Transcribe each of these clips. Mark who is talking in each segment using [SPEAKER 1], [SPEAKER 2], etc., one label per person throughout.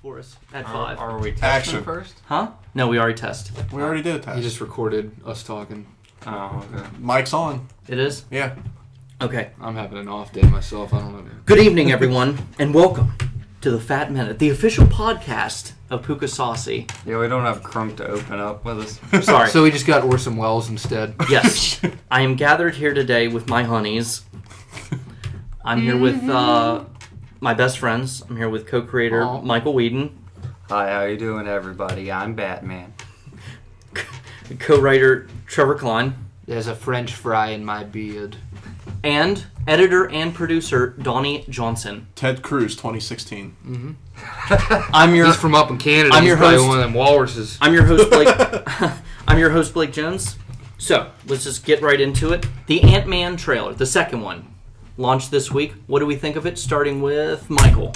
[SPEAKER 1] for us at 5.
[SPEAKER 2] Are we testing first?
[SPEAKER 1] Huh? No, we already tested.
[SPEAKER 3] We already did a test.
[SPEAKER 4] He just recorded us talking.
[SPEAKER 2] Oh, okay.
[SPEAKER 3] Mic's on.
[SPEAKER 1] It is?
[SPEAKER 3] Yeah.
[SPEAKER 1] Okay.
[SPEAKER 4] I'm having an off day myself. I don't know.
[SPEAKER 1] Good evening, everyone, and welcome to the Fat Minute, the official podcast of Pooka Saucy.
[SPEAKER 2] Yeah, we don't have Crunk to open up with us.
[SPEAKER 1] Sorry.
[SPEAKER 4] So we just got Orson Welles instead.
[SPEAKER 1] Yes. I am gathered here today with my honeys. I'm here with my best friends. I'm here with co-creator
[SPEAKER 4] Aww.
[SPEAKER 1] Michael Whedon.
[SPEAKER 2] Hi, how you doing, everybody? I'm Batman.
[SPEAKER 1] Co-writer Trevor Klein.
[SPEAKER 4] There's a French fry in my beard.
[SPEAKER 1] And editor and producer Donnie Johnson.
[SPEAKER 3] Ted Cruz, 2016.
[SPEAKER 4] Mm-hmm.
[SPEAKER 1] I'm your
[SPEAKER 4] He's from up in Canada.
[SPEAKER 1] I'm
[SPEAKER 4] He's
[SPEAKER 1] your
[SPEAKER 4] probably
[SPEAKER 1] host.
[SPEAKER 4] one of them walruses.
[SPEAKER 1] I'm your host Blake. I'm your host Blake Jones. So let's just get right into it. The Ant-Man trailer, the second one, launched this week. What do we think of it? Starting with Michael.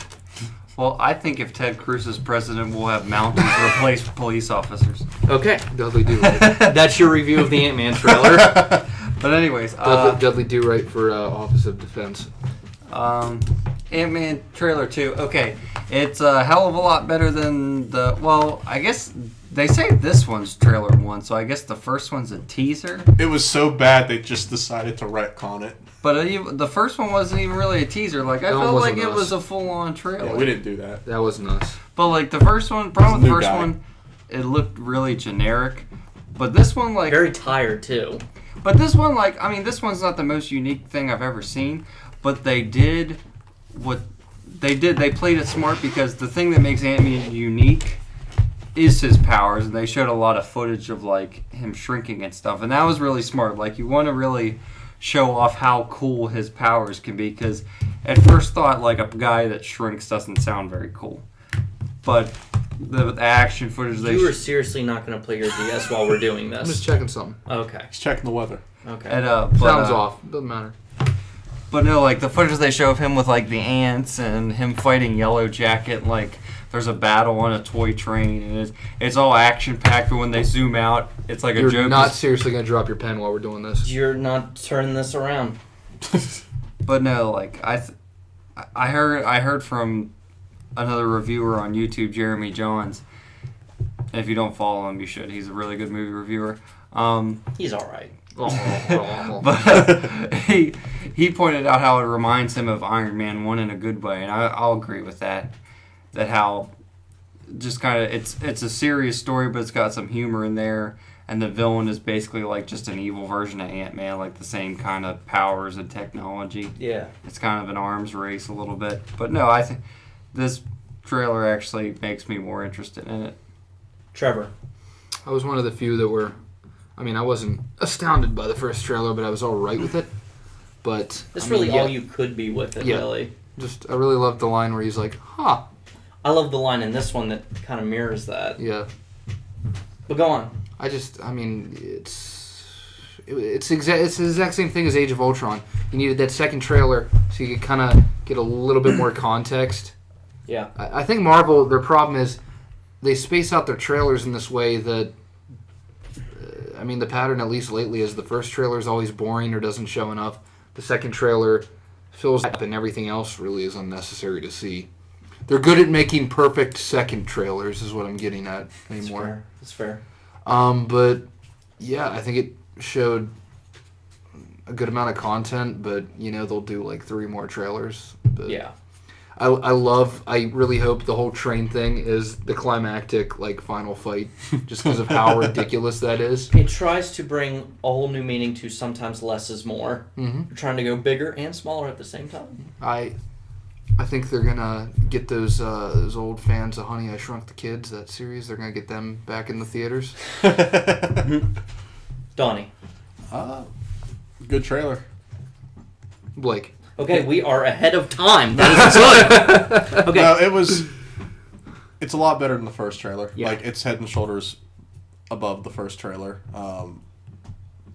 [SPEAKER 2] Well, I think if Ted Cruz is president, we'll have mountains replace police officers.
[SPEAKER 1] Okay,
[SPEAKER 4] Dudley Do Right.
[SPEAKER 1] that's your review of the Ant-Man trailer.
[SPEAKER 2] But anyways,
[SPEAKER 4] Dudley Do Right for Office of Defense.
[SPEAKER 2] Ant-Man trailer 2. Okay, it's a hell of a lot better than the... Well, I guess they say this one's trailer 1, so I guess the first one's a teaser.
[SPEAKER 3] It was so bad they just decided to retcon it.
[SPEAKER 2] But the first one wasn't even really a teaser. Like, I
[SPEAKER 4] That
[SPEAKER 2] felt like
[SPEAKER 4] wasn't
[SPEAKER 2] it
[SPEAKER 4] us.
[SPEAKER 2] was a full-on trailer.
[SPEAKER 3] Yeah, we didn't do that.
[SPEAKER 4] That wasn't us.
[SPEAKER 2] But, like, the first one... Problem with the
[SPEAKER 3] New
[SPEAKER 2] first
[SPEAKER 3] guy.
[SPEAKER 2] one, it looked really generic. But this one, like...
[SPEAKER 1] Very tired too.
[SPEAKER 2] But this one, like... I mean, this one's not the most unique thing I've ever seen. But they did what... They played it smart because the thing that makes Ant-Man unique is his powers. And they showed a lot of footage of, like, him shrinking and stuff. And that was really smart. Like, you want to really show off how cool his powers can be. Because at first thought, like, a guy that shrinks doesn't sound very cool. But the action footage they...
[SPEAKER 1] You are seriously not going to play your DS while we're doing
[SPEAKER 4] I'm just
[SPEAKER 1] this.
[SPEAKER 4] checking something.
[SPEAKER 1] Okay.
[SPEAKER 3] He's checking the weather.
[SPEAKER 1] Okay.
[SPEAKER 2] And,
[SPEAKER 4] Sounds off. Doesn't matter.
[SPEAKER 2] But no, like, the footage they show of him with, like, the ants and him fighting Yellow Jacket, like, there's a battle on a toy train, and it's all action-packed, but when they zoom out, it's like a
[SPEAKER 4] You're
[SPEAKER 2] joke.
[SPEAKER 4] not seriously going to drop your pen while we're doing this.
[SPEAKER 1] You're not turning this around.
[SPEAKER 2] But no, like, I heard from another reviewer on YouTube, Jeremy Johns. If you don't follow him, you should. He's a really good movie reviewer.
[SPEAKER 1] He's all right.
[SPEAKER 2] But he pointed out how it reminds him of Iron Man 1 in a good way, and I'll agree with that. That how just kind of it's a serious story, but it's got some humor in there, and the villain is basically like just an evil version of Ant-Man, like the same kind of powers and technology.
[SPEAKER 1] Yeah.
[SPEAKER 2] It's kind of an arms race a little bit, but no, I think this trailer actually makes me more interested in it.
[SPEAKER 1] Trevor.
[SPEAKER 4] I was one of the few that were... I mean, I wasn't astounded by the first trailer, but I was all right with it. But
[SPEAKER 1] That's
[SPEAKER 4] I mean,
[SPEAKER 1] really
[SPEAKER 4] yeah,
[SPEAKER 1] all you could be with it,
[SPEAKER 4] Yeah.
[SPEAKER 1] really.
[SPEAKER 4] Just, I really loved the line where he's like, "Huh,
[SPEAKER 1] I love the line in this one that kind of mirrors that.
[SPEAKER 4] yeah."
[SPEAKER 1] But go on.
[SPEAKER 4] I mean, it's the exact same thing as Age of Ultron. You needed that second trailer so you could kind of get a little bit more context.
[SPEAKER 1] Yeah.
[SPEAKER 4] I think Marvel, their problem is they space out their trailers in this way that, I mean, the pattern, at least lately, is the first trailer is always boring or doesn't show enough. The second trailer fills up and everything else really is unnecessary to see. They're good at making perfect second trailers is what I'm getting at anymore.
[SPEAKER 1] That's fair.
[SPEAKER 4] But yeah, I think it showed a good amount of content, but you know, they'll do like 3 more trailers. But
[SPEAKER 1] Yeah.
[SPEAKER 4] I really hope the whole train thing is the climactic like final fight just because of how ridiculous that is.
[SPEAKER 1] It tries to bring a whole new meaning to sometimes less is more.
[SPEAKER 4] Mm-hmm.
[SPEAKER 1] You're trying to go bigger and smaller at the same time.
[SPEAKER 4] I think they're gonna get those old fans of Honey I Shrunk the Kids, that series. They're gonna get them back in the theaters.
[SPEAKER 1] Donnie.
[SPEAKER 3] Good trailer.
[SPEAKER 4] Blake.
[SPEAKER 1] Okay, we are ahead of time. That is good. Okay.
[SPEAKER 3] No, it's a lot better than the first trailer.
[SPEAKER 1] Yeah.
[SPEAKER 3] Like, it's head and shoulders above the first trailer.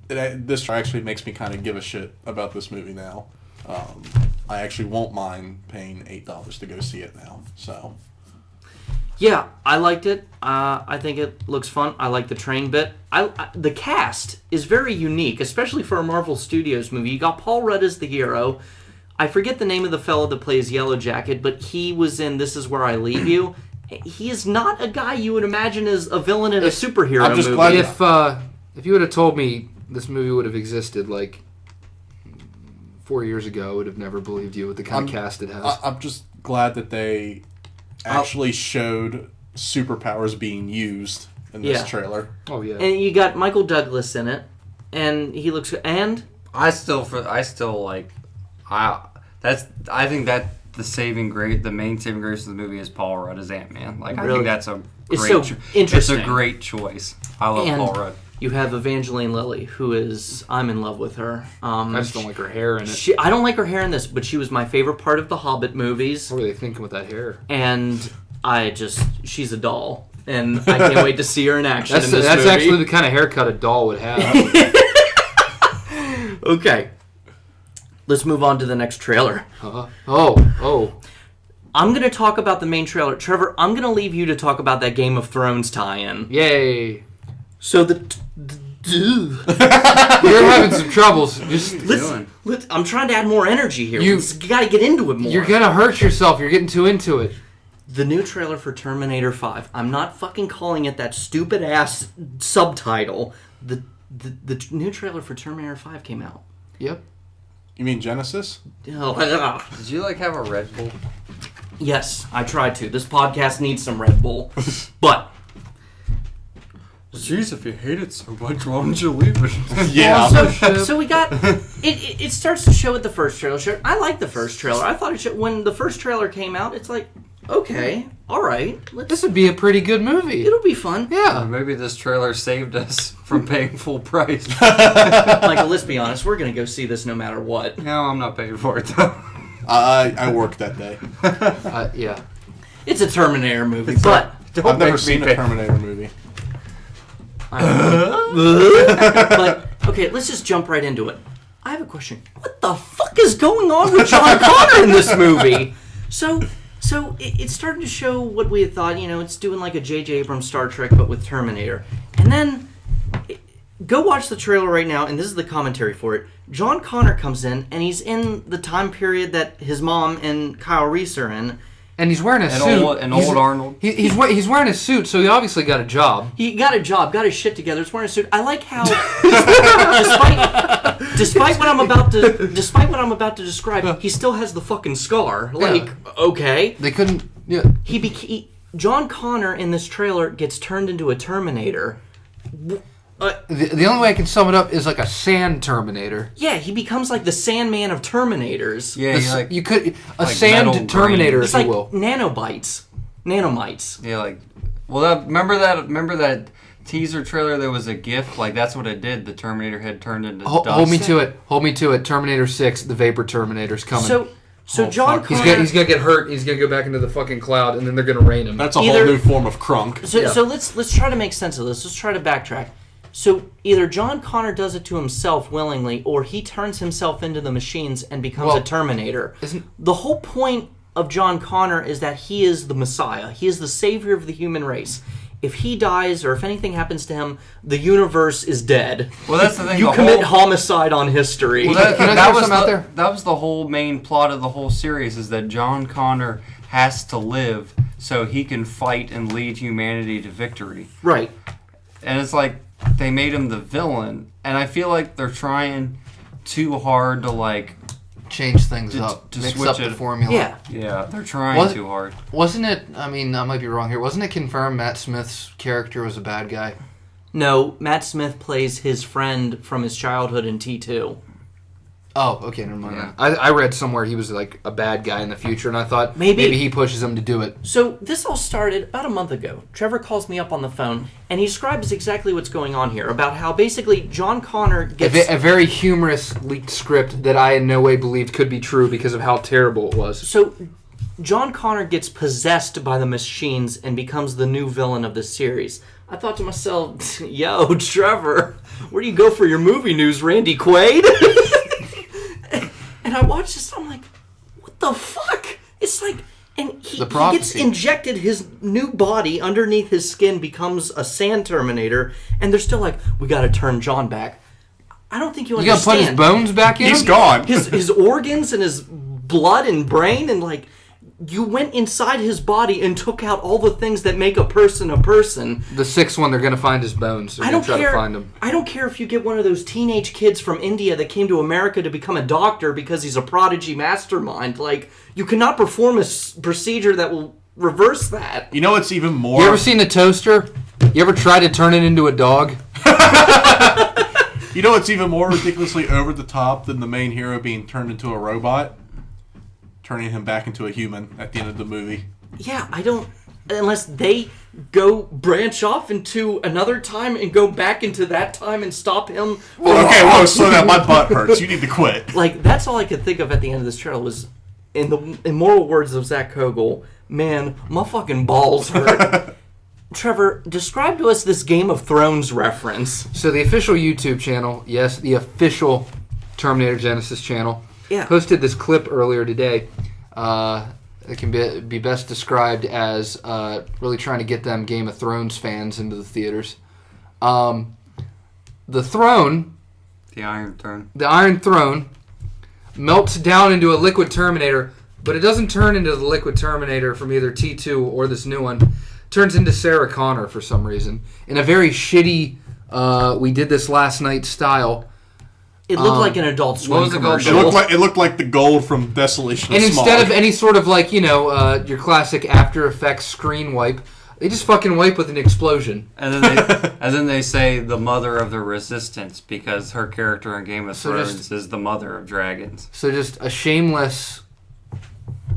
[SPEAKER 3] This trailer actually makes me kind of give a shit about this movie now. I actually won't mind paying $8 to go see it now. So,
[SPEAKER 1] Yeah, I liked it. I think it looks fun. I like the train bit. The cast is very unique, especially for a Marvel Studios movie. You got Paul Rudd as the hero. I forget the name of the fellow that plays Yellow Jacket, but he was in This Is Where I Leave You. he is not a guy you would imagine as a villain in a superhero
[SPEAKER 3] I'm just
[SPEAKER 1] movie.
[SPEAKER 3] glad-
[SPEAKER 4] If you would have told me this movie would have existed like 4 years ago, I would have never believed you with the kind of cast it has.
[SPEAKER 3] I'm just glad that they actually showed superpowers being used in this trailer.
[SPEAKER 4] Oh yeah.
[SPEAKER 1] And you got Michael Douglas in it, and he looks. And
[SPEAKER 2] I think that the main saving grace of the movie is Paul Rudd as Ant-Man. Like, I
[SPEAKER 1] Really?
[SPEAKER 2] think that's a
[SPEAKER 1] It's
[SPEAKER 2] great
[SPEAKER 1] so
[SPEAKER 2] It's
[SPEAKER 1] interesting.
[SPEAKER 2] a great choice. I love
[SPEAKER 1] And
[SPEAKER 2] Paul Rudd.
[SPEAKER 1] you have Evangeline Lilly, who is I'm in love with her.
[SPEAKER 4] I just don't like her hair in it.
[SPEAKER 1] I don't like her hair in this, but she was my favorite part of the Hobbit movies,
[SPEAKER 4] What were they thinking with that hair?
[SPEAKER 1] and she's a doll, and I can't wait to see her in action in this
[SPEAKER 4] That's
[SPEAKER 1] movie.
[SPEAKER 4] actually the kind of haircut a doll would have.
[SPEAKER 1] Okay, let's move on to the next trailer.
[SPEAKER 4] Oh.
[SPEAKER 1] I'm going to talk about the main trailer. Trevor, I'm going to leave you to talk about that Game of Thrones tie-in.
[SPEAKER 4] Yay.
[SPEAKER 1] So
[SPEAKER 4] You're having some troubles.
[SPEAKER 1] I'm trying to add more energy here.
[SPEAKER 4] You
[SPEAKER 1] got to get into it more.
[SPEAKER 4] You're going to hurt yourself. You're getting too into it.
[SPEAKER 1] The new trailer for Terminator 5. I'm not fucking calling it that stupid-ass subtitle. The new trailer for Terminator 5 came out.
[SPEAKER 4] Yep.
[SPEAKER 3] You mean Genesis?
[SPEAKER 2] Did you have a Red Bull?
[SPEAKER 1] Yes, I tried to. This podcast needs some Red Bull. But
[SPEAKER 2] Jeez, if you hate it so much, why don't you leave it?
[SPEAKER 3] Yeah.
[SPEAKER 1] so we got it starts to show at the first trailer. I like the first trailer. I thought when the first trailer came out, it's like, okay, all right,
[SPEAKER 4] This would be a pretty good movie.
[SPEAKER 1] it'll be fun.
[SPEAKER 4] Yeah.
[SPEAKER 2] Maybe this trailer saved us from paying full price.
[SPEAKER 1] Michael, let's be honest, we're gonna go see this no matter what.
[SPEAKER 2] No, I'm not paying for it though.
[SPEAKER 3] I worked that day.
[SPEAKER 4] Yeah.
[SPEAKER 1] It's a Terminator movie, but
[SPEAKER 3] I've never seen a Terminator movie.
[SPEAKER 1] but okay, let's just jump right into it. I have a question. What the fuck is going on with John Connor in this movie? So it's starting to show what we had thought. It's doing like a J.J. Abrams Star Trek, but with Terminator. And then go watch the trailer right now, and this is the commentary for it. John Connor comes in, and he's in the time period that his mom and Kyle Reese are in.
[SPEAKER 4] And he's wearing a suit.
[SPEAKER 2] Old Arnold.
[SPEAKER 4] He's wearing a suit, so he obviously got a job.
[SPEAKER 1] He got a job, got his shit together. He's wearing a suit. I like how, despite what I'm about to describe, he still has the fucking scar. Like, okay,
[SPEAKER 4] They couldn't. Yeah.
[SPEAKER 1] John Connor in this trailer gets turned into a Terminator.
[SPEAKER 4] The only way I can sum it up is like a sand Terminator.
[SPEAKER 1] Yeah, he becomes like the Sandman of Terminators.
[SPEAKER 2] Yeah,
[SPEAKER 4] You could
[SPEAKER 2] like
[SPEAKER 4] sand
[SPEAKER 2] metal
[SPEAKER 4] Terminator,
[SPEAKER 1] It's
[SPEAKER 4] if
[SPEAKER 1] like
[SPEAKER 4] you will.
[SPEAKER 1] nanomites.
[SPEAKER 2] Yeah, like, well, remember that teaser trailer? There was a GIF, like that's what it did. The Terminator head turned into dust.
[SPEAKER 4] Hold me to it. Terminator 6, the Vapor Terminator's coming.
[SPEAKER 1] So John
[SPEAKER 2] fuck.
[SPEAKER 1] Connor.
[SPEAKER 4] He's gonna get hurt. He's gonna go back into the fucking cloud, and then they're gonna rain him.
[SPEAKER 3] That's a
[SPEAKER 1] Either-
[SPEAKER 3] whole new form of crunk.
[SPEAKER 1] So let's try to make sense of this. Let's try to backtrack. So either John Connor does it to himself willingly, or he turns himself into the machines and becomes a Terminator. The whole point of John Connor is that he is the Messiah. He is the savior of the human race. If he dies or if anything happens to him, the universe is dead.
[SPEAKER 2] Well, that's the thing.
[SPEAKER 1] You commit homicide on history.
[SPEAKER 2] Well,
[SPEAKER 4] Can I
[SPEAKER 2] that
[SPEAKER 4] throw
[SPEAKER 2] was
[SPEAKER 4] something out there?
[SPEAKER 2] That was the whole main plot of the whole series, is that John Connor has to live so he can fight and lead humanity to victory.
[SPEAKER 1] Right.
[SPEAKER 2] And it's like they made him the villain, and I feel like they're trying too hard to like
[SPEAKER 4] Change things up,
[SPEAKER 2] to
[SPEAKER 4] mix
[SPEAKER 2] switch
[SPEAKER 4] up the
[SPEAKER 2] it.
[SPEAKER 4] formula.
[SPEAKER 2] Yeah, they're trying too hard.
[SPEAKER 4] Wasn't it? I mean, I might be wrong here. Wasn't it confirmed Matt Smith's character was a bad guy?
[SPEAKER 1] No, Matt Smith plays his friend from his childhood in T2.
[SPEAKER 4] Oh, okay, never mind.
[SPEAKER 2] Yeah.
[SPEAKER 4] I read somewhere he was like a bad guy in the future, and I thought
[SPEAKER 1] Maybe
[SPEAKER 4] he pushes him to do it.
[SPEAKER 1] So this all started about a month ago. Trevor calls me up on the phone, and he describes exactly what's going on here, about how basically John Connor gets...
[SPEAKER 4] A very humorous leaked script that I in no way believed could be true because of how terrible it was.
[SPEAKER 1] So John Connor gets possessed by the machines and becomes the new villain of this series. I thought to myself, yo, Trevor, where do you go for your movie news, Randy Quaid? And I watched this, I'm like, what the fuck? It's like, and he gets injected, his new body underneath his skin becomes a sand Terminator, and they're still like, we gotta turn John back. I don't think you
[SPEAKER 4] You
[SPEAKER 1] understand.
[SPEAKER 4] gotta put his bones back in?
[SPEAKER 3] He's gone.
[SPEAKER 1] His organs and his blood and brain and like, you went inside his body and took out all the things that make a person a person.
[SPEAKER 4] The sixth one, they're going to find his bones. They're going to try to find him.
[SPEAKER 1] I don't care if you get one of those teenage kids from India that came to America to become a doctor because he's a prodigy mastermind. Like, you cannot perform a procedure that will reverse that.
[SPEAKER 3] You know what's even more...
[SPEAKER 4] You ever seen a toaster? You ever tried to turn it into a dog?
[SPEAKER 3] You know what's even more ridiculously over the top than the main hero being turned into a robot? Turning him back into a human at the end of the movie.
[SPEAKER 1] Yeah, I don't... Unless they go branch off into another time and go back into that time and stop him.
[SPEAKER 3] Okay, whoa, slow down. My butt hurts. You need to quit.
[SPEAKER 1] Like, that's all I could think of at the end of this trailer was, in the immortal words of Zach Kogel, man, my fucking balls hurt. Trevor, describe to us this Game of Thrones reference.
[SPEAKER 4] So the official YouTube channel, yes, the official Terminator Genesis channel, posted this clip earlier today. It can be best described as really trying to get them Game of Thrones fans into the theaters. The throne...
[SPEAKER 2] The Iron Throne.
[SPEAKER 4] The Iron Throne melts down into a liquid Terminator, but it doesn't turn into the liquid Terminator from either T2 or this new one. It turns into Sarah Connor for some reason. In a very shitty, we did this last night style.
[SPEAKER 1] It looked like an Adult Swim commercial.
[SPEAKER 3] It looked like the gold from Desolation
[SPEAKER 4] and
[SPEAKER 3] of Smog.
[SPEAKER 4] Instead of any sort of like, your classic After Effects screen wipe, they just fucking wipe with an explosion.
[SPEAKER 2] And then they say the mother of the resistance because her character in Game of Thrones is the mother of dragons.
[SPEAKER 4] So just a shameless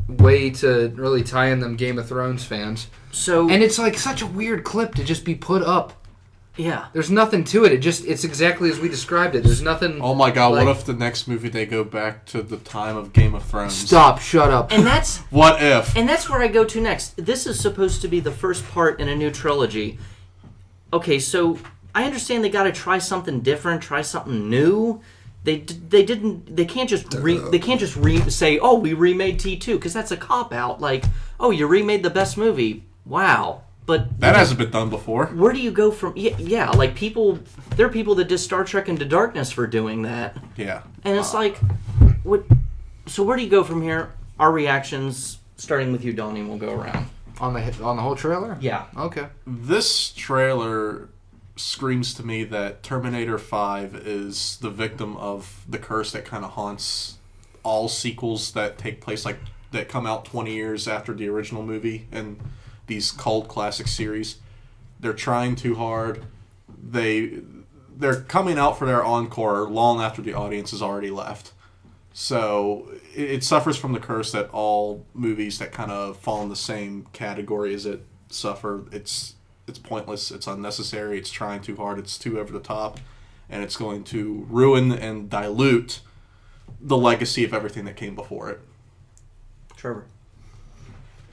[SPEAKER 4] way to really tie in them Game of Thrones fans. And it's like such a weird clip to just be put up.
[SPEAKER 1] Yeah.
[SPEAKER 4] There's nothing to it. It's exactly as we described it. There's nothing...
[SPEAKER 3] Oh my god, what if the next movie they go back to the time of Game of Thrones?
[SPEAKER 4] Stop, shut up.
[SPEAKER 1] And that's...
[SPEAKER 3] What if?
[SPEAKER 1] And that's where I go to next. This is supposed to be the first part in a new trilogy. Okay, so I understand they got to try something different, try something new. They can't just say, "Oh, we remade T2," because that's a cop out. Like, "Oh, you remade the best movie." Wow. But
[SPEAKER 3] that hasn't been done before.
[SPEAKER 1] Where do you go from... Yeah, like there are people that did Star Trek Into Darkness for doing that.
[SPEAKER 3] Yeah.
[SPEAKER 1] And it's like, what? So where do you go from here? Our reactions, starting with you, Donnie, will go around.
[SPEAKER 4] On the whole trailer?
[SPEAKER 1] Yeah.
[SPEAKER 4] Okay.
[SPEAKER 3] This trailer screams to me that Terminator 5 is the victim of the curse that kind of haunts all sequels that take place, like, that come out 20 years after the original movie, and these cult classic series. They're trying too hard. They're coming out for their encore long after the audience has already left. So it suffers from the curse that all movies that kind of fall in the same category as it suffer. It's pointless. It's unnecessary. It's trying too hard. It's too over the top, and it's going to ruin and dilute the legacy of everything that came before it.
[SPEAKER 1] Trevor.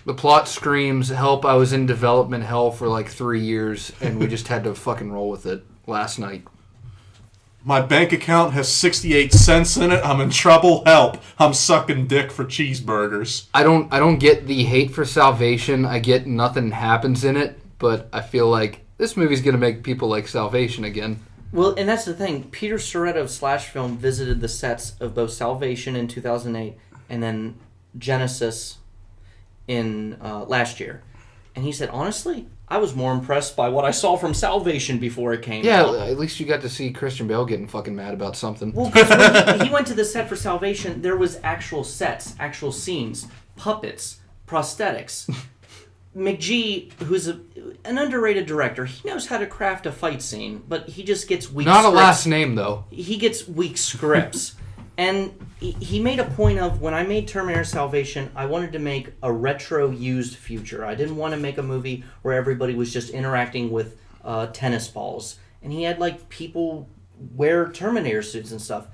[SPEAKER 4] The plot screams, help, I was in development hell for like 3 years, and we just had to fucking roll with it last night.
[SPEAKER 3] My bank account has 68 cents in it. I'm in trouble. Help. I'm sucking dick for cheeseburgers.
[SPEAKER 4] I don't get the hate for Salvation. I get nothing happens in it, but I feel like this movie's going to make people like Salvation again.
[SPEAKER 1] Well, and that's the thing. Peter Soretto of Slash Film visited the sets of both Salvation in 2008 and then Genesis in last year, and he said, honestly, I was more impressed by what I saw from Salvation before it came out.
[SPEAKER 4] Yeah, at least you got to see Christian Bale getting fucking mad about something.
[SPEAKER 1] Well, because when he went to the set for Salvation, there was actual sets, actual scenes, puppets, prosthetics. McGee, who's an underrated director, he knows how to craft a fight scene, but he just gets weak
[SPEAKER 4] Not
[SPEAKER 1] scripts.
[SPEAKER 4] a last name, though.
[SPEAKER 1] He gets weak scripts. And he made a point of, when I made Terminator Salvation, I wanted to make a retro-used future. I didn't want to make a movie where everybody was just interacting with tennis balls. And he had, like, people wear Terminator suits and stuff.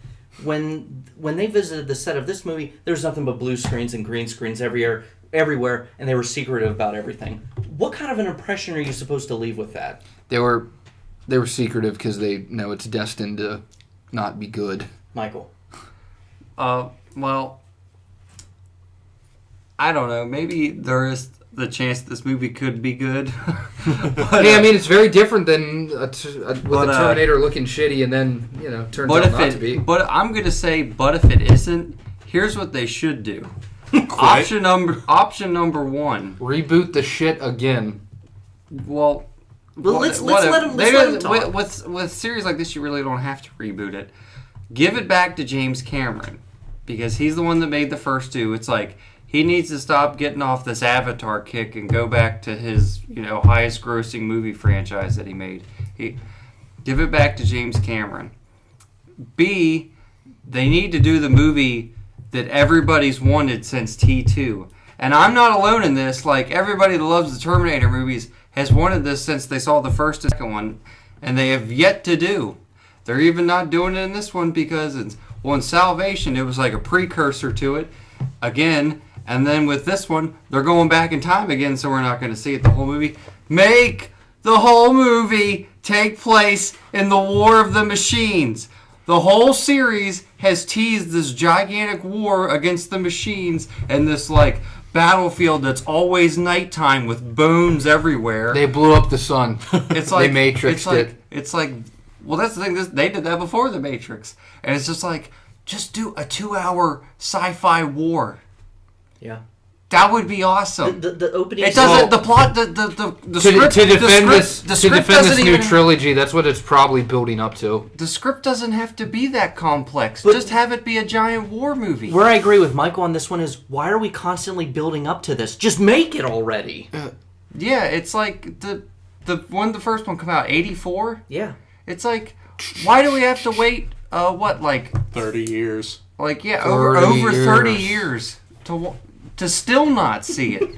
[SPEAKER 1] When they visited the set of this movie, there was nothing but blue screens and green screens everywhere, and they were secretive about everything. What kind of an impression are you supposed to leave with that?
[SPEAKER 4] They were secretive because they know it's destined to not be good.
[SPEAKER 1] Michael.
[SPEAKER 2] Well, I don't know. Maybe there is the chance this movie could be good.
[SPEAKER 4] But, I mean, it's very different than with the Terminator looking shitty and then, turns out not to be.
[SPEAKER 2] But I'm going to say, but if it isn't, here's what they should do. Option number one.
[SPEAKER 4] Reboot the shit again.
[SPEAKER 2] Well,
[SPEAKER 1] let's let him talk.
[SPEAKER 2] With series like this, you really don't have to reboot it. Give it back to James Cameron, because he's the one that made the first two. It's like he needs to stop getting off this Avatar kick and go back to his, highest grossing movie franchise that he made. Give it back to James Cameron. B, they need to do the movie that everybody's wanted since T2. And I'm not alone in this. Like, everybody that loves the Terminator movies has wanted this since they saw the first and second one, and they have yet to do. They're even not doing it in this one because in Salvation, it was like a precursor to it again, and then with this one, they're going back in time again, so we're not going to see it the whole movie. Make the whole movie take place in the War of the Machines. The whole series has teased this gigantic war against the machines and this, battlefield that's always nighttime with bones everywhere.
[SPEAKER 4] They blew up the sun.
[SPEAKER 2] It's like
[SPEAKER 4] they Matrixed it.
[SPEAKER 2] It's like, well, that's the thing. They did that before the Matrix, and it's just like, just do a 2-hour sci-fi war.
[SPEAKER 1] Yeah.
[SPEAKER 2] That would be awesome.
[SPEAKER 1] The opening.
[SPEAKER 2] It doesn't. The plot. The script.
[SPEAKER 4] To defend this new
[SPEAKER 2] even,
[SPEAKER 4] trilogy, that's what it's probably building up to.
[SPEAKER 2] The script doesn't have to be that complex. Just have it be a giant war movie.
[SPEAKER 1] Where I agree with Michael on this one is, why are we constantly building up to this? Just make it already.
[SPEAKER 2] Yeah, it's like the first one come out 1984.
[SPEAKER 1] Yeah.
[SPEAKER 2] It's like, why do we have to wait?
[SPEAKER 3] 30 years.
[SPEAKER 2] Over 30 years to still not see it.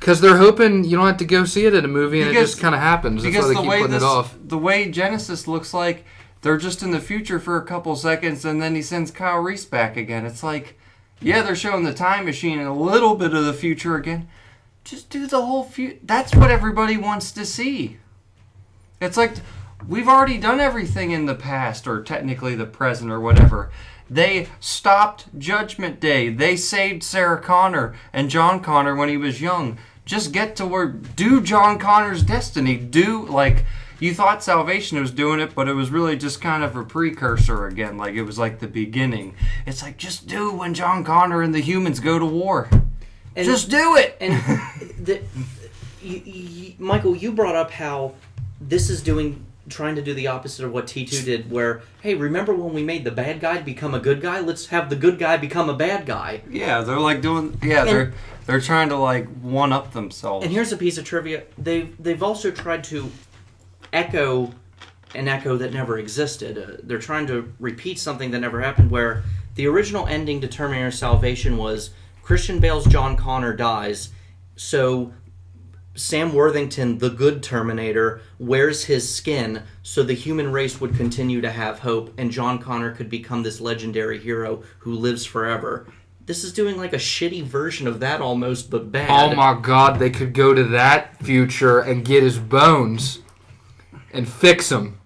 [SPEAKER 4] Because they're hoping you don't have to go see it in a movie, and it just kind of happens. That's why they keep putting it off.
[SPEAKER 2] The way Genesis looks like, they're just in the future for a couple seconds, and then he sends Kyle Reese back again. It's like, yeah, they're showing the time machine and a little bit of the future again. Just do the whole future. That's what everybody wants to see. It's like, we've already done everything in the past, or technically the present, or whatever. They stopped Judgment Day. They saved Sarah Connor and John Connor when he was young. Just get to where, do John Connor's destiny. You thought Salvation was doing it, but it was really just kind of a precursor again. It was like the beginning. It's like, just do when John Connor and the humans go to war. And just do it!
[SPEAKER 1] And Michael, you brought up how this is trying to do the opposite of what T2 did, where, hey, remember when we made the bad guy become a good guy? Let's have the good guy become a bad guy.
[SPEAKER 2] Yeah, they're they're trying to one-up themselves.
[SPEAKER 1] And here's a piece of trivia. They've also tried to echo an echo that never existed. They're trying to repeat something that never happened, where the original ending to Terminator Salvation was Christian Bale's John Connor dies, so Sam Worthington, the good Terminator, wears his skin so the human race would continue to have hope, and John Connor could become this legendary hero who lives forever. This is doing a shitty version of that almost, but bad.
[SPEAKER 4] Oh my god, they could go to that future and get his bones and fix him.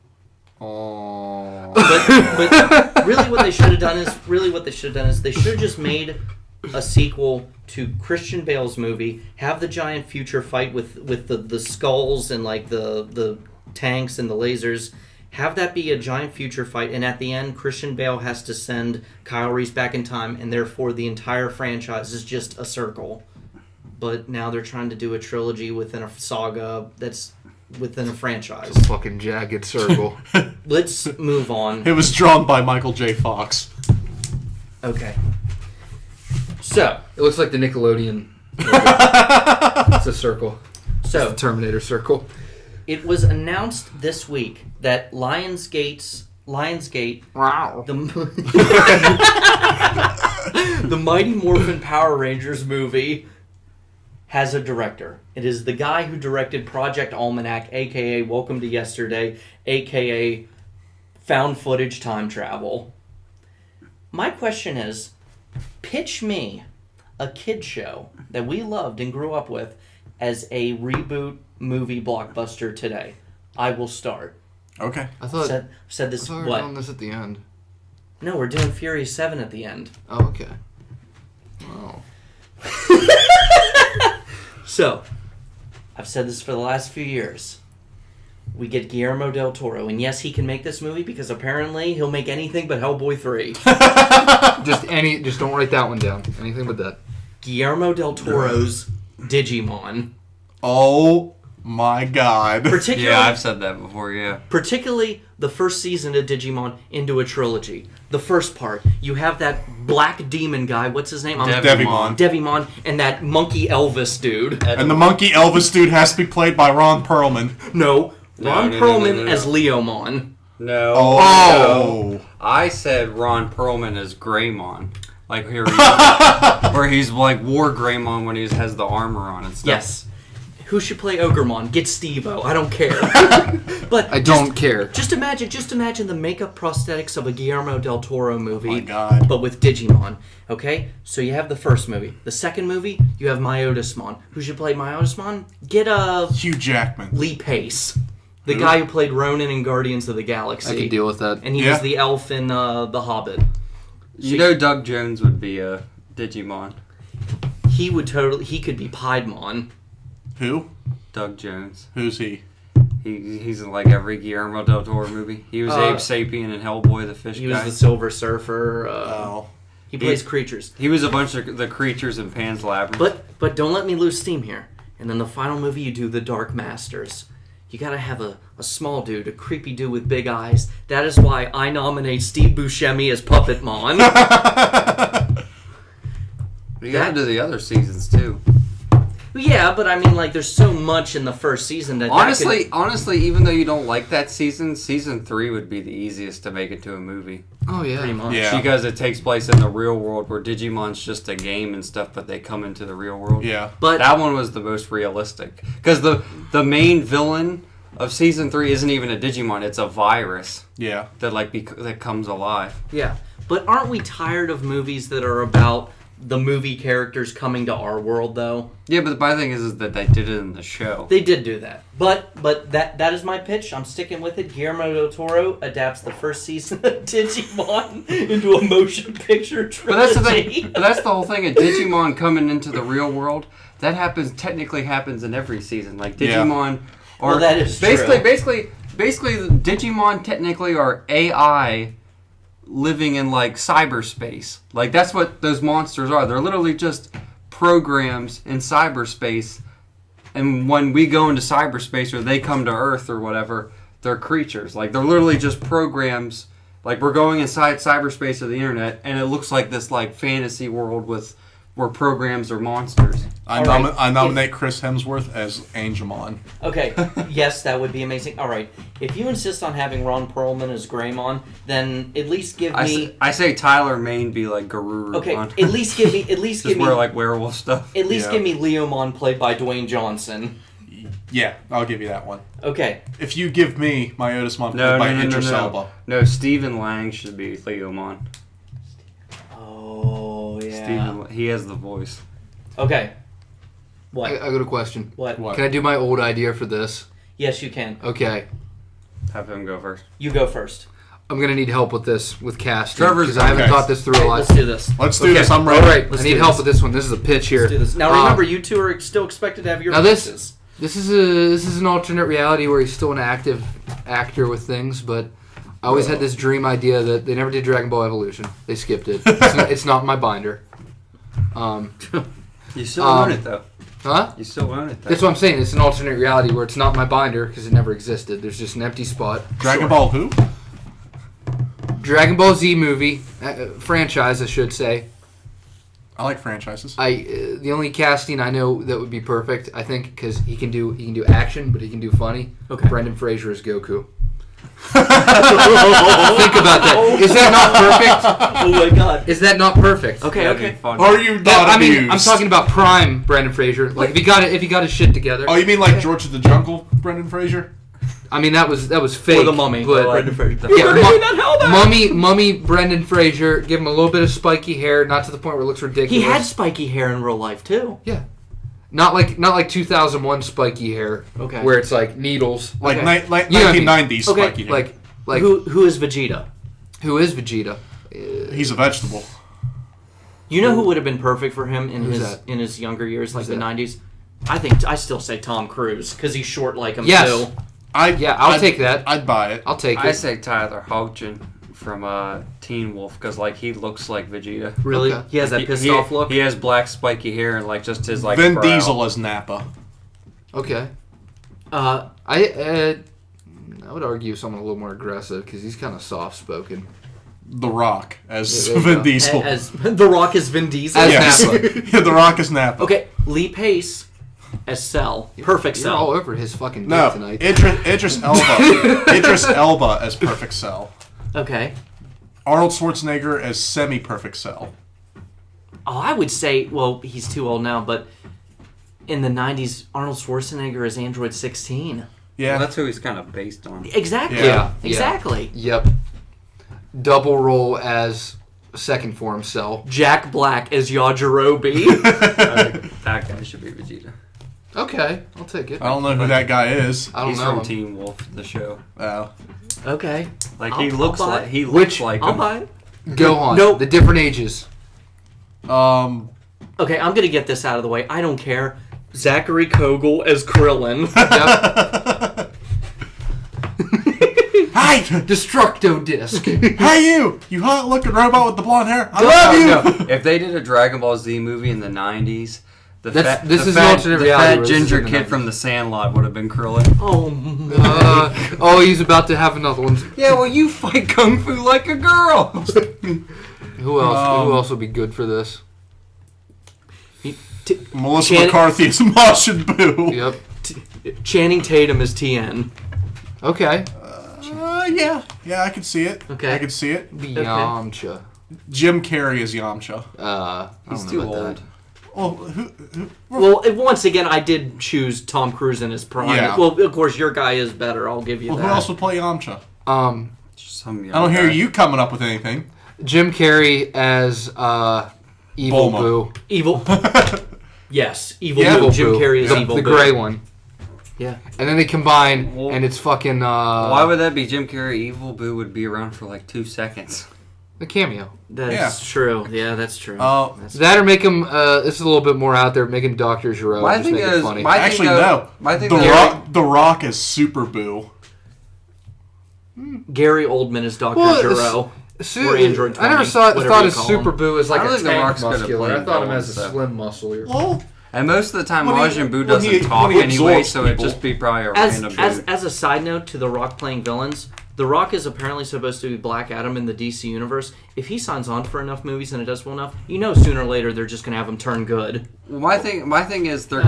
[SPEAKER 3] Oh.
[SPEAKER 1] But really what they should have done is they should have just made a sequel to Christian Bale's movie, have the giant future fight with the skulls and the tanks and the lasers, have that be a giant future fight, and at the end Christian Bale has to send Kyle Reese back in time, and therefore the entire franchise is just a circle. But now they're trying to do a trilogy within a saga that's within a franchise.
[SPEAKER 4] It's a fucking jagged circle.
[SPEAKER 1] Let's move on.
[SPEAKER 3] It was drawn by Michael J. Fox.
[SPEAKER 1] Okay. So,
[SPEAKER 4] it looks like the Nickelodeon. It's a circle.
[SPEAKER 1] So,
[SPEAKER 4] it's the Terminator circle.
[SPEAKER 1] It was announced this week that Lionsgate,
[SPEAKER 4] wow,
[SPEAKER 1] the Mighty Morphin Power Rangers movie has a director. It is the guy who directed Project Almanac, aka Welcome to Yesterday, aka Found Footage Time Travel. My question is, pitch me a kid show that we loved and grew up with as a reboot movie blockbuster today. I will start.
[SPEAKER 3] Okay.
[SPEAKER 4] I thought
[SPEAKER 1] said this.
[SPEAKER 4] I thought we were doing this at the end.
[SPEAKER 1] No, we're doing Furious 7 at the end.
[SPEAKER 4] Oh, okay. Wow.
[SPEAKER 1] So, I've said this for the last few years. We get Guillermo del Toro, and yes, he can make this movie because apparently he'll make anything but Hellboy 3.
[SPEAKER 4] Just don't write that one down. Anything but that.
[SPEAKER 1] Guillermo del Toro's Digimon.
[SPEAKER 3] Oh my god.
[SPEAKER 1] Particularly,
[SPEAKER 2] Yeah, I've said that before, yeah.
[SPEAKER 1] particularly the first season of Digimon into a trilogy. The first part, you have that black demon guy, what's his name?
[SPEAKER 3] Devimon.
[SPEAKER 1] Devimon, and that monkey Elvis dude.
[SPEAKER 3] And the monkey Elvis dude has to be played by Ron Perlman.
[SPEAKER 1] No, Ron
[SPEAKER 2] no,
[SPEAKER 1] Perlman
[SPEAKER 2] no.
[SPEAKER 1] as Leomon.
[SPEAKER 2] No.
[SPEAKER 3] Oh.
[SPEAKER 2] No. I said Ron Perlman as Greymon. Like here where he's like War Greymon when he has the armor on and stuff.
[SPEAKER 1] Yes. Who should play Ogremon? Get Steve-O. I don't care. But
[SPEAKER 4] I don't care.
[SPEAKER 1] Just imagine the makeup prosthetics of a Guillermo del Toro movie,
[SPEAKER 3] Oh my God.
[SPEAKER 1] but with Digimon. Okay, so you have the first movie. The second movie, you have Myotismon. Who should play Myotismon? Get
[SPEAKER 3] Hugh Jackman.
[SPEAKER 1] Lee Pace, the guy who played Ronan in Guardians of the Galaxy.
[SPEAKER 4] I can deal with that.
[SPEAKER 1] And he was the elf in The Hobbit.
[SPEAKER 2] You know Doug Jones would be a Digimon.
[SPEAKER 1] He could be Piedmon.
[SPEAKER 3] Who?
[SPEAKER 2] Doug Jones.
[SPEAKER 3] Who's he?
[SPEAKER 2] He's in like every Guillermo del Toro movie. He was Abe Sapien in Hellboy, the fish
[SPEAKER 1] He
[SPEAKER 2] guy.
[SPEAKER 1] was the Silver Surfer.
[SPEAKER 3] Oh.
[SPEAKER 1] He plays creatures.
[SPEAKER 2] He was a bunch of the creatures in Pan's Labyrinth.
[SPEAKER 1] But don't let me lose steam here. And then the final movie, you do the Dark Masters. You gotta have a small dude, a creepy dude with big eyes. That is why I nominate Steve Buscemi as Puppetmon.
[SPEAKER 2] You gotta do the other seasons too.
[SPEAKER 1] Yeah, but I mean, like, there's so much in the first season that
[SPEAKER 2] Honestly, even though you don't like that season 3 would be the easiest to make into a movie.
[SPEAKER 4] Oh yeah.
[SPEAKER 1] pretty much.
[SPEAKER 3] Yeah.
[SPEAKER 2] Because it takes place in the real world where Digimon's just a game and stuff, but they come into the real world.
[SPEAKER 3] Yeah.
[SPEAKER 1] But
[SPEAKER 2] That one was the most realistic. Because the main villain of season 3 isn't even a Digimon, it's a virus
[SPEAKER 3] Yeah.
[SPEAKER 2] that that comes alive.
[SPEAKER 1] yeah, but aren't we tired of movies that are about the movie characters coming to our world, though?
[SPEAKER 2] Yeah, but my thing is that they did it in the show.
[SPEAKER 1] They did do that, but that is my pitch. I'm sticking with it. Guillermo del Toro adapts the first season of Digimon into a motion picture trilogy.
[SPEAKER 2] But that's the thing. But that's the whole thing. A Digimon coming into the real world, that technically happens in every season. Like Digimon,
[SPEAKER 1] Well, that is
[SPEAKER 2] basically,
[SPEAKER 1] true.
[SPEAKER 2] basically, Digimon technically are AI living in like cyberspace. Like that's what those monsters are. They're literally just programs in cyberspace. And when we go into cyberspace or they come to Earth or whatever, they're creatures. Like they're literally just programs. Like we're going inside cyberspace of the internet, and it looks like this like fantasy world where programs are monsters.
[SPEAKER 3] I nominate Chris Hemsworth as Angemon.
[SPEAKER 1] Okay, yes, that would be amazing. All right, if you insist on having Ron Perlman as Greymon, then at least give me.
[SPEAKER 2] I say Tyler Mane be like Garurumon.
[SPEAKER 1] Okay, at least give me.
[SPEAKER 2] Just wear like werewolf stuff.
[SPEAKER 1] At least
[SPEAKER 3] Yeah.
[SPEAKER 1] give me Leomon played by Dwayne Johnson.
[SPEAKER 3] Yeah, I'll give you that one.
[SPEAKER 1] Okay.
[SPEAKER 3] If you give me Myotismon
[SPEAKER 2] No,
[SPEAKER 3] by
[SPEAKER 2] no, no,
[SPEAKER 3] Idris
[SPEAKER 2] no,
[SPEAKER 3] Elba.
[SPEAKER 2] no. No, Stephen Lang should be Leomon.
[SPEAKER 1] Oh yeah.
[SPEAKER 2] Stephen, he has the voice.
[SPEAKER 1] Okay. What?
[SPEAKER 4] I got a question.
[SPEAKER 1] What?
[SPEAKER 3] What?
[SPEAKER 4] Can I do my old idea for this?
[SPEAKER 1] Yes, you can.
[SPEAKER 4] Okay.
[SPEAKER 2] Have him go first.
[SPEAKER 1] You go first.
[SPEAKER 4] I'm gonna need help with this, with casting.
[SPEAKER 2] Trevor's
[SPEAKER 4] because I haven't
[SPEAKER 3] okay.
[SPEAKER 4] thut this through
[SPEAKER 1] All
[SPEAKER 4] a
[SPEAKER 1] right,
[SPEAKER 4] lot.
[SPEAKER 1] let's do this.
[SPEAKER 3] Let's do this. I'm ready.
[SPEAKER 4] All right,
[SPEAKER 1] Let's
[SPEAKER 4] I
[SPEAKER 1] do
[SPEAKER 4] need help
[SPEAKER 1] this.
[SPEAKER 4] with this one. This is a pitch here.
[SPEAKER 1] Let's do this. Now remember, you two are still expected to have your
[SPEAKER 4] Now this-
[SPEAKER 1] pitches.
[SPEAKER 4] This is an alternate reality where he's still an active actor with things, but I always had this dream idea that they never did Dragon Ball Evolution. They skipped it. It's not in my binder.
[SPEAKER 2] You still own it though.
[SPEAKER 4] Huh?
[SPEAKER 2] You still own it though.
[SPEAKER 4] That's what I'm saying. It's an alternate reality where it's not in my binder because it never existed. There's just an empty spot.
[SPEAKER 3] Dragon Ball who?
[SPEAKER 4] Dragon Ball Z movie franchise, I should say.
[SPEAKER 3] I like franchises.
[SPEAKER 4] The only casting I know that would be perfect, I think, because he can do action, but he can do funny.
[SPEAKER 1] Okay.
[SPEAKER 4] Brendan Fraser is Goku. Think about that. Is that not perfect?
[SPEAKER 1] Oh my god.
[SPEAKER 4] Is that not perfect?
[SPEAKER 1] Okay,
[SPEAKER 2] That'd be
[SPEAKER 1] okay.
[SPEAKER 2] fun.
[SPEAKER 3] Are you not
[SPEAKER 4] I
[SPEAKER 3] amused?
[SPEAKER 4] mean, I'm talking about prime Brendan Fraser. Like if he got his shit together.
[SPEAKER 3] Oh, you mean like George of the Jungle, Brendan Fraser?
[SPEAKER 4] I mean that was fake.
[SPEAKER 1] Or the Mummy.
[SPEAKER 4] But
[SPEAKER 1] Brendan Fraser.
[SPEAKER 4] yeah, Mummy Brendan Fraser. Give him a little bit of spiky hair, not to the point where it looks ridiculous.
[SPEAKER 1] He had spiky hair in real life too.
[SPEAKER 4] Yeah. Not like 2001 spiky hair.
[SPEAKER 1] Okay.
[SPEAKER 4] Where it's like needles.
[SPEAKER 3] Like
[SPEAKER 1] Okay.
[SPEAKER 3] like
[SPEAKER 4] You know what I mean.
[SPEAKER 3] 1990s
[SPEAKER 1] Okay,
[SPEAKER 3] spiky hair.
[SPEAKER 4] Like
[SPEAKER 1] who is Vegeta?
[SPEAKER 4] who is Vegeta?
[SPEAKER 3] He's a vegetable.
[SPEAKER 1] You know who would have been perfect for him in
[SPEAKER 4] Who's
[SPEAKER 1] his
[SPEAKER 4] that?
[SPEAKER 1] in his younger years, like
[SPEAKER 4] Who's
[SPEAKER 1] the
[SPEAKER 4] that?
[SPEAKER 1] 90s? I still say Tom Cruise because he's short like him
[SPEAKER 4] Yes.
[SPEAKER 1] too.
[SPEAKER 4] I'll take that.
[SPEAKER 3] I'd buy it.
[SPEAKER 4] I'll take
[SPEAKER 2] I
[SPEAKER 4] it.
[SPEAKER 2] say Tyler Hoechlin from Teen Wolf because like he looks like Vegeta.
[SPEAKER 1] Really?
[SPEAKER 4] Okay.
[SPEAKER 1] He has that pissed off look?
[SPEAKER 2] He has black spiky hair and like just his like.
[SPEAKER 3] Vin
[SPEAKER 2] brow.
[SPEAKER 3] Diesel as Nappa.
[SPEAKER 4] Okay. I would argue someone a little more aggressive because he's kind of soft spoken.
[SPEAKER 3] The Rock as
[SPEAKER 4] There you
[SPEAKER 3] Vin
[SPEAKER 4] go.
[SPEAKER 3] Diesel.
[SPEAKER 1] As The Rock is Vin Diesel?
[SPEAKER 4] As
[SPEAKER 3] Yes.
[SPEAKER 4] Nappa.
[SPEAKER 3] Yeah, The Rock is Nappa.
[SPEAKER 1] Okay, Lee Pace as Cell. Perfect
[SPEAKER 4] You're all
[SPEAKER 1] Cell.
[SPEAKER 4] over his fucking dick
[SPEAKER 3] No,
[SPEAKER 4] tonight.
[SPEAKER 3] Idris Elba. Idris Elba as Perfect Cell.
[SPEAKER 1] Okay.
[SPEAKER 3] Arnold Schwarzenegger as Semi-Perfect Cell.
[SPEAKER 1] Oh, I would say, well, he's too old now, but in the 90s, Arnold Schwarzenegger as Android 16.
[SPEAKER 3] Yeah.
[SPEAKER 2] Well, that's who he's kind of based on.
[SPEAKER 1] Exactly.
[SPEAKER 3] Yeah.
[SPEAKER 1] Exactly.
[SPEAKER 4] Yep. Double role as second form Cell.
[SPEAKER 1] Jack Black as Yajirobe.
[SPEAKER 2] I think that guy should be Vegeta.
[SPEAKER 4] Okay, I'll take it.
[SPEAKER 3] I don't know who that guy is.
[SPEAKER 4] I don't
[SPEAKER 2] He's
[SPEAKER 4] know.
[SPEAKER 2] from
[SPEAKER 4] him.
[SPEAKER 2] Teen Wolf, the show.
[SPEAKER 1] Okay.
[SPEAKER 2] Like
[SPEAKER 1] I'll-
[SPEAKER 2] he looks
[SPEAKER 1] I'll buy
[SPEAKER 2] like
[SPEAKER 1] it.
[SPEAKER 2] he looks
[SPEAKER 4] Which-
[SPEAKER 2] like
[SPEAKER 1] I'll
[SPEAKER 2] him.
[SPEAKER 1] buy it.
[SPEAKER 4] Gohan.
[SPEAKER 1] Nope.
[SPEAKER 4] The different ages.
[SPEAKER 1] Okay, I'm going to get this out of the way. I don't care. Zachary Kogel as Krillin.
[SPEAKER 4] Yep.
[SPEAKER 3] Hi!
[SPEAKER 4] Destructo Disc.
[SPEAKER 3] Hey you hot looking robot with the blonde hair. I love you!
[SPEAKER 2] No, if they did a Dragon Ball Z movie in the 90s,
[SPEAKER 4] This is an alternate
[SPEAKER 2] the
[SPEAKER 4] reality
[SPEAKER 2] fat
[SPEAKER 4] where this is
[SPEAKER 2] ginger
[SPEAKER 4] in the
[SPEAKER 2] kid
[SPEAKER 4] 90s.
[SPEAKER 2] from The Sandlot would have been Krillin.
[SPEAKER 1] Oh,
[SPEAKER 4] He's about to have another one.
[SPEAKER 2] Yeah, well, you fight kung fu like a girl.
[SPEAKER 4] Who else? Who else would be good for this?
[SPEAKER 3] Melissa
[SPEAKER 1] Channing-
[SPEAKER 3] McCarthy is Majin Buu.
[SPEAKER 4] Yep.
[SPEAKER 1] Channing Tatum as TN.
[SPEAKER 4] Okay.
[SPEAKER 3] Yeah, I can see it.
[SPEAKER 1] Okay.
[SPEAKER 3] I can see it.
[SPEAKER 4] Yamcha.
[SPEAKER 3] Jim Carrey is Yamcha.
[SPEAKER 4] I
[SPEAKER 2] He's
[SPEAKER 4] don't
[SPEAKER 2] too
[SPEAKER 4] know about
[SPEAKER 2] old.
[SPEAKER 4] that.
[SPEAKER 3] Oh,
[SPEAKER 1] Well, once again, I did choose Tom Cruise in his prime.
[SPEAKER 3] Yeah.
[SPEAKER 1] Well, of course, your guy is better. I'll give you
[SPEAKER 3] well,
[SPEAKER 1] that.
[SPEAKER 3] who else would play Yamcha?
[SPEAKER 2] Some young
[SPEAKER 3] I don't hear
[SPEAKER 2] guy.
[SPEAKER 3] you coming up with anything.
[SPEAKER 4] Jim Carrey as Evil
[SPEAKER 3] Bulma.
[SPEAKER 4] Boo.
[SPEAKER 1] Evil. Yes, Evil
[SPEAKER 3] Yeah.
[SPEAKER 1] Boo. Jim
[SPEAKER 4] Boo.
[SPEAKER 1] Carrey is
[SPEAKER 4] the,
[SPEAKER 1] Evil
[SPEAKER 4] the
[SPEAKER 1] Boo.
[SPEAKER 4] gray one.
[SPEAKER 1] Yeah.
[SPEAKER 4] And then they combine,
[SPEAKER 2] Well,
[SPEAKER 4] and it's fucking
[SPEAKER 2] Why would that be? Jim Carrey, Evil Boo would be around for like 2 seconds.
[SPEAKER 4] the cameo.
[SPEAKER 1] That's true. Yeah, that's true.
[SPEAKER 3] Oh.
[SPEAKER 1] That's
[SPEAKER 4] That or make him. This is a little bit more out there. Make him Dr. Giro.
[SPEAKER 2] My
[SPEAKER 4] Just
[SPEAKER 2] thing
[SPEAKER 4] make it
[SPEAKER 2] is-
[SPEAKER 4] funny.
[SPEAKER 2] my-
[SPEAKER 3] Actually,
[SPEAKER 2] think,
[SPEAKER 3] no.
[SPEAKER 2] I think
[SPEAKER 3] the,
[SPEAKER 2] Gary-
[SPEAKER 3] the Rock is Super Boo.
[SPEAKER 1] Gary Oldman is Dr.
[SPEAKER 4] Well,
[SPEAKER 1] Giro.
[SPEAKER 4] Su-
[SPEAKER 1] or Android
[SPEAKER 4] I never
[SPEAKER 1] 20,
[SPEAKER 4] thought
[SPEAKER 1] whatever you
[SPEAKER 4] of
[SPEAKER 1] call
[SPEAKER 4] Super
[SPEAKER 1] him.
[SPEAKER 4] Boo as like
[SPEAKER 2] I
[SPEAKER 4] a
[SPEAKER 2] don't think The
[SPEAKER 4] tank
[SPEAKER 2] Rock's gonna
[SPEAKER 4] muscular.
[SPEAKER 2] play
[SPEAKER 4] I thought him
[SPEAKER 2] villains,
[SPEAKER 4] as a
[SPEAKER 2] though.
[SPEAKER 4] slim muscle.
[SPEAKER 3] Well,
[SPEAKER 2] And most of the time,
[SPEAKER 3] When he-
[SPEAKER 2] Majin Buu
[SPEAKER 3] when
[SPEAKER 2] doesn't
[SPEAKER 3] he-
[SPEAKER 2] talk
[SPEAKER 3] when he
[SPEAKER 2] anyway,
[SPEAKER 3] absorbs
[SPEAKER 2] so it'd
[SPEAKER 3] people.
[SPEAKER 2] just be probably a
[SPEAKER 1] As,
[SPEAKER 2] random
[SPEAKER 1] as,
[SPEAKER 2] dude.
[SPEAKER 1] as a side note to The Rock playing villains, The Rock is apparently supposed to be Black Adam in the DC universe. If he signs on for enough movies and it does well enough, you know sooner or later they're just going to have him turn good.
[SPEAKER 2] Well, my thing is they're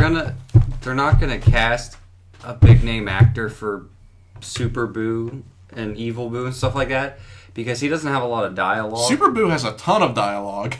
[SPEAKER 2] not gonna cast a big name actor for Super Boo and Evil Boo and stuff like that because he doesn't have a lot of dialogue.
[SPEAKER 3] Super Boo has a ton of dialogue.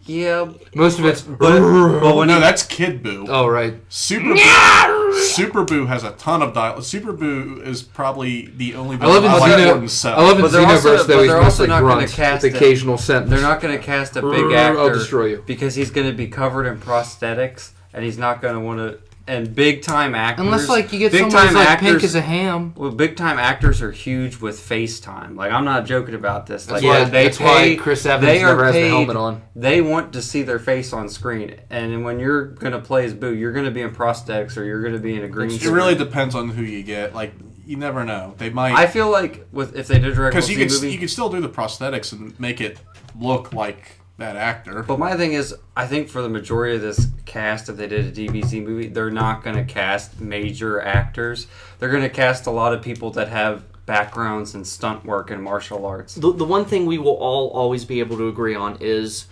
[SPEAKER 2] Yeah,
[SPEAKER 4] Most of it's.
[SPEAKER 2] but when
[SPEAKER 3] No, that's Kid Boo.
[SPEAKER 4] Oh right.
[SPEAKER 3] Super Boo has a ton of dialogue. Super Boo is probably the only
[SPEAKER 4] I love in
[SPEAKER 3] like more than
[SPEAKER 4] Xeno.
[SPEAKER 3] seven.
[SPEAKER 4] I love in
[SPEAKER 2] But they're also-
[SPEAKER 4] Xenoverse
[SPEAKER 2] but
[SPEAKER 4] though he's
[SPEAKER 2] they're also
[SPEAKER 4] mostly
[SPEAKER 2] not gonna
[SPEAKER 4] grunts
[SPEAKER 2] cast
[SPEAKER 4] with
[SPEAKER 2] it.
[SPEAKER 4] occasional sentence.
[SPEAKER 2] they're not gonna cast a big
[SPEAKER 4] I'll
[SPEAKER 2] actor
[SPEAKER 4] destroy you.
[SPEAKER 2] because he's gonna be covered in prosthetics and he's not gonna want to. And big time actors,
[SPEAKER 4] Unless like you get
[SPEAKER 2] big
[SPEAKER 4] someone who's
[SPEAKER 2] time
[SPEAKER 4] like
[SPEAKER 2] actors,
[SPEAKER 4] pink as a ham.
[SPEAKER 2] Well, big time actors are huge with FaceTime. Like I'm not joking about this. Like
[SPEAKER 4] That's why Chris Evans
[SPEAKER 2] they
[SPEAKER 4] never
[SPEAKER 2] are
[SPEAKER 4] has the
[SPEAKER 2] paid-
[SPEAKER 4] helmet on.
[SPEAKER 2] They want to see their face on screen, and when you're gonna play as Boo, you're gonna be in prosthetics or you're gonna be in a green.
[SPEAKER 3] It
[SPEAKER 2] screen.
[SPEAKER 3] really depends on who you get. Like you never know. They might
[SPEAKER 2] I feel like if they did a Dragon Ball
[SPEAKER 3] because
[SPEAKER 2] Z
[SPEAKER 3] you could
[SPEAKER 2] movie.
[SPEAKER 3] you could still do the prosthetics and make it look like that actor.
[SPEAKER 2] But my thing is, I think for the majority of this cast, if they did a DBZ movie, they're not going to cast major actors. They're going to cast a lot of people that have backgrounds in stunt work and martial arts.
[SPEAKER 1] The one thing we will all always be able to agree on is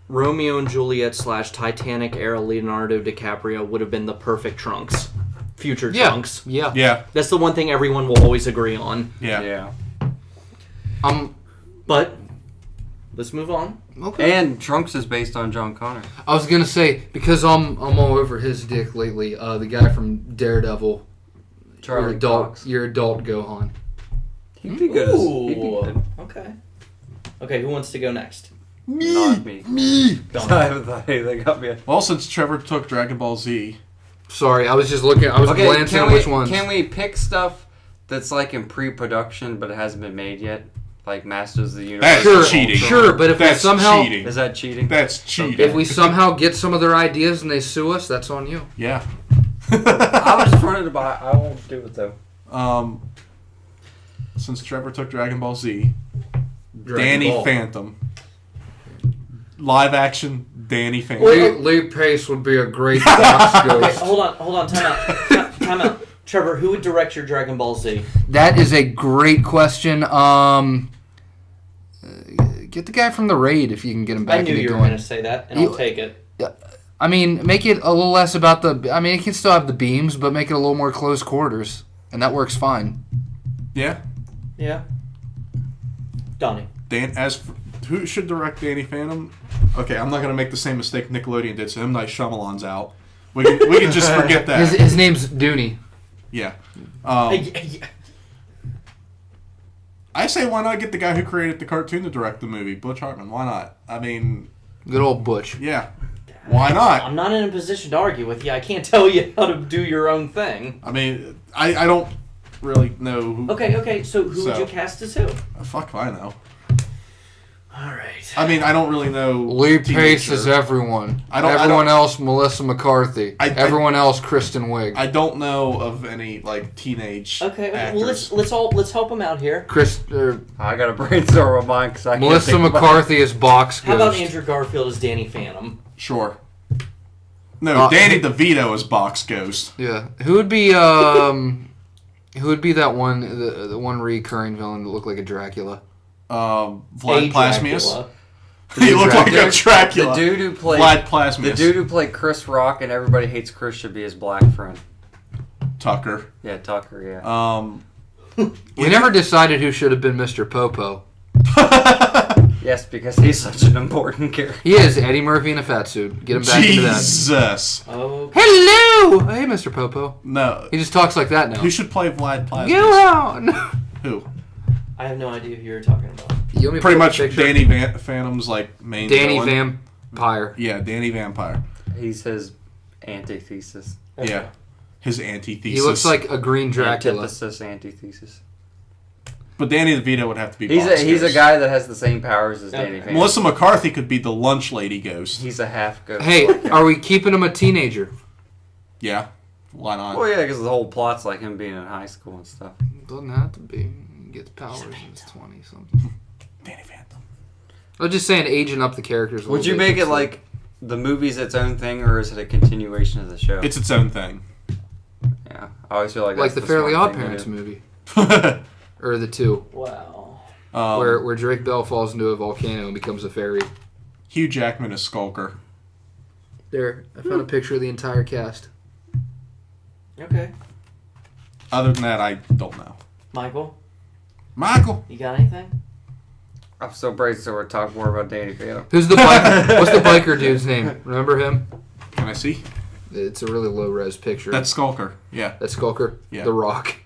[SPEAKER 1] Romeo and Juliet / Titanic era Leonardo DiCaprio would have been the perfect Trunks. Future Trunks.
[SPEAKER 4] Yeah.
[SPEAKER 3] Yeah,
[SPEAKER 1] That's the one thing everyone will always agree on.
[SPEAKER 3] yeah.
[SPEAKER 1] But let's move on.
[SPEAKER 4] Okay.
[SPEAKER 2] And Trunks is based on John Connor.
[SPEAKER 4] I was gonna say because I'm all over his dick lately. The guy from Daredevil,
[SPEAKER 2] Charlie
[SPEAKER 4] your adult Gohan.
[SPEAKER 2] He'd be good. He'd be good.
[SPEAKER 1] Okay. Okay, who wants to go next?
[SPEAKER 2] Not me.
[SPEAKER 1] Don't.
[SPEAKER 2] I haven't thought anything got me.
[SPEAKER 3] Well, since Trevor took Dragon Ball Z,
[SPEAKER 4] Sorry, I was just looking. I was glancing at which ones.
[SPEAKER 2] Can we pick stuff that's like in pre-production but it hasn't been made yet? Like Masters of the Universe?
[SPEAKER 3] That's cheating.
[SPEAKER 4] Sure, but if
[SPEAKER 3] that's
[SPEAKER 4] we somehow
[SPEAKER 3] cheating.
[SPEAKER 2] Is that cheating?
[SPEAKER 3] That's cheating.
[SPEAKER 4] if we somehow get some of their ideas and they sue us, that's on you.
[SPEAKER 3] Yeah.
[SPEAKER 2] I was just running to buy. I won't do it though.
[SPEAKER 3] Since Trevor took Dragon Ball Z, Danny
[SPEAKER 4] Ball.
[SPEAKER 3] Phantom. Live action Danny Phantom.
[SPEAKER 4] Lee Pace would be a great Fox
[SPEAKER 1] Okay,
[SPEAKER 4] ghost.
[SPEAKER 1] hold on, time out. Trevor, who would direct your Dragon Ball Z?
[SPEAKER 4] That is a great question. Get the guy from the Raid if you can get him back.
[SPEAKER 1] I knew
[SPEAKER 4] into
[SPEAKER 1] you were
[SPEAKER 4] doing.
[SPEAKER 1] going to say that, and I'll take it.
[SPEAKER 4] I mean, make it a little less about the. I mean, it can still have the beams, but make it a little more close quarters, and that works fine.
[SPEAKER 3] Yeah.
[SPEAKER 1] Yeah. Donnie.
[SPEAKER 3] Who should direct Danny Phantom? Okay, I'm not going to make the same mistake Nickelodeon did, so M. Night Shyamalan's out. We can just forget that.
[SPEAKER 4] His name's Dooney.
[SPEAKER 3] Yeah. I say why not get the guy who created the cartoon to direct the movie, Butch Hartman. Why not? I mean...
[SPEAKER 4] Good old Butch.
[SPEAKER 3] Yeah. Why not?
[SPEAKER 1] I'm not in a position to argue with you. I can't tell you how to do your own thing.
[SPEAKER 3] I mean, I don't really know who...
[SPEAKER 1] Okay, so who would you cast as who?
[SPEAKER 3] Fuck if I know.
[SPEAKER 1] Alright.
[SPEAKER 3] I mean, I don't really know...
[SPEAKER 4] Lee Pace
[SPEAKER 3] teenager.
[SPEAKER 4] is everyone.
[SPEAKER 3] Everyone
[SPEAKER 4] else, Melissa McCarthy. Everyone else, Kristen Wiig.
[SPEAKER 3] I don't know of any, like, teenage actors.
[SPEAKER 1] Well, let's help him out here.
[SPEAKER 2] I got to brainstorm on mine because I can't
[SPEAKER 4] Melissa
[SPEAKER 2] think
[SPEAKER 4] McCarthy is Box Ghost.
[SPEAKER 1] How about Andrew Garfield as Danny Phantom?
[SPEAKER 3] Sure. No, Danny DeVito is Box Ghost.
[SPEAKER 4] Yeah. Who would be that one, the one recurring villain that looked like a Dracula?
[SPEAKER 3] Vlad Plasmius. He looked like a Dracula.
[SPEAKER 2] The dude who played
[SPEAKER 3] Vlad Plasmius.
[SPEAKER 2] The dude who played Chris Rock and Everybody Hates Chris should be his black friend.
[SPEAKER 3] Tucker.
[SPEAKER 2] Yeah, Tucker. Yeah.
[SPEAKER 4] We never decided who should have been Mr. Popo.
[SPEAKER 2] Yes, because he's such an important character.
[SPEAKER 4] He is Eddie Murphy in a fat suit. Get him back into that.
[SPEAKER 3] Jesus.
[SPEAKER 1] Oh.
[SPEAKER 4] Hello. Hey, Mr. Popo.
[SPEAKER 3] No.
[SPEAKER 4] He just talks like that now.
[SPEAKER 3] Who should play Vlad Plasmius?
[SPEAKER 4] Go on.
[SPEAKER 3] Who?
[SPEAKER 1] I have no idea who you're talking about.
[SPEAKER 4] You want me to
[SPEAKER 3] Pretty
[SPEAKER 4] put
[SPEAKER 3] much
[SPEAKER 4] a picture?
[SPEAKER 3] Danny Phantom's like main
[SPEAKER 4] Danny
[SPEAKER 3] villain.
[SPEAKER 4] Vampire.
[SPEAKER 3] Yeah, Danny Vampire.
[SPEAKER 2] He's his antithesis.
[SPEAKER 1] Okay.
[SPEAKER 3] Yeah. His antithesis.
[SPEAKER 4] He looks like a green Dracula.
[SPEAKER 2] Antithesis.
[SPEAKER 3] But Danny DeVito would have to be
[SPEAKER 2] He's
[SPEAKER 3] Box
[SPEAKER 2] a
[SPEAKER 3] Ghost.
[SPEAKER 2] guy that has the same powers as
[SPEAKER 1] Okay.
[SPEAKER 2] Danny Phantom.
[SPEAKER 3] Melissa McCarthy could be the lunch lady ghost.
[SPEAKER 2] He's a half ghost.
[SPEAKER 4] Hey, are we keeping him a teenager?
[SPEAKER 3] Yeah. Why not?
[SPEAKER 2] Well, yeah, because the whole plot's like him being in high school and stuff.
[SPEAKER 4] Doesn't have to be. He gets powers in his 20-something.
[SPEAKER 3] Danny Phantom.
[SPEAKER 4] I was just saying, aging up the characters.
[SPEAKER 2] Would you make it like the movie's its own thing, or is it a continuation of the show?
[SPEAKER 3] It's its own thing.
[SPEAKER 2] Yeah, I always feel like
[SPEAKER 4] like
[SPEAKER 2] that's
[SPEAKER 4] the Fairly
[SPEAKER 2] smart
[SPEAKER 4] Odd
[SPEAKER 2] thing to
[SPEAKER 4] Parents
[SPEAKER 2] do.
[SPEAKER 4] movie, or the two,
[SPEAKER 1] Wow.
[SPEAKER 4] where Drake Bell falls into a volcano and becomes a fairy.
[SPEAKER 3] Hugh Jackman is Skulker.
[SPEAKER 4] There, I found a picture of the entire cast.
[SPEAKER 1] Okay.
[SPEAKER 3] Other than that, I don't know.
[SPEAKER 1] Michael,
[SPEAKER 3] Michael.
[SPEAKER 1] you got anything?
[SPEAKER 2] I'm so braced so we're talking more about Danny Phantom.
[SPEAKER 4] Who's the biker? What's the biker dude's name? Remember him?
[SPEAKER 3] Can I see?
[SPEAKER 4] It's a really low res picture.
[SPEAKER 3] That's Skulker. Yeah.
[SPEAKER 4] That's Skulker.
[SPEAKER 3] Yeah.
[SPEAKER 4] The Rock.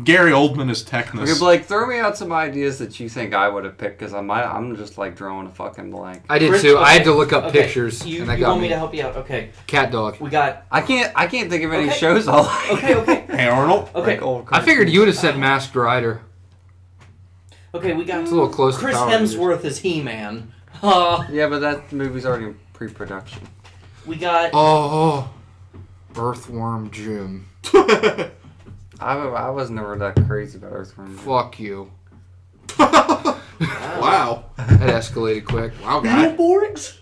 [SPEAKER 3] Gary Oldman is
[SPEAKER 2] Okay,
[SPEAKER 3] Technus.
[SPEAKER 2] Blake, throw me out some ideas that you think I would have picked, because I'm just like drawing a fucking blank.
[SPEAKER 4] I did
[SPEAKER 1] Chris-
[SPEAKER 4] too. I had
[SPEAKER 1] okay,
[SPEAKER 4] to look up
[SPEAKER 1] okay.
[SPEAKER 4] pictures,
[SPEAKER 1] You
[SPEAKER 4] and that got
[SPEAKER 1] want me
[SPEAKER 4] me.
[SPEAKER 1] to help you out? Okay.
[SPEAKER 4] Cat dog.
[SPEAKER 1] We got.
[SPEAKER 2] I can't think of any
[SPEAKER 1] Okay.
[SPEAKER 2] shows I like.
[SPEAKER 1] Okay.
[SPEAKER 3] Hey, Arnold.
[SPEAKER 1] Okay.
[SPEAKER 2] Like old
[SPEAKER 4] I figured you would have said Masked Rider.
[SPEAKER 1] Okay, we got
[SPEAKER 4] It's a little close to
[SPEAKER 1] Chris
[SPEAKER 4] Power Rangers.
[SPEAKER 1] Hemsworth as He-Man.
[SPEAKER 2] Yeah, but that movie's already in pre-production.
[SPEAKER 1] We got.
[SPEAKER 4] Oh, Earthworm Jim.
[SPEAKER 2] I was never that crazy about Earthworm.
[SPEAKER 4] Fuck you.
[SPEAKER 3] Wow.
[SPEAKER 4] That escalated quick.
[SPEAKER 3] Wow, guy.
[SPEAKER 1] Beetleborgs?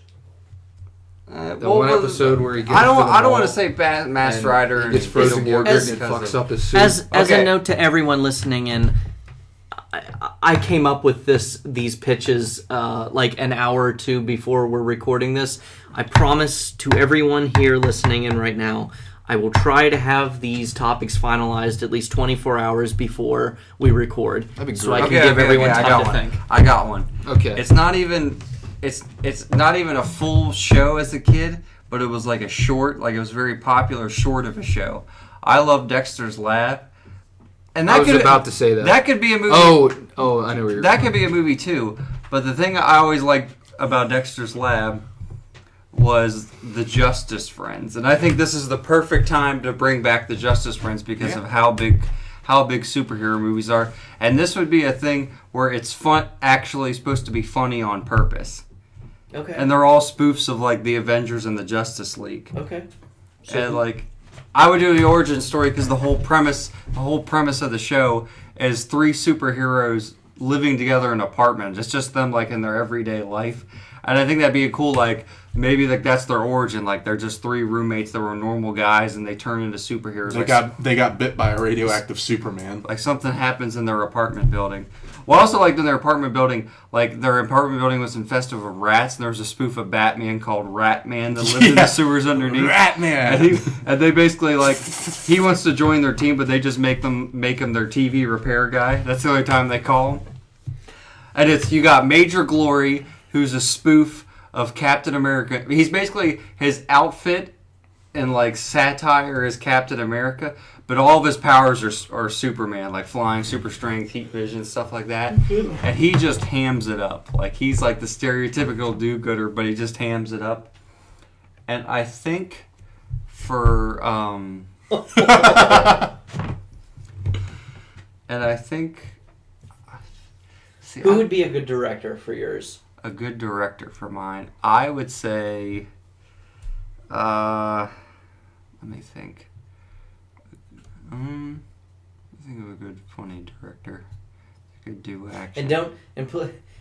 [SPEAKER 4] The one episode where he gets
[SPEAKER 2] I don't
[SPEAKER 4] to the
[SPEAKER 2] want
[SPEAKER 4] mall
[SPEAKER 2] to say Masked
[SPEAKER 4] and
[SPEAKER 2] Rider
[SPEAKER 4] he
[SPEAKER 2] and
[SPEAKER 4] gets frozen
[SPEAKER 2] Beetleborgs
[SPEAKER 4] yogurt and it
[SPEAKER 2] because
[SPEAKER 4] fucks
[SPEAKER 2] of-
[SPEAKER 4] up his suit.
[SPEAKER 1] As
[SPEAKER 2] Okay.
[SPEAKER 1] a note to everyone listening in, I came up with these pitches like an hour or two before we're recording this. I promise to everyone here listening in right now, I will try to have these topics finalized at least 24 hours before we record,
[SPEAKER 4] That'd be
[SPEAKER 1] so I
[SPEAKER 4] great.
[SPEAKER 1] can give everyone
[SPEAKER 2] I
[SPEAKER 1] time
[SPEAKER 2] got
[SPEAKER 1] to
[SPEAKER 2] one.
[SPEAKER 1] think.
[SPEAKER 2] I got one.
[SPEAKER 4] Okay.
[SPEAKER 2] It's not even a full show as a kid, but it was like a short, like it was very popular short of a show. I love Dexter's Lab. And
[SPEAKER 4] I was about to say that.
[SPEAKER 2] That could be a movie.
[SPEAKER 4] Oh, I know where you're
[SPEAKER 2] That
[SPEAKER 4] going.
[SPEAKER 2] could be a movie too. But the thing I always liked about Dexter's Lab was the Justice Friends, and I think this is the perfect time to bring back the Justice Friends because of how big superhero movies are. And this would be a thing where it's fun, actually supposed to be funny on purpose.
[SPEAKER 1] Okay.
[SPEAKER 2] And they're all spoofs of like the Avengers and the Justice League.
[SPEAKER 1] Okay.
[SPEAKER 2] And like, I would do the origin story because the whole premise of the show is three superheroes living together in an apartment. It's just them like in their everyday life. And I think that'd be a cool, like, maybe like that's their origin. Like, they're just 3 roommates that were normal guys, and they turn into superheroes.
[SPEAKER 3] They got bit by a radioactive Superman.
[SPEAKER 2] Like, something happens in their apartment building. Well, also, like, in their apartment building, was infested with rats, and there was a spoof of Batman called Ratman that lived in the sewers underneath.
[SPEAKER 3] Ratman!
[SPEAKER 2] And they basically, like, he wants to join their team, but they just make him their TV repair guy. That's the only time they call him. And you got Major Glory, who's a spoof of Captain America. He's basically, his outfit and like satire is Captain America, but all of his powers are Superman, like flying, super strength, heat vision, stuff like that. And he just hams it up. Like, he's like the stereotypical do-gooder, but he just hams it up. And I think for
[SPEAKER 1] Who would be a good director for yours?
[SPEAKER 2] A good director for mine, I would say. Let me think. Think of a good funny director. You could do action.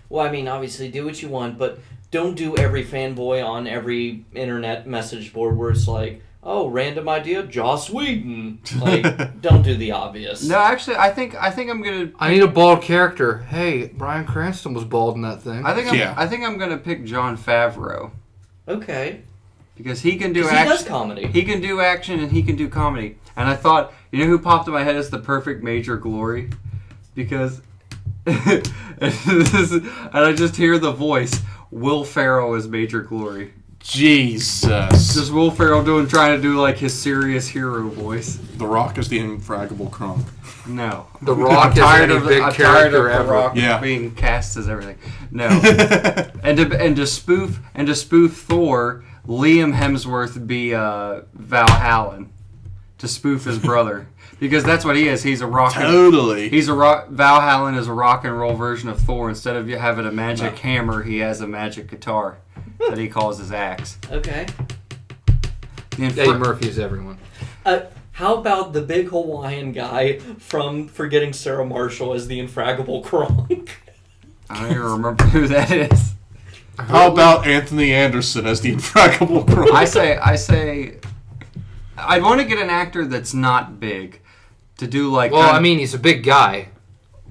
[SPEAKER 1] Well, I mean, obviously, do what you want, but don't do every fanboy on every internet message board where it's like, oh, random idea, Joss Whedon. Like, don't do the obvious.
[SPEAKER 2] No, actually, I think I'm gonna.
[SPEAKER 4] I need a bald character. Hey, Bryan Cranston was bald in that thing.
[SPEAKER 2] I think I'm gonna pick Jon Favreau.
[SPEAKER 1] Okay.
[SPEAKER 2] Because he can do action.
[SPEAKER 1] He does comedy.
[SPEAKER 2] He can do action and he can do comedy. And I thought, you know who popped in my head as the perfect Major Glory? Because, and I just hear the voice, Will Ferrell is Major Glory.
[SPEAKER 3] Jesus.
[SPEAKER 2] Just Will Ferrell trying to do like his serious hero voice.
[SPEAKER 3] The Rock is the infraggable Crunk.
[SPEAKER 2] No.
[SPEAKER 4] The Rock is any big character ever.
[SPEAKER 2] Rock being cast as everything. No. and to spoof Thor, Liam Hemsworth be Val Hallen to spoof his brother, because that's what he is. He's a rock.
[SPEAKER 3] Totally.
[SPEAKER 2] Val Hallen is a rock and roll version of Thor. Instead of having a magic hammer, he has a magic guitar that he calls his axe.
[SPEAKER 1] Okay.
[SPEAKER 4] Eddie Murphy's everyone.
[SPEAKER 1] How about the big Hawaiian guy from Forgetting Sarah Marshall as the infraggable Kronk?
[SPEAKER 2] I don't even remember who that is.
[SPEAKER 3] How about Anthony Anderson as the infraggable Kronk?
[SPEAKER 2] I say, I'd want to get an actor that's not big to do like.
[SPEAKER 4] Well, I mean, he's a big guy.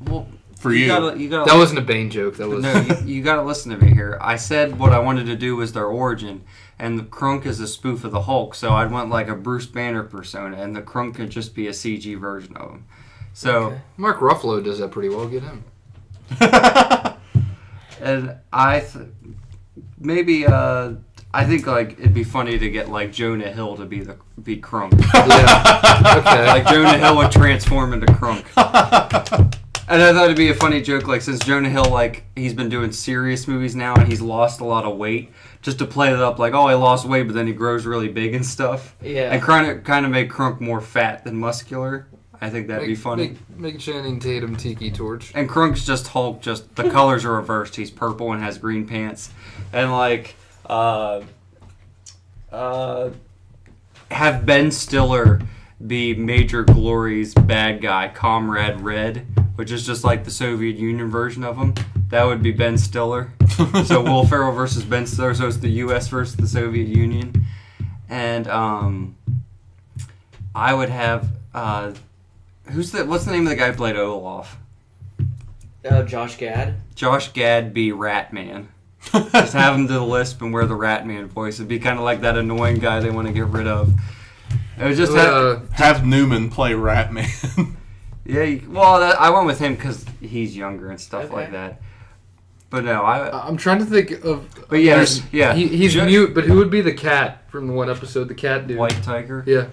[SPEAKER 2] Well,
[SPEAKER 3] for you,
[SPEAKER 2] gotta,
[SPEAKER 4] that wasn't a Bane joke. That was
[SPEAKER 2] no. You got to listen to me here. I said what I wanted to do was their origin, and the Krunk is a spoof of the Hulk. So I'd want like a Bruce Banner persona, and the Krunk could just be a CG version of him. So
[SPEAKER 4] Mark Ruffalo does that pretty well. Get him.
[SPEAKER 2] And I think like it'd be funny to get like Jonah Hill to be Krunk.
[SPEAKER 4] Yeah. Okay.
[SPEAKER 2] Like Jonah Hill would transform into Krunk. And I thought it'd be a funny joke, like since Jonah Hill, like he's been doing serious movies now and he's lost a lot of weight, just to play it up like, oh, he lost weight, but then he grows really big and stuff.
[SPEAKER 1] Yeah.
[SPEAKER 2] And kind of make Krunk more fat than muscular. I think that'd be funny.
[SPEAKER 4] Make Channing Tatum Tiki Torch.
[SPEAKER 2] And Krunk's just Hulk, just the colors are reversed. He's purple and has green pants. And like, have Ben Stiller be Major Glory's bad guy, Comrade Red, which is just like the Soviet Union version of him. That would be Ben Stiller. So Will Ferrell versus Ben Stiller, so it's the U.S. versus the Soviet Union. And I would have... what's the name of the guy who played Olaf?
[SPEAKER 1] Josh Gad.
[SPEAKER 2] Josh Gad be Ratman. Just have him do the lisp and wear the Ratman voice. It'd be kind of like that annoying guy they want to get rid of. It would just
[SPEAKER 3] have Newman play Ratman.
[SPEAKER 2] Yeah, well, I went with him because he's younger and stuff like that. But no,
[SPEAKER 4] I'm trying to think of.
[SPEAKER 2] But yeah,
[SPEAKER 4] he's mute. But who would be the cat from the one episode? The cat dude.
[SPEAKER 2] White Tiger.
[SPEAKER 4] Yeah.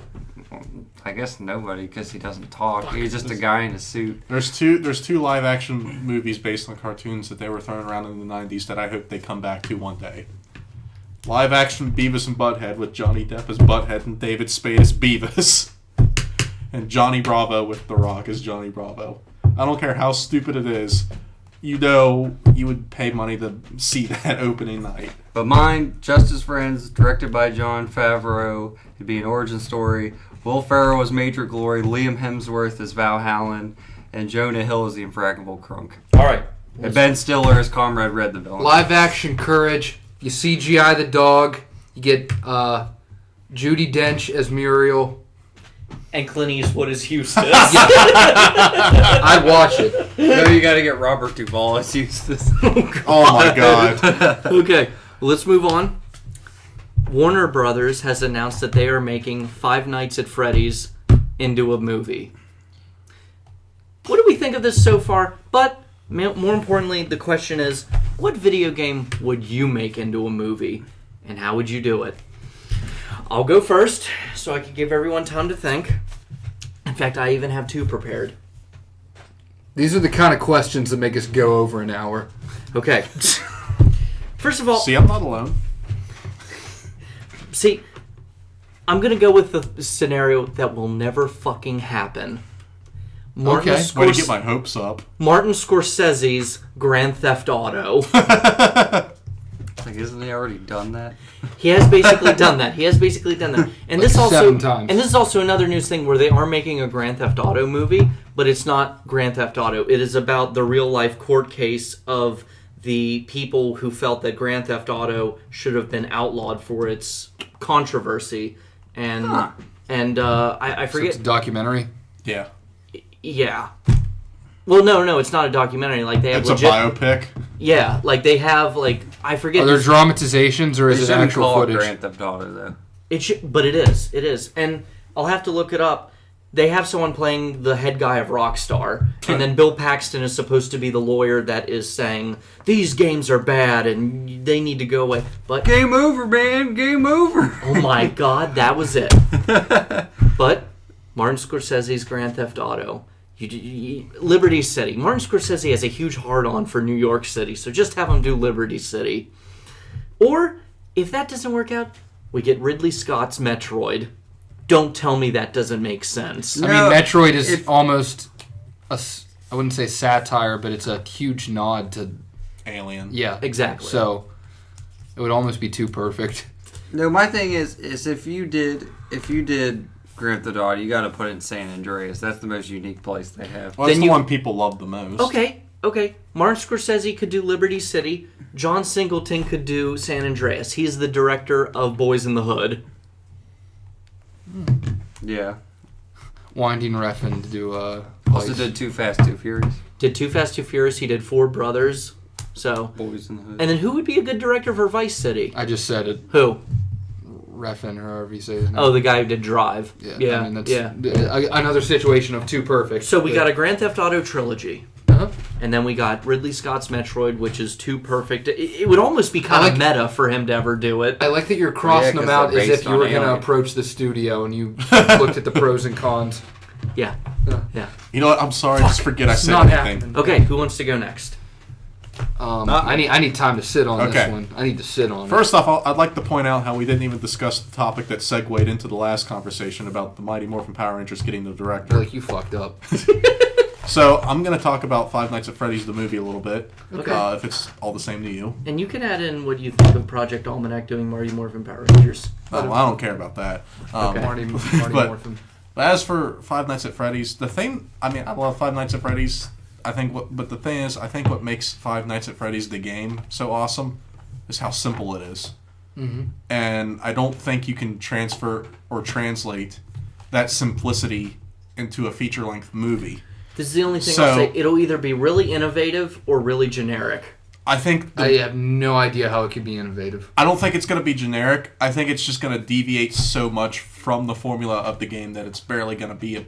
[SPEAKER 2] I guess nobody, because he doesn't talk. He's just a guy in a suit.
[SPEAKER 3] There's two live action movies based on cartoons that they were throwing around in the 90s that I hope they come back to one day. Live action Beavis and Butthead with Johnny Depp as Butthead and David Spade as Beavis. And Johnny Bravo with The Rock as Johnny Bravo. I don't care how stupid it is. You know you would pay money to see that opening night.
[SPEAKER 2] But mine, Justice Friends, directed by Jon Favreau. It'd be an origin story. Will Ferrell as Major Glory. Liam Hemsworth as Val Hallen. and Jonah Hill is the infraggable Crunk.
[SPEAKER 1] All right.
[SPEAKER 2] And Ben Stiller as Comrade Red the villain.
[SPEAKER 4] Live action Courage. You CGI the dog. You get Judi Dench as Muriel.
[SPEAKER 1] And Clint Eastwood as Eustace.
[SPEAKER 4] I'd watch it.
[SPEAKER 2] No, you got to get Robert Duvall as Eustace.
[SPEAKER 3] Oh my god.
[SPEAKER 1] Okay, let's move on. Warner Brothers has announced that they are making Five Nights at Freddy's into a movie. What do we think of this so far? But more importantly, the question is, what video game would you make into a movie? And how would you do it? I'll go first, so I can give everyone time to think. In fact, I even have two prepared.
[SPEAKER 4] These are the kind of questions that make us go over an hour.
[SPEAKER 1] Okay. First of all...
[SPEAKER 3] See, I'm not alone.
[SPEAKER 1] See, I'm going to go with the scenario that will never fucking happen.
[SPEAKER 3] Way to get my hopes up.
[SPEAKER 1] Martin Scorsese's Grand Theft Auto.
[SPEAKER 2] Like, isn't he already done that?
[SPEAKER 1] He has basically done that. And
[SPEAKER 4] Like
[SPEAKER 1] this also
[SPEAKER 4] 7 times.
[SPEAKER 1] And this is also another news thing where they are making a Grand Theft Auto movie, but it's not Grand Theft Auto. It is about the real life court case of the people who felt that Grand Theft Auto should have been outlawed for its controversy. And I
[SPEAKER 4] So
[SPEAKER 1] forget.
[SPEAKER 4] it's a documentary.
[SPEAKER 3] Yeah.
[SPEAKER 1] Yeah. Well, no, it's not a documentary. Like they have
[SPEAKER 3] It's
[SPEAKER 1] legit,
[SPEAKER 3] a biopic.
[SPEAKER 1] Yeah, like they have I forget.
[SPEAKER 4] Are there dramatizations or is
[SPEAKER 2] They
[SPEAKER 4] it
[SPEAKER 2] shouldn't
[SPEAKER 4] actual
[SPEAKER 2] call it
[SPEAKER 4] footage?
[SPEAKER 2] Grand Theft Auto, though.
[SPEAKER 1] But it is, and I'll have to look it up. They have someone playing the head guy of Rockstar, and then Bill Paxton is supposed to be the lawyer that is saying these games are bad and they need to go away. But
[SPEAKER 2] Game over, man. Game over.
[SPEAKER 1] oh my god, that was it. But Martin Scorsese's Grand Theft Auto. Liberty City. Martin Scorsese has a huge hard-on for New York City, so just have him do Liberty City. Or, if that doesn't work out, we get Ridley Scott's Metroid. Don't tell me that doesn't make sense.
[SPEAKER 4] I mean, Metroid is almost I wouldn't say satire, but it's a huge nod to
[SPEAKER 3] Alien.
[SPEAKER 4] Yeah,
[SPEAKER 1] Exactly.
[SPEAKER 4] So it would almost be too perfect.
[SPEAKER 2] No, my thing is if you did Grand Theft Auto, you got to put it in San Andreas. That's the most unique place they have.
[SPEAKER 3] Well, that's
[SPEAKER 1] Then
[SPEAKER 3] the
[SPEAKER 1] you-
[SPEAKER 3] one people love the most.
[SPEAKER 1] Okay. Martin Scorsese could do Liberty City. John Singleton could do San Andreas. He's the director of Boys in the Hood.
[SPEAKER 2] Yeah.
[SPEAKER 4] Winding Refn to do
[SPEAKER 2] Also did Too Fast, Too Furious.
[SPEAKER 1] Did Too Fast, Too Furious. He did Four Brothers. So,
[SPEAKER 2] Boys in the Hood.
[SPEAKER 1] and then who would be a good director for Vice City?
[SPEAKER 4] I just said it.
[SPEAKER 1] Who?
[SPEAKER 4] Refn, or however you say his name.
[SPEAKER 1] Oh, the guy who did Drive. Yeah.
[SPEAKER 4] I mean, that's
[SPEAKER 1] yeah.
[SPEAKER 4] another situation of too perfect.
[SPEAKER 1] So we got a Grand Theft Auto trilogy.
[SPEAKER 4] Uh-huh.
[SPEAKER 1] And then we got Ridley Scott's Metroid, which is too perfect. It would almost be kind of meta for him to ever do it.
[SPEAKER 4] I like that you're crossing
[SPEAKER 2] 'cause
[SPEAKER 4] them out
[SPEAKER 2] they're
[SPEAKER 4] as if
[SPEAKER 2] based
[SPEAKER 4] you
[SPEAKER 2] on
[SPEAKER 4] were going to
[SPEAKER 2] Alien.
[SPEAKER 4] approach the studio and you looked at the pros and cons.
[SPEAKER 1] Yeah.
[SPEAKER 3] You know what? I'm sorry. I just forget I said
[SPEAKER 4] not
[SPEAKER 3] anything.
[SPEAKER 4] happening.
[SPEAKER 1] Okay, who wants to go next?
[SPEAKER 4] I need time to sit on
[SPEAKER 3] Okay.
[SPEAKER 4] this one. I need to sit on
[SPEAKER 3] First off, I'd like to point out how we didn't even discuss the topic that segued into the last conversation about the Mighty Morphin Power Rangers getting the
[SPEAKER 4] it.
[SPEAKER 3] director.
[SPEAKER 4] Like you fucked up.
[SPEAKER 3] So I'm going to talk about Five Nights at Freddy's, the movie, a little bit,
[SPEAKER 1] Okay.
[SPEAKER 3] if it's all the same to you.
[SPEAKER 1] And you can add in what you think of Project Almanac doing Marty Morphin Power Rangers.
[SPEAKER 3] Oh, well, I don't care about that.
[SPEAKER 1] Okay.
[SPEAKER 4] Marty
[SPEAKER 3] But-
[SPEAKER 4] Morphin.
[SPEAKER 3] But as for Five Nights at Freddy's, I love Five Nights at Freddy's. But the thing is, I think what makes Five Nights at Freddy's the game so awesome is how simple it is.
[SPEAKER 4] Mm-hmm.
[SPEAKER 3] And I don't think you can transfer or translate that simplicity into a feature-length movie.
[SPEAKER 1] This is the only thing I'll say. It'll either be really innovative or really generic.
[SPEAKER 3] I think
[SPEAKER 4] I have no idea how it could be innovative.
[SPEAKER 3] I don't think it's going to be generic. I think it's just going to deviate so much from the formula of the game that it's barely going to be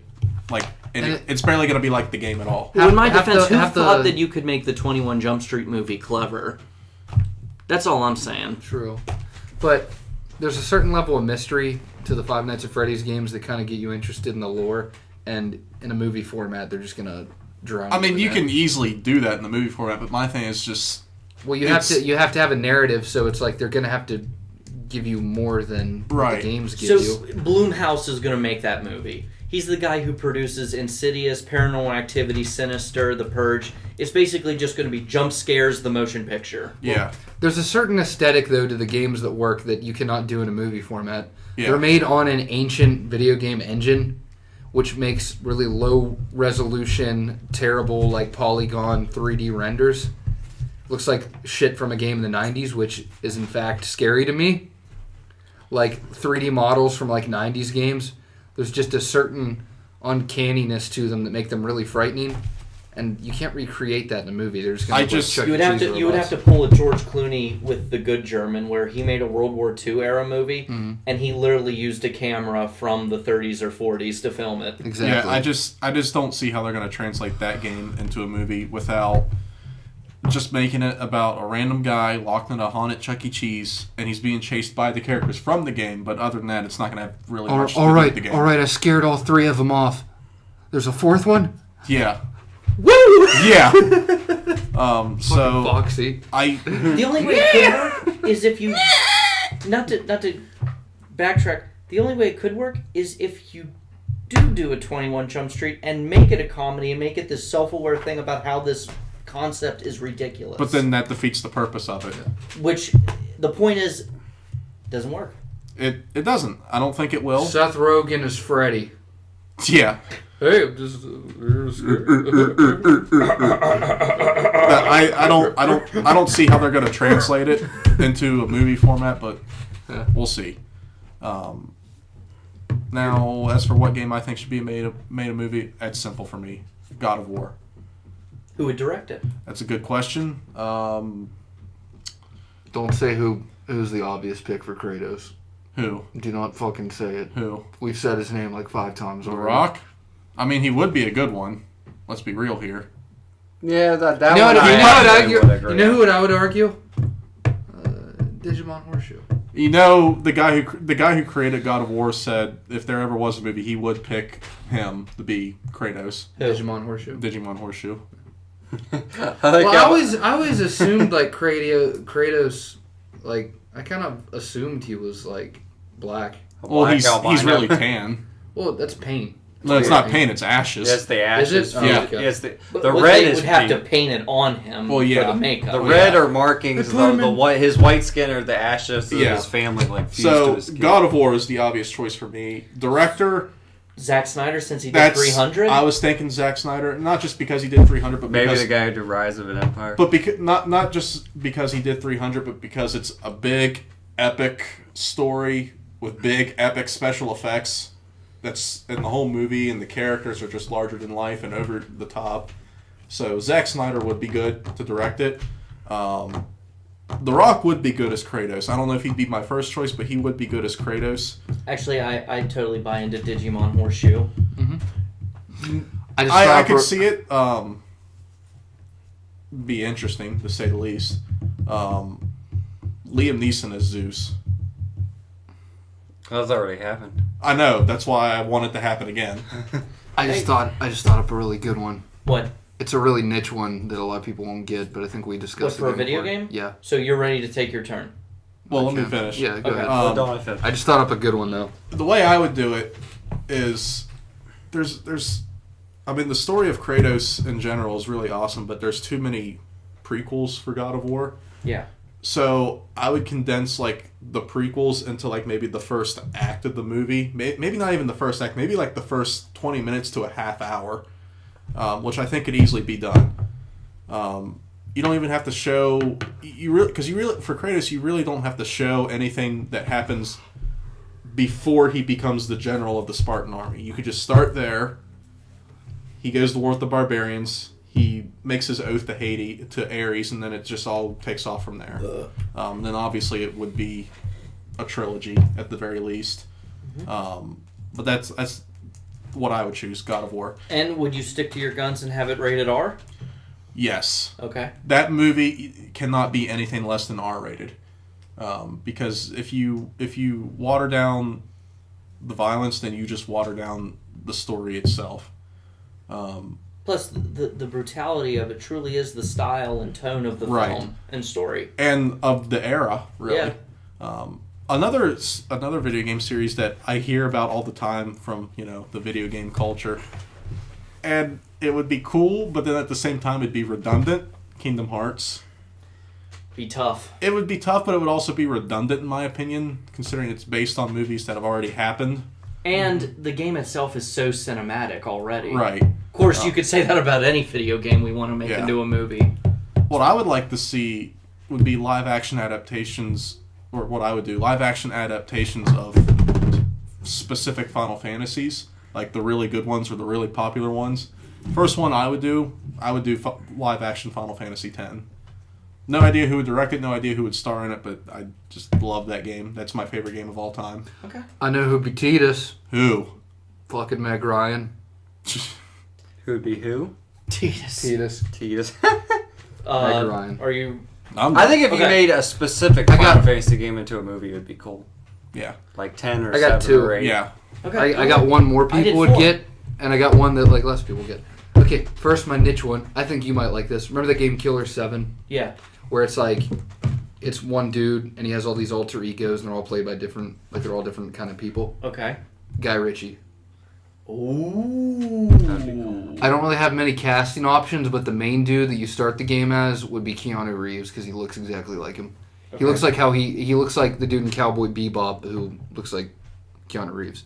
[SPEAKER 3] it's barely going to be like the game at all.
[SPEAKER 1] Well, in my
[SPEAKER 4] Have
[SPEAKER 1] defense,
[SPEAKER 4] to-
[SPEAKER 1] who
[SPEAKER 4] have to-
[SPEAKER 1] thought that you could make the 21 Jump Street movie clever? That's all I'm saying.
[SPEAKER 4] True. But there's a certain level of mystery to the Five Nights at Freddy's games that kind of get you interested in the lore, and in a movie format, they're just going to drown
[SPEAKER 3] I mean,
[SPEAKER 4] in
[SPEAKER 3] you
[SPEAKER 4] that.
[SPEAKER 3] can easily do that in the movie format, but my thing is just
[SPEAKER 4] Well, you have to have a narrative, so it's like they're going to have to give you more than what
[SPEAKER 3] Right.
[SPEAKER 4] the games give
[SPEAKER 1] So
[SPEAKER 4] you.
[SPEAKER 1] Blumhouse is going to make that movie. He's the guy who produces Insidious, Paranormal Activity, Sinister, The Purge. It's basically just going to be jump scares, the motion picture.
[SPEAKER 3] yeah.
[SPEAKER 4] There's a certain aesthetic, though, to the games that work that you cannot do in a movie format.
[SPEAKER 3] Yeah.
[SPEAKER 4] They're made on an ancient video game engine, which makes really low resolution, terrible, like polygon 3D renders. Looks like shit from a game in the 90s, which is in fact scary to me. Like 3D models from like 90s games. There's just a certain uncanniness to them that make them really frightening. And you can't recreate that in a movie. They're just going to
[SPEAKER 1] you would have to pull a George Clooney with The Good German, where he made a World War II era movie, and he literally used a camera from the 30s or 40s to film it.
[SPEAKER 4] Exactly.
[SPEAKER 3] Yeah, I just don't see how they're going to translate that game into a movie without just making it about a random guy locked in a haunted Chuck E. Cheese, and he's being chased by the characters from the game. But other than that, it's not going to have really much to do with the game.
[SPEAKER 4] All right, I scared all three of them off. There's a fourth one?
[SPEAKER 3] Yeah.
[SPEAKER 1] Woo!
[SPEAKER 3] Yeah.
[SPEAKER 4] So Foxy.
[SPEAKER 1] The only way it could work is if you not to backtrack. The only way it could work is if you do a 21 Jump Street and make it a comedy and make it this self-aware thing about how this concept is ridiculous.
[SPEAKER 3] But then that defeats the purpose of it.
[SPEAKER 1] Which the point is doesn't work.
[SPEAKER 3] It doesn't. I don't think it will.
[SPEAKER 4] Seth Rogen is Freddy.
[SPEAKER 3] Yeah.
[SPEAKER 4] Hey, I'm just
[SPEAKER 3] I don't see how they're going to translate it into a movie format, but we'll see. Now, as for what game I think should be made a movie, that's simple for me. God of War.
[SPEAKER 1] Who would direct it?
[SPEAKER 3] That's a good question.
[SPEAKER 4] Don't say who's the obvious pick for Kratos.
[SPEAKER 3] Who?
[SPEAKER 4] Do not fucking say it.
[SPEAKER 3] Who?
[SPEAKER 4] We've said his name like 5 times
[SPEAKER 3] The
[SPEAKER 4] already.
[SPEAKER 3] Rock? I mean, he would be a good one. Let's be real here.
[SPEAKER 2] Yeah, that
[SPEAKER 4] You know
[SPEAKER 2] one
[SPEAKER 4] what,
[SPEAKER 2] I
[SPEAKER 4] you know who would I would argue? Digimon Horseshoe.
[SPEAKER 3] You know, the guy who created God of War said if there ever was a movie, he would pick him to be Kratos.
[SPEAKER 4] Digimon Horseshoe.
[SPEAKER 3] Digimon Horseshoe.
[SPEAKER 4] I always assumed like Kratos, like I kind of assumed he was like black.
[SPEAKER 3] Well, he's really tan.
[SPEAKER 4] Well, that's paint.
[SPEAKER 3] No, it's not paint. It's ashes.
[SPEAKER 2] Yes, the ashes.
[SPEAKER 4] Is it?
[SPEAKER 3] Yeah.
[SPEAKER 4] Okay.
[SPEAKER 2] Yes, the
[SPEAKER 1] But
[SPEAKER 2] red
[SPEAKER 1] they
[SPEAKER 2] is
[SPEAKER 1] would have
[SPEAKER 2] paint.
[SPEAKER 1] to paint it on him
[SPEAKER 3] Well, yeah.
[SPEAKER 1] for the makeup.
[SPEAKER 2] The red are markings. The white, his white skin are the ashes of
[SPEAKER 3] Yeah.
[SPEAKER 2] his family, like fused to
[SPEAKER 3] So,
[SPEAKER 2] his skin.
[SPEAKER 3] God of War is the obvious choice for me. Director,
[SPEAKER 1] Zack Snyder, since he did 300.
[SPEAKER 3] I was thinking Zack Snyder, not just because he did 300, but
[SPEAKER 2] Maybe
[SPEAKER 3] because,
[SPEAKER 2] the guy who did Rise of an Empire.
[SPEAKER 3] but because not just because he did 300, but because it's a big, epic story with big, epic special effects. That's in the whole movie, and the characters are just larger than life and over the top. So Zack Snyder would be good to direct it. The Rock would be good as Kratos. I don't know if he'd be my first choice, but he would be good as Kratos.
[SPEAKER 1] Actually, I totally buy into Digimon Horseshoe.
[SPEAKER 3] I could see it be interesting, to say the least. Liam Neeson as Zeus.
[SPEAKER 2] That's already happened.
[SPEAKER 3] I know. That's why I want it to happen again.
[SPEAKER 4] I just thought up a really good one.
[SPEAKER 1] What?
[SPEAKER 4] It's a really niche one that a lot of people won't get, but I think we discussed.
[SPEAKER 1] What, for a video game?
[SPEAKER 4] Yeah.
[SPEAKER 1] So you're ready to take your turn.
[SPEAKER 3] Well, let me finish.
[SPEAKER 4] Yeah, go
[SPEAKER 1] Okay.
[SPEAKER 4] ahead.
[SPEAKER 2] Don't I finish?
[SPEAKER 4] I just thought up a good one though.
[SPEAKER 3] The way I would do it is there's I mean, the story of Kratos in general is really awesome, but there's too many prequels for God of War.
[SPEAKER 1] Yeah.
[SPEAKER 3] So I would condense like the prequels into like maybe the first act of the movie. Maybe not even the first act. Maybe like the first 20 minutes to a half hour, which I think could easily be done. You don't even have to show for Kratos you really don't have to show anything that happens before he becomes the general of the Spartan army. You could just start there. He goes to war with the barbarians. He makes his oath to Ares, and then it just all takes off from there. Then obviously it would be a trilogy at the very least. But that's what I would choose, God of War.
[SPEAKER 1] And would you stick to your guns and have it rated R?
[SPEAKER 3] Yes.
[SPEAKER 1] Okay.
[SPEAKER 3] That movie cannot be anything less than R-rated. Because if you water down the violence, then you just water down the story itself.
[SPEAKER 1] Plus, the brutality of it truly is the style and tone of the film and story.
[SPEAKER 3] And of the era, really.
[SPEAKER 1] Yeah.
[SPEAKER 3] Another video game series that I hear about all the time from, the video game culture, and it would be cool, but then at the same time it'd be redundant, Kingdom Hearts.
[SPEAKER 1] Be tough.
[SPEAKER 3] It would be tough, but it would also be redundant in my opinion, considering it's based on movies that have already happened.
[SPEAKER 1] And the game itself is so cinematic already.
[SPEAKER 3] Right.
[SPEAKER 1] Of course, you could say that about any video game we want to make
[SPEAKER 3] Yeah.
[SPEAKER 1] into a movie.
[SPEAKER 3] What I would like to see would be live action adaptations, or what I would do, live action adaptations of specific Final Fantasies, like the really good ones or the really popular ones. First one I would do live action Final Fantasy X. No idea who would direct it, no idea who would star in it, but I just love that game. That's my favorite game of all time.
[SPEAKER 1] Okay.
[SPEAKER 4] I know who'd be Tidus.
[SPEAKER 3] Who?
[SPEAKER 4] Fucking Meg Ryan.
[SPEAKER 2] Who would be who?
[SPEAKER 1] Tidus.
[SPEAKER 2] Tidus.
[SPEAKER 4] Meg Ryan.
[SPEAKER 1] Are you...
[SPEAKER 2] I think if you made a specific Final Fantasy game into a movie, it would be cool.
[SPEAKER 3] Yeah.
[SPEAKER 2] Like 10 or
[SPEAKER 4] I got
[SPEAKER 2] 7
[SPEAKER 4] 2.
[SPEAKER 2] or 8.
[SPEAKER 3] Yeah.
[SPEAKER 1] Okay.
[SPEAKER 4] I got one more
[SPEAKER 1] I did
[SPEAKER 4] people would
[SPEAKER 1] 4.
[SPEAKER 4] get, and I got one that like less people get. Okay, first my niche one. I think you might like this. Remember the game Killer 7?
[SPEAKER 1] Yeah.
[SPEAKER 4] Where it's like, it's one dude, and he has all these alter egos, and they're all played by different, like they're all different kind of people.
[SPEAKER 1] Okay.
[SPEAKER 4] Guy Ritchie.
[SPEAKER 1] Ooh.
[SPEAKER 2] That'd be cool.
[SPEAKER 4] I don't really have many casting options, but the main dude that you start the game as would be Keanu Reeves, because he looks exactly like him.
[SPEAKER 1] Okay.
[SPEAKER 4] He looks like he looks like the dude in Cowboy Bebop who looks like Keanu Reeves.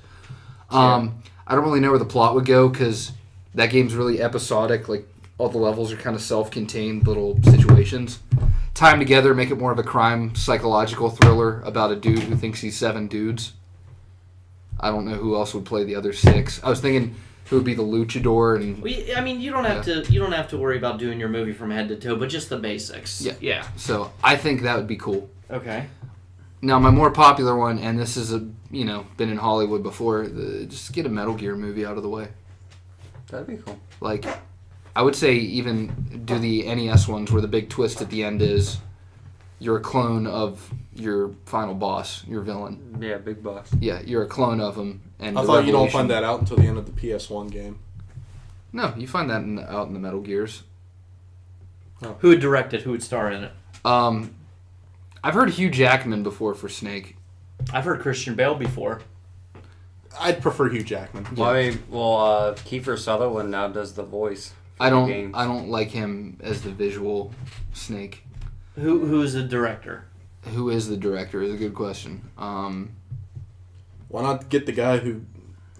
[SPEAKER 4] I don't really know where the plot would go because that game's really episodic. Like all the levels are kind of self-contained little situations. Tie them together, make it more of a crime psychological thriller about a dude who thinks he's 7 dudes. I don't know who else would play the other 6. I was thinking who would be the luchador and
[SPEAKER 1] I mean, you don't have to worry about doing your movie from head to toe, but just the basics.
[SPEAKER 4] Yeah.
[SPEAKER 1] Yeah.
[SPEAKER 4] so I think that would be cool.
[SPEAKER 1] Okay.
[SPEAKER 4] Now my more popular one, and this is been in Hollywood before, just get a Metal Gear movie out of the way.
[SPEAKER 2] That'd be cool.
[SPEAKER 4] Like, I would say even do the NES ones where the big twist at the end is you're a clone of your final boss, your villain.
[SPEAKER 2] Yeah, Big Boss.
[SPEAKER 4] Yeah, you're a clone of him. And
[SPEAKER 3] I
[SPEAKER 4] the
[SPEAKER 3] thought you don't
[SPEAKER 4] revelation-
[SPEAKER 3] find that out until the end of the PS1 game.
[SPEAKER 4] No, you find that out in the Metal Gears.
[SPEAKER 1] Who would direct it? Who would star in it?
[SPEAKER 4] I've heard Hugh Jackman before for Snake.
[SPEAKER 1] I've heard Christian Bale before.
[SPEAKER 3] I'd prefer Hugh Jackman.
[SPEAKER 2] Well, I mean, Kiefer Sutherland now does the voice. For
[SPEAKER 4] I
[SPEAKER 2] the
[SPEAKER 4] don't
[SPEAKER 2] games.
[SPEAKER 4] I don't like him as the visual Snake.
[SPEAKER 1] Who's the director?
[SPEAKER 4] Who is the director is a good question.
[SPEAKER 3] Why not get the guy who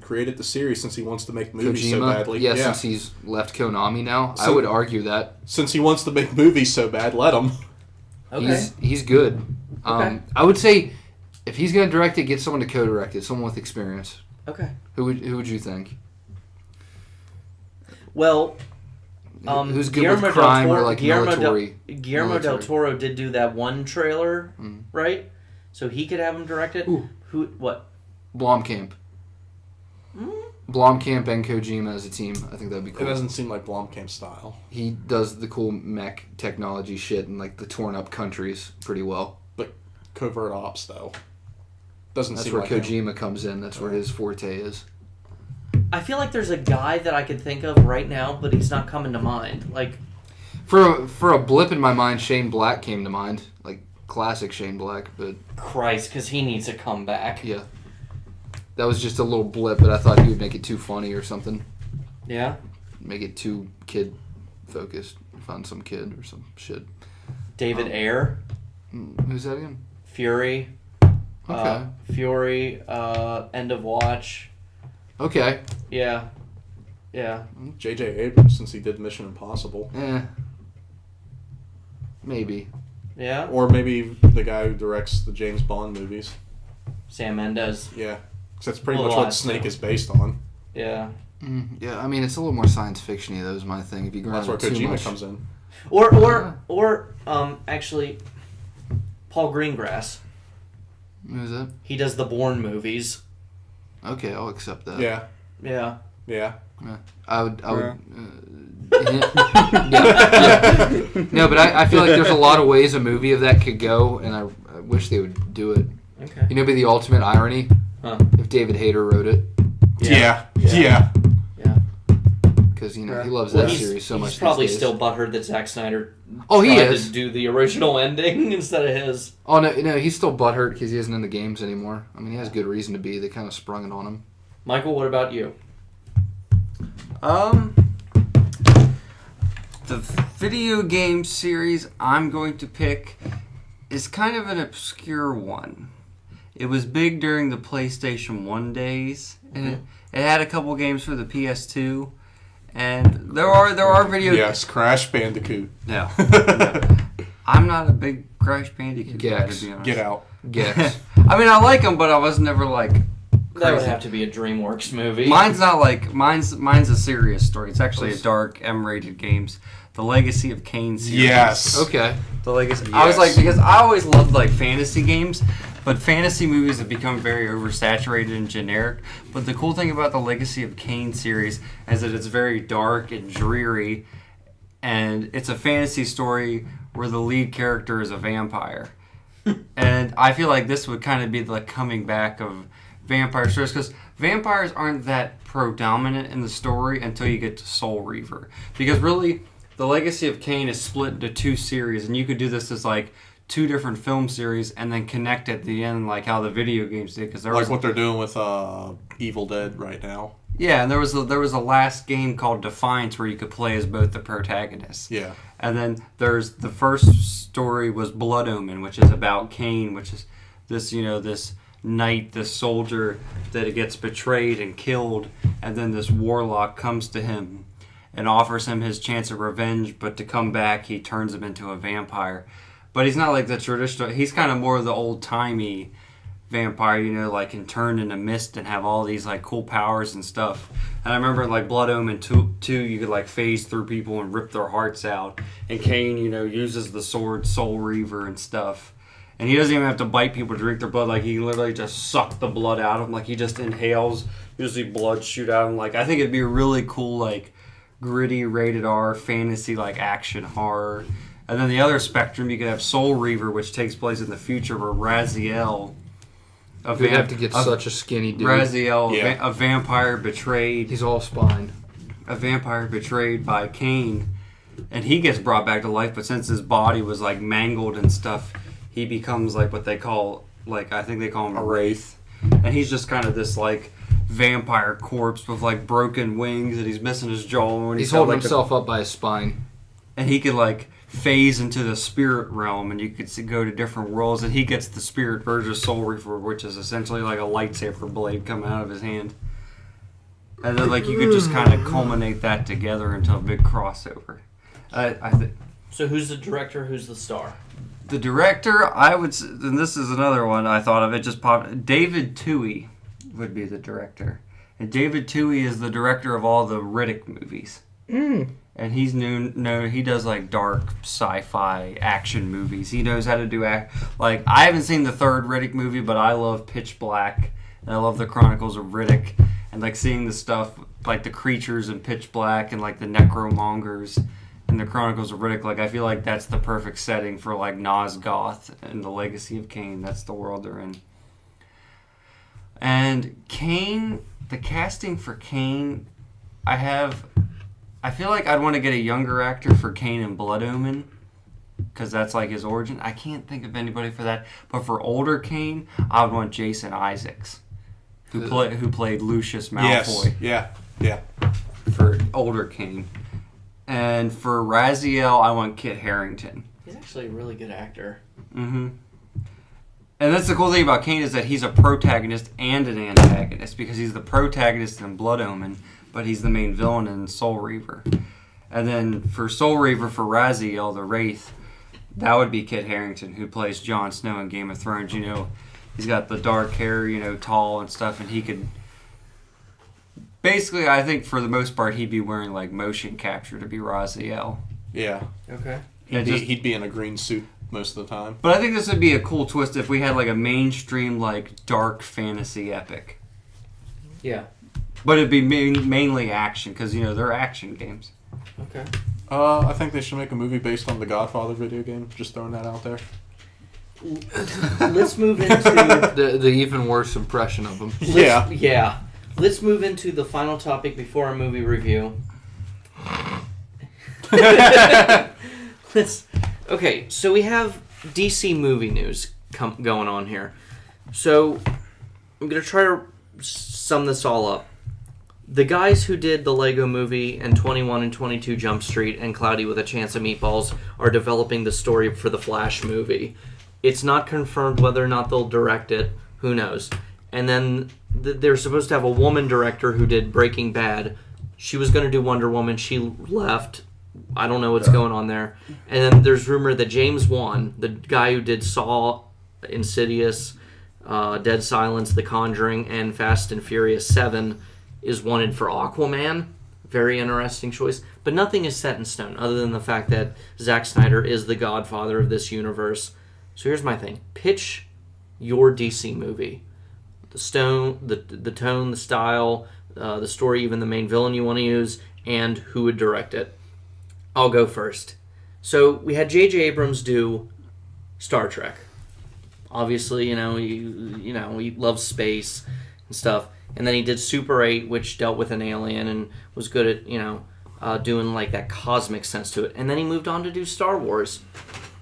[SPEAKER 3] created the series since he wants to make movies
[SPEAKER 4] Kojima?
[SPEAKER 3] so badly?
[SPEAKER 4] Yeah, since he's left Konami now. I
[SPEAKER 3] So-
[SPEAKER 4] would argue that.
[SPEAKER 3] Since he wants to make movies so bad, let him.
[SPEAKER 1] Okay.
[SPEAKER 4] He's good.
[SPEAKER 1] Okay.
[SPEAKER 4] I would say if he's going to direct it, get someone to co-direct it, someone with experience.
[SPEAKER 1] Okay.
[SPEAKER 4] Who would you think?
[SPEAKER 1] Well,
[SPEAKER 4] Who's good with crime or like military?
[SPEAKER 1] Guillermo del
[SPEAKER 4] military.
[SPEAKER 1] Toro did do that one trailer,
[SPEAKER 4] Mm.
[SPEAKER 1] right? So he could have him direct it.
[SPEAKER 4] Ooh.
[SPEAKER 1] Who? What?
[SPEAKER 4] Blomkamp. Blomkamp and Kojima as a team. I think that'd be
[SPEAKER 3] It
[SPEAKER 4] cool.
[SPEAKER 3] doesn't seem like Blomkamp style.
[SPEAKER 4] He does the cool mech technology shit in like the torn up countries pretty well.
[SPEAKER 3] But covert ops, though. Doesn't
[SPEAKER 4] That's
[SPEAKER 3] seem
[SPEAKER 4] where
[SPEAKER 3] like him.
[SPEAKER 4] Kojima comes in. That's where his forte is.
[SPEAKER 1] I feel like there's a guy that I could think of right now, but he's not coming to mind. Like,
[SPEAKER 4] For a blip in my mind, Shane Black came to mind. Like classic Shane Black, but
[SPEAKER 1] Christ, because he needs to come back.
[SPEAKER 4] yeah. That was just a little blip, but I thought he would make it too funny or something.
[SPEAKER 1] Yeah?
[SPEAKER 4] Make it too kid focused. Find some kid or some shit.
[SPEAKER 1] David Ayer,
[SPEAKER 4] Who's that again?
[SPEAKER 1] Fury.
[SPEAKER 4] Okay.
[SPEAKER 1] Fury, End of Watch.
[SPEAKER 4] Okay.
[SPEAKER 1] Yeah. Yeah.
[SPEAKER 3] J.J. Abrams, since he did Mission Impossible.
[SPEAKER 4] Maybe.
[SPEAKER 1] Yeah?
[SPEAKER 3] Or maybe the guy who directs the James Bond movies.
[SPEAKER 1] Sam Mendes.
[SPEAKER 3] Yeah. 'Cause that's pretty
[SPEAKER 1] Well,
[SPEAKER 3] much
[SPEAKER 1] the
[SPEAKER 3] what
[SPEAKER 1] last
[SPEAKER 3] Snake
[SPEAKER 1] two.
[SPEAKER 3] is based on.
[SPEAKER 1] Yeah.
[SPEAKER 4] Yeah, I mean, it's a little more science fiction-y, though, is my thing. If you go
[SPEAKER 3] That's
[SPEAKER 4] around
[SPEAKER 3] where
[SPEAKER 4] it too
[SPEAKER 3] Kojima
[SPEAKER 4] much.
[SPEAKER 3] comes in.
[SPEAKER 1] Or actually, Paul Greengrass.
[SPEAKER 4] Who's that?
[SPEAKER 1] He does the Bourne movies.
[SPEAKER 4] Okay, I'll accept that.
[SPEAKER 3] Yeah.
[SPEAKER 1] Yeah.
[SPEAKER 3] Yeah.
[SPEAKER 4] I would. Yeah. No, but I feel like there's a lot of ways a movie of that could go, and I wish they would do it.
[SPEAKER 1] Okay.
[SPEAKER 4] You know, be the ultimate irony
[SPEAKER 1] Huh.
[SPEAKER 4] if David Hayter wrote it,
[SPEAKER 3] Yeah.
[SPEAKER 1] Yeah.
[SPEAKER 3] Yeah.
[SPEAKER 1] Yeah.
[SPEAKER 4] because he loves
[SPEAKER 1] Well,
[SPEAKER 4] that
[SPEAKER 1] he's,
[SPEAKER 4] series so much.
[SPEAKER 1] he's probably
[SPEAKER 4] these days.
[SPEAKER 1] still butthurt that Zack Snyder
[SPEAKER 4] Oh, he
[SPEAKER 1] tried
[SPEAKER 4] is.
[SPEAKER 1] to do the original ending instead of his.
[SPEAKER 4] Oh no, he's still butthurt because he isn't in the games anymore. I mean, he has good reason to be. They kind of sprung it on him.
[SPEAKER 1] Michael, what about you?
[SPEAKER 2] The video game series I'm going to pick is kind of an obscure one. It was big during the PlayStation 1 days. and it had a couple games for the PS2, and there are video.
[SPEAKER 3] Yes, Crash Bandicoot.
[SPEAKER 2] No. I'm not a big Crash Bandicoot guy, to be honest.
[SPEAKER 3] Get out.
[SPEAKER 4] Gex.
[SPEAKER 2] I mean, I like them, but I was never like.
[SPEAKER 1] That would
[SPEAKER 2] crazy.
[SPEAKER 1] have to be a DreamWorks movie.
[SPEAKER 2] Mine's not like mine's a serious story. It's actually a dark M-rated games. The Legacy of Kain series.
[SPEAKER 3] Yes.
[SPEAKER 4] Okay.
[SPEAKER 2] The Legacy.
[SPEAKER 3] Yes.
[SPEAKER 2] I was like, because I always loved like fantasy games, but fantasy movies have become very oversaturated and generic. But the cool thing about the Legacy of Kain series is that it's very dark and dreary, and it's a fantasy story where the lead character is a vampire. And I feel like this would kind of be the coming back of vampire stories, because vampires aren't that predominant in the story until you get to Soul Reaver. Because really, the Legacy of Kain is split into 2 series, and you could do this as like 2 different film series and then connect at the end like how the video games did. Because
[SPEAKER 3] Like what they're doing with Evil Dead right now.
[SPEAKER 2] Yeah, and there was a last game called Defiance where you could play as both the protagonists.
[SPEAKER 3] Yeah.
[SPEAKER 2] And then there's the first story was Blood Omen, which is about Kain, which is this, this knight, this soldier that gets betrayed and killed, and then this warlock comes to him and offers him his chance of revenge, but to come back he turns him into a vampire. But he's not like the traditional, he's kind of more of the old-timey vampire, like can turn into mist and have all these like cool powers and stuff. And I remember like Blood Omen 2 you could like phase through people and rip their hearts out. And Kain, uses the sword Soul Reaver and stuff. And he doesn't even have to bite people to drink their blood. Like he literally just sucked the blood out of them. Like he just inhales, you see blood shoot out of him. Like I think it'd be a really cool like gritty rated R fantasy like action horror. And then the other spectrum, you could have Soul Reaver, which takes place in the future, where Raziel,
[SPEAKER 4] We'd have to get such a skinny dude.
[SPEAKER 2] Raziel,
[SPEAKER 3] Yeah.
[SPEAKER 2] a vampire betrayed.
[SPEAKER 4] He's all spine.
[SPEAKER 2] A vampire betrayed by Kain, and he gets brought back to life. But since his body was like mangled and stuff, he becomes like what they call I think they call him a wraith, and he's just kind of this like vampire corpse with like broken wings, and he's missing his jaw. And
[SPEAKER 4] He's holding himself up by his spine.
[SPEAKER 2] and he could like phase into the spirit realm, and you could go to different worlds, and he gets the spirit version of Soul Reaver, which is essentially like a lightsaber blade coming out of his hand. And then like you could just kind of culminate that together into a big crossover.
[SPEAKER 1] So who's the director? Who's the star?
[SPEAKER 2] The director, and this is another one I thought of, it just popped. David Twohy would be the director. And David Twohy is the director of all the Riddick movies. And he's he does like dark sci-fi action movies. He knows how to do like I haven't seen the 3rd Riddick movie, but I love Pitch Black and I love the Chronicles of Riddick, and like seeing the stuff like the creatures in Pitch Black and like the necromongers in the Chronicles of Riddick. Like I feel like that's the perfect setting for like Nosgoth and the Legacy of Kain. That's the world they're in. And Kain, the casting for Kain, I feel like I'd want to get a younger actor for Kain and Blood Omen, because that's like his origin. I can't think of anybody for that. But for older Kain, I would want Jason Isaacs, who played Lucius Malfoy.
[SPEAKER 3] Yes. Yeah.
[SPEAKER 2] For older Kain. And for Raziel, I want Kit Harington.
[SPEAKER 1] He's actually a really good actor.
[SPEAKER 2] Mm-hmm. And that's the cool thing about Kain, is that he's a protagonist and an antagonist, because he's the protagonist in Blood Omen, but he's the main villain in Soul Reaver. And then for Soul Reaver, for Raziel, the Wraith, that would be Kit Harington, who plays Jon Snow in Game of Thrones. He's got the dark hair, tall and stuff, and he could... Basically, I think for the most part, he'd be wearing like motion capture to be Raziel.
[SPEAKER 3] Yeah.
[SPEAKER 1] Okay.
[SPEAKER 3] He'd be in a green suit most of the time.
[SPEAKER 2] But I think this would be a cool twist if we had like a mainstream like dark fantasy epic.
[SPEAKER 1] Yeah.
[SPEAKER 2] But it'd be mainly action, because they're action games.
[SPEAKER 1] Okay.
[SPEAKER 3] I think they should make a movie based on the Godfather video game. Just throwing that out there.
[SPEAKER 1] Let's move into
[SPEAKER 4] the even worse impression of him.
[SPEAKER 1] Yeah. Let's move into the final topic before our movie review. Okay, so we have DC movie news going on here. So I'm going to try to sum this all up. The guys who did the Lego movie and 21 and 22 Jump Street and Cloudy with a Chance of Meatballs are developing the story for the Flash movie. It's not confirmed whether or not they'll direct it. Who knows? and then they're supposed to have a woman director who did Breaking Bad. She was going to do Wonder Woman. She left. I don't know what's going on there. And then there's rumor that James Wan, the guy who did Saw, Insidious, Dead Silence, The Conjuring, and Fast and Furious 7, is wanted for Aquaman. Very interesting choice. But nothing is set in stone other than the fact that Zack Snyder is the godfather of this universe. So here's my thing. Pitch your DC movie. The tone, the style, the story, even the main villain you want to use, and who would direct it. I'll go first. So we had J.J. Abrams do Star Trek. Obviously, he loves space and stuff. And then he did Super 8, which dealt with an alien and was good at, doing like that cosmic sense to it. And then he moved on to do Star Wars.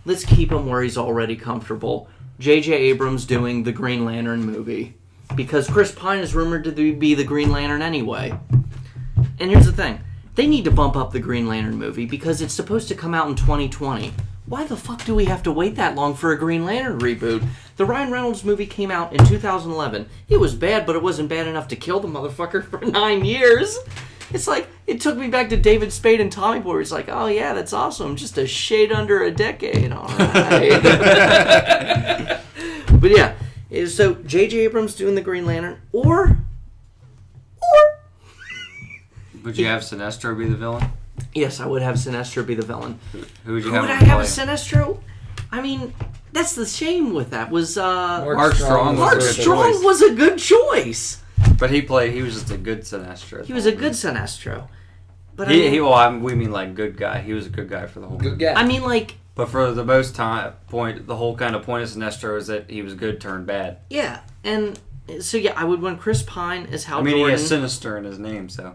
[SPEAKER 1] Let's keep him where he's already comfortable. J.J. Abrams doing the Green Lantern movie. Because Chris Pine is rumored to be the Green Lantern anyway. And here's the thing. They need to bump up the Green Lantern movie because it's supposed to come out in 2020. Why the fuck do we have to wait that long for a Green Lantern reboot? The Ryan Reynolds movie came out in 2011. It was bad, but it wasn't bad enough to kill the motherfucker for 9 years. It's like, it took me back to David Spade and Tommy Boy. It's like, oh yeah, that's awesome. Just a shade under a decade. All right. But yeah, so J.J. Abrams doing the Green Lantern, or
[SPEAKER 2] Would you have Sinestro be the villain?
[SPEAKER 1] yes, I would have Sinestro be the villain.
[SPEAKER 2] Who would you
[SPEAKER 1] Who
[SPEAKER 2] have
[SPEAKER 1] would I
[SPEAKER 2] him
[SPEAKER 1] have
[SPEAKER 2] play?
[SPEAKER 1] as Sinestro? I mean, that's the shame with that. Was
[SPEAKER 2] Mark Strong
[SPEAKER 1] Mark
[SPEAKER 2] was a good
[SPEAKER 1] Strong
[SPEAKER 2] choice.
[SPEAKER 1] was a good choice.
[SPEAKER 2] But he was just a good Sinestro.
[SPEAKER 1] He was a good Sinestro. But
[SPEAKER 2] we mean like good guy. He was a good guy for the whole
[SPEAKER 4] Good
[SPEAKER 2] movie.
[SPEAKER 4] guy.
[SPEAKER 1] I mean, like,
[SPEAKER 2] But for the most point, the whole kind of point of Sinestro is that he was good turned bad.
[SPEAKER 1] yeah, and so yeah, I would want Chris Pine as Hal
[SPEAKER 2] I mean,
[SPEAKER 1] Jordan.
[SPEAKER 2] he has Sinister in his name, so.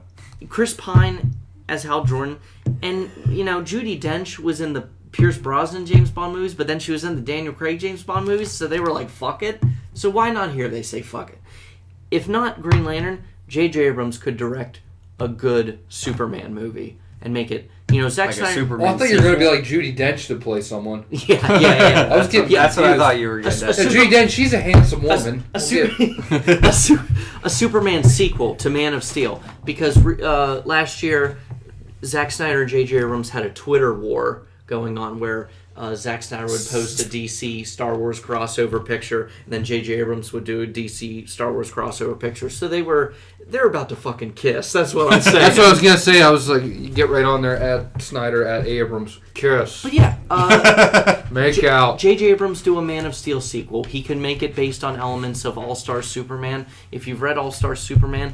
[SPEAKER 1] Chris Pine as Hal Jordan, and Judi Dench was in the Pierce Brosnan James Bond movies, but then she was in the Daniel Craig James Bond movies, so they were like, fuck it. So why not here? They say fuck it. If not Green Lantern, J.J. Abrams could direct a good Superman movie and make it. Zack
[SPEAKER 2] Like a
[SPEAKER 1] Snyder.
[SPEAKER 2] Superman.
[SPEAKER 4] Well, I thought you were going to be like Judi Dench to play someone.
[SPEAKER 1] Yeah.
[SPEAKER 4] I was getting
[SPEAKER 2] That's what I
[SPEAKER 4] confused.
[SPEAKER 2] thought you were getting at.
[SPEAKER 4] Judi Dench, she's a handsome woman.
[SPEAKER 1] A Superman sequel to Man of Steel, because last year Zack Snyder and J.J. Abrams had a Twitter war going on where Zack Snyder would post a DC Star Wars crossover picture, and then J.J. Abrams would do a DC Star Wars crossover picture. So they're about to fucking kiss. That's what I'm saying.
[SPEAKER 4] That's what I was going to say. I was like, you get right on there at Snyder, at Abrams. Kiss.
[SPEAKER 1] But yeah,
[SPEAKER 4] Make out.
[SPEAKER 1] J.J. Abrams do a Man of Steel sequel. He can make it based on elements of All-Star Superman. If you've read All-Star Superman,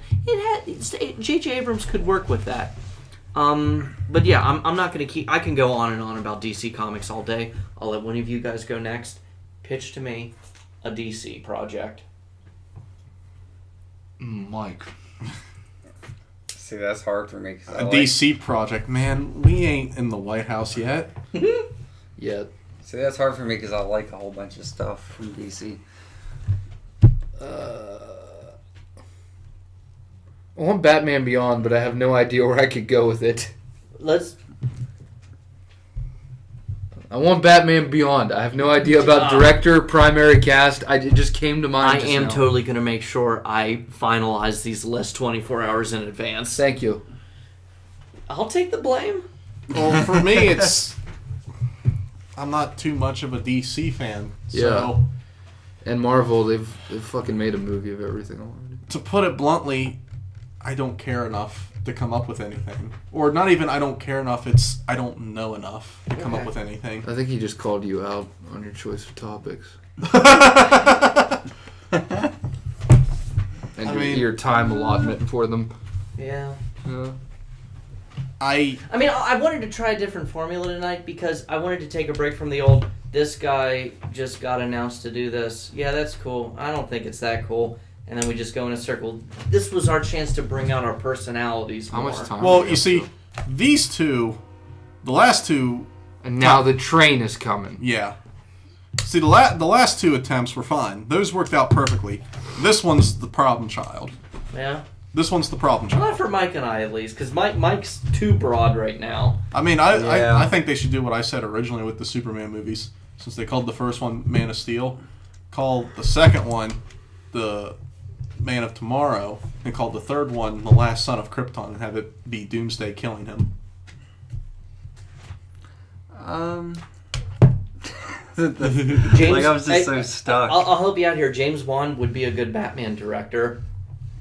[SPEAKER 1] J.J. Abrams could work with that. But yeah, I'm not going to keep... I can go on and on about DC Comics all day. I'll let one of you guys go next. Pitch to me a DC project.
[SPEAKER 3] Mike.
[SPEAKER 2] See, that's hard for me.
[SPEAKER 3] A DC project, man. We ain't in the White House yet.
[SPEAKER 4] Yeah.
[SPEAKER 2] See, that's hard for me because I like a whole bunch of stuff from DC.
[SPEAKER 4] I want Batman Beyond, but I have no idea where I could go with it. I want Batman Beyond. I have no idea about director, primary cast. It just came to mind.
[SPEAKER 1] I am totally going to make sure I finalize these lists 24 hours in advance.
[SPEAKER 4] Thank you.
[SPEAKER 1] I'll take the blame.
[SPEAKER 3] Well, for me, I'm not too much of a DC fan. So,
[SPEAKER 4] And Marvel, they've fucking made a movie of everything already.
[SPEAKER 3] to put it bluntly, I don't care enough to come up with anything. Or not even I don't care enough, it's I don't know enough to come up with anything.
[SPEAKER 4] I think he just called you out on your choice of topics. And your time allotment for them.
[SPEAKER 1] Yeah.
[SPEAKER 3] I
[SPEAKER 1] mean, I wanted to try a different formula tonight because I wanted to take a break from the old, this guy just got announced to do this. Yeah, that's cool. I don't think it's that cool. And then we just go in a circle. This was our chance to bring out our personalities more.
[SPEAKER 4] How much time?
[SPEAKER 3] well, you see, these two, the last two,
[SPEAKER 4] And now the train is coming.
[SPEAKER 3] yeah. See, the last two attempts were fine. Those worked out perfectly. This one's the problem child.
[SPEAKER 1] Yeah?
[SPEAKER 3] This one's the problem
[SPEAKER 1] Well,
[SPEAKER 3] child.
[SPEAKER 1] not for Mike and I, at least, because Mike's too broad right now.
[SPEAKER 3] I mean,
[SPEAKER 2] Yeah.
[SPEAKER 3] I think they should do what I said originally with the Superman movies. Since they called the first one Man of Steel, call the second one the Man of Tomorrow and call the third one The Last Son of Krypton and have it be Doomsday killing him?
[SPEAKER 1] James,
[SPEAKER 2] I was just so stuck.
[SPEAKER 1] I'll help you out here. James Wan would be a good Batman director.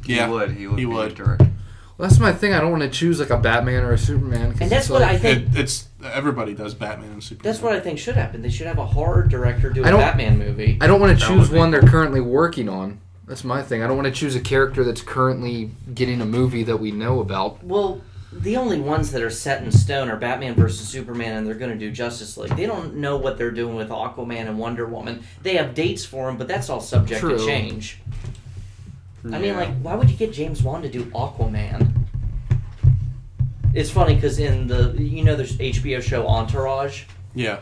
[SPEAKER 3] Yeah,
[SPEAKER 2] He would be
[SPEAKER 3] would.
[SPEAKER 2] a director.
[SPEAKER 4] Well, that's my thing. I don't want to choose like a Batman or a Superman.
[SPEAKER 1] And that's what I think.
[SPEAKER 3] It's everybody does Batman and Superman.
[SPEAKER 1] That's what I think should happen. They should have a horror director do a
[SPEAKER 4] I don't-
[SPEAKER 1] Batman movie.
[SPEAKER 4] I don't want to
[SPEAKER 2] That
[SPEAKER 4] choose
[SPEAKER 2] would be
[SPEAKER 4] one they're currently working on. That's my thing. I don't want to choose a character that's currently getting a movie that we know about.
[SPEAKER 1] Well, the only ones that are set in stone are Batman versus Superman, and they're going to do Justice League. They don't know what they're doing with Aquaman and Wonder Woman. They have dates for them, but that's all subject
[SPEAKER 4] True.
[SPEAKER 1] to change. I mean,
[SPEAKER 2] Yeah.
[SPEAKER 1] like, why would you get James Wan to do Aquaman? It's funny because in the, there's HBO show Entourage.
[SPEAKER 3] Yeah.